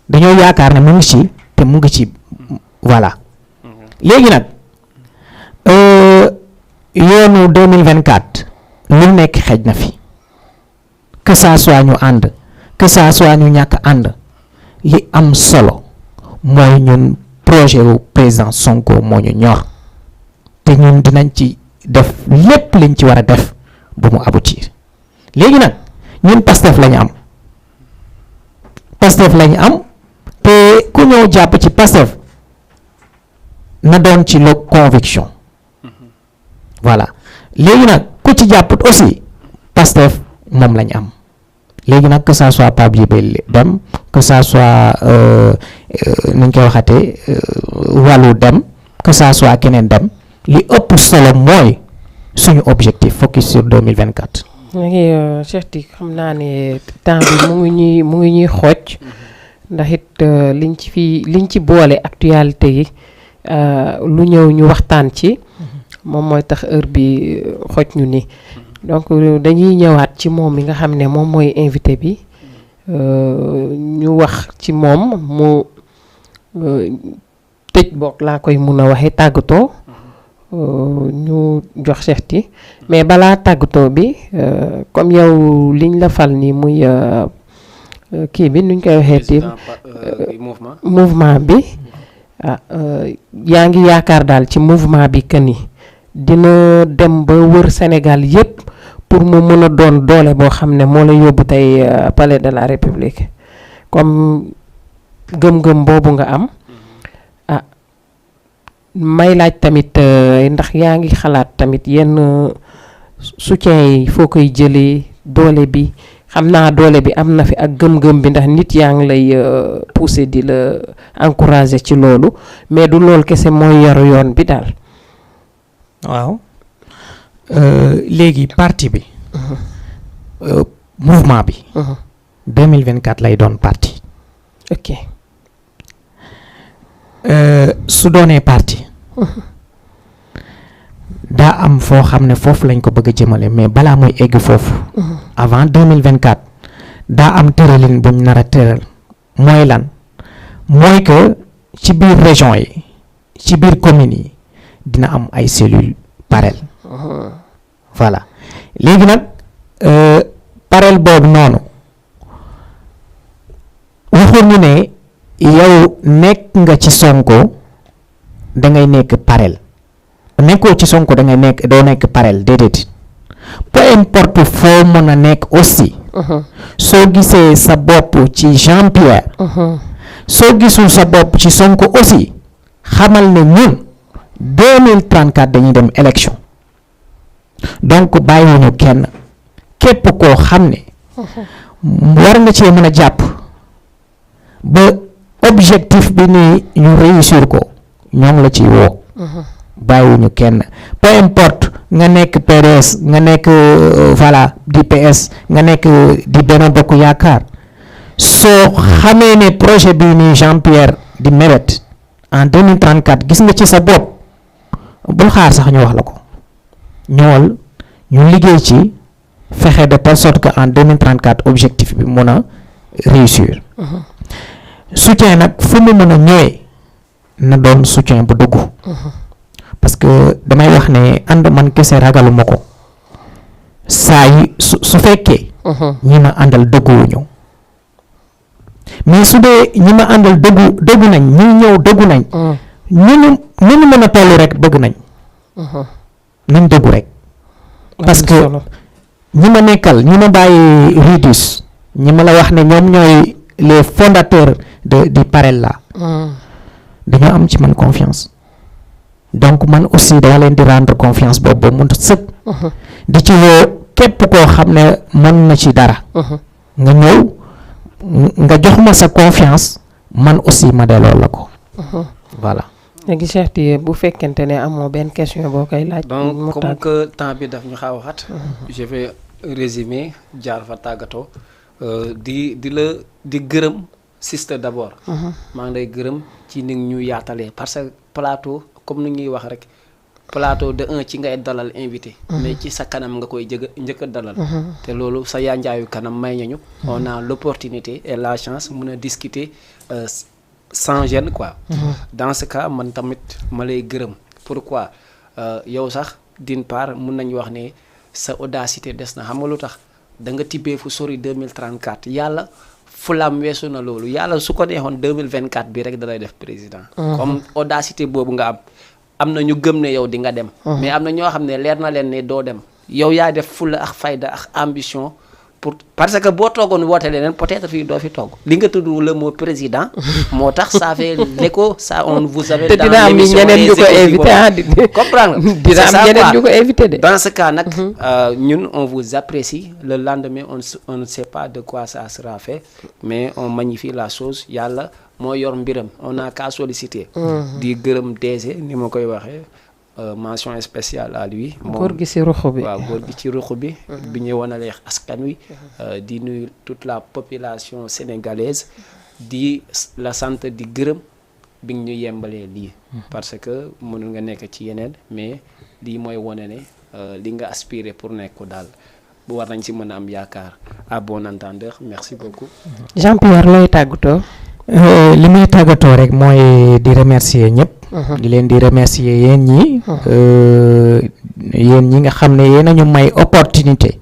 dañoo yaakaar ne mu ngi ci te mu ngi ci voilà léegi nag yoonu 2024 lu nekk xej na fi que ça soit ñu ànd que ça soit ñu ñàkk ànd li am solo mooy ñun projet wu président Sonko moo ñu ñor te ñun dinañ ci def lépp liñ ci war a def ba mu aboutir léegi nag ñun Pastef lañu am te ku ñëw jàpp ci Pastef na doon ci lo conviction voilà léegi nag ku ci jàpput aussi Pastef moom lañu am léegi nag que ça soit Pape Djibril dem que ça soit ni ñu koy waxatee wàllu dem que ça soit keneen dem li ëpp solo mooy suñu objectif focus sur 2024. léegi Cheikh Tick xam naa ne temps bi mu ngi ñuy xooj ndax it liñ ci boole actualité yi lu ñëw ñu waxtaan ci moom mooy tax heure bi xooj ñu ni donc dañuy ñëwaat ci moom mi nga xam ne moom mooy invité bi ñu wax ci moom mu tëj boog laa koy mun a waxee tàggatoo ñu jox Cheikh Tick mais balaa tàggatoo bi comme yow liñ la fal ni muy kii bi nuñ koy waxee ti mouvement bi yaa ngi yaakaar daal ci mouvement bi que ni dina dem ba wër Sénégal yépp pour mu mën a doon doole boo xam ne moo la yóbbu tey palais de la République comme gëm-gëm boobu nga am may laaj tamit ndax yaa ngi xalaat tamit yenn soutien yi foo koy jëlee doole bi xam naa doole bi am na fi ak gëm-gëm bi ndax nit yaa ngi lay pousser di la encourager ci loolu mais du loolu kese mooy yaru yoon bi daal. waaw léegi parti bi. mouvement bi. 2024 lay doon parti. ok. su doonee parti daa am foo xam ne foofu lañ ko bëgg a jëmale mais balaa muy egg foofu avant 2024 daa am tëralin buñ nar a tëral mooy lan mooy que ci biir région yi ci biir communes yi dina am ay cellules parel voilà léegi nag parel boobu noonu waxuñu ne yow nekk nga ci Sonko da ngay nekk parel nekkoo ci Sonko da ngay nekk doo nekk parel déedéet peu importe foo mën a nekk aussi soo gisee sa bopp ci Jean Pierre soo gisul sa bopp ci Sonko aussi xamal ne ñun 2034 dañuy dem élection donc bàyyiwuñu kenn képp koo xam ne war nga cee mën a jàpp ba objectif bi ni ñu réussir ko ñoo ngi la ciy woo bàyyiwuñu kenn peu importe nga nekk PDS nga nekk voilà di PS nga nekk di Benno Bokk Yaakaar soo xamee ne projet bii nii Jean Pierre di mébét en 2034 gis nga ci sa bopp bul xaar sax ñu wax la ko ñëwal ñu liggéey ci fexe de telle sorte que en 2034 objectif bi mën a réussir soutien nag fu mu mën a ñëwee na doon soutien bu dugg parce que damay wax ne ànd man kese ragaluma ko saa yi su fekkee ñi ma àndal dëgguwuñu mais su dee ñi ma àndal dëggu nañ ñi ñëw dëggu nañ ñu mën a toll rek bëgg nañ nañ dëggu rek parce que ñi ma nekkal ñi ma bàyyi Ridus ñi ma la wax ne ñoom ñooy les fondateurs di Parel la dañoo am ci man confiance donc man aussi dama leen di rendre confiance boobu ba mu sëkk di ci woo képp koo xam ne mën na ci dara nga ñëw nga jox ma sa confiance man aussi ma delloo la ko voilà. léegi Cheikh Tidiane bu fekkente ne amoo benn question boo koy laaj. donc comme que temps bi daf ñu xaw a xat je vais résumer jaar fa tàggatoo di gërëm sister d'abord. maa ngi lay gërëm ci ni ñu yaatalee parce que plateau comme ni ñuy wax rek plateau de un ci ngay dalal invité. mais ci sa kanam nga koy njëkk a dalal. te loolu sa yanjaayu kanam may nañu. on a l'opportunité et la chance mën a discuter sans gêne quoi. dans ce cas man tamit ma lay gërëm. pourquoi yow sax d'une part mun nañu wax ne sa audacité des na xam nga lu tax da nga tibbee fu sori 2034 yàlla fulaam weesu na loolu yàlla su ko neexoon 2024 bi rek da lay def président. comme audacité boobu nga am na ñu gëm ne yow di nga dem. mais am na ñoo xam ne leer na leen ne doo dem yow yaa def fula ak fayda ak ambition. parce que boo toogoon woote leneen peut-être fii doo fi toog li nga tudd le mot président moo tax ça fait l'écho ça on vous avait dans l'émission ñeneen ñu ko invité comprendre dina am ñeneen ñu ko invité de dans ce cas nag ñun on vous apprécie le lendemain on ne sait pas de quoi ça sera fait mais on magnifie la chose yàlla moo yor mbiram on a qu'à solliciter di gërëm DG ni ma koy waxee mention spéciale à lui. góor gi ci ruxu bi waaw góor gi ci ruxu bi. bi ñu wanalee askan wi. di nuyu toute la population sénégalaise di la sant di gërëm bi ñu yembalee lii. parce que mënul nga nekk ci yeneen mais lii mooy wane ne li nga aspirer pour nekk ko daal bu war nañ ci mën a am yaakaar à bon entendeur merci beaucoup. Jean-Pierre looy tàggatoo. li may tàggatoo rek mooy di remercier ñëpp. di leen di remercier yéen ñi nga xam ne yéen a ñu may opportunité.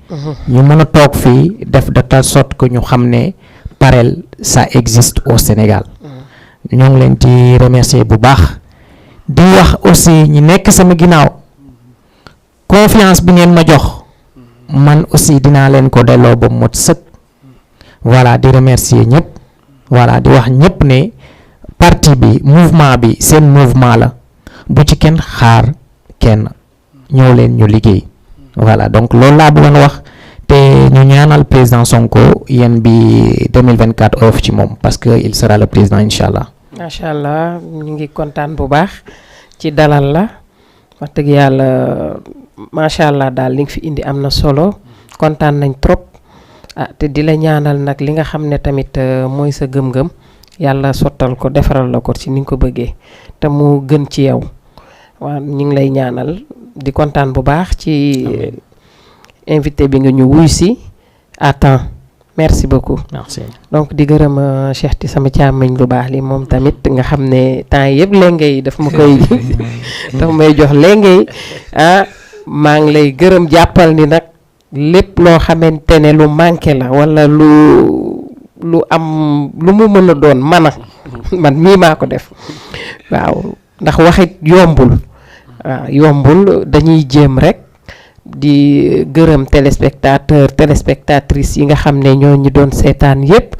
ñu mën a toog fii def de telle sorte que ñu xam ne Parel ça existe au Sénégal. ñoo ngi leen di remercier bu baax. di wax aussi ñi nekk sama ginnaaw confiance bi ngeen ma jox man aussi dinaa leen ko delloo ba mot sëkk. voilà di remercier ñëpp. voilà di wax ñëpp ne. parti bi mouvement bi seen mouvement la bu ci kenn xaar kenn ñëw leen ñu liggéey voilà donc loolu laa bëggoon wax te ñu ñaanal président Sonko yéen bi 2024 oyof ci moom parce que il sera le président incha allah. macha allah ñu ngi kontaan bu baax ci dalal la wax dëgg yàlla macha allah daal li nga fi indi am na solo kontaan nañ trop te di la ñaanal nag li nga xam ne tamit mooy sa gëm-gëm. yàlla sottal ko defaral la ko ci ni nga ko bëggee te mu gën ci yow waaw ñu ngi lay ñaanal di kontaan bu baax ci invité bi nga ñu wuy si à temps merci beaucoup. merci donc di gërëm Cheikh ti sama càmmiñ lu baax li moom tamit nga xam ne temps yëpp léegi daf ma koy daf may jox léegi maa ngi lay gërëm jàppal ni nag lépp loo xamante ne lu manqué la wala lu am lu mu mën a doon man mii maa ko def waaw ndax waxit yombul waaw yombul dañuy jéem rek di gërëm téléspectatrices yi nga xam ne ñoo ñu doon seetaan yépp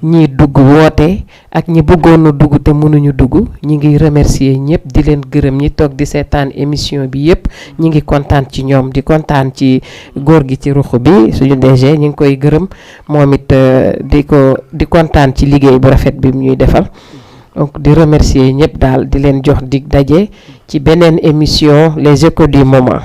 ñi dugg woote ak ñi bëggoon a dugg te mënuñu dugg ñi ngi remercier ñëpp di leen gërëm ñi toog di seetaan émission bi yépp ñi ngi kontaan ci ñoom di kontaan ci góor gi ci ruxu bi suñu DG ñi ngi koy gërëm moom it di kontaan ci liggéey bu rafet bi ñuy defal donc di remercier ñëpp daal di leen jox dig daje ci beneen émission les échos du moment.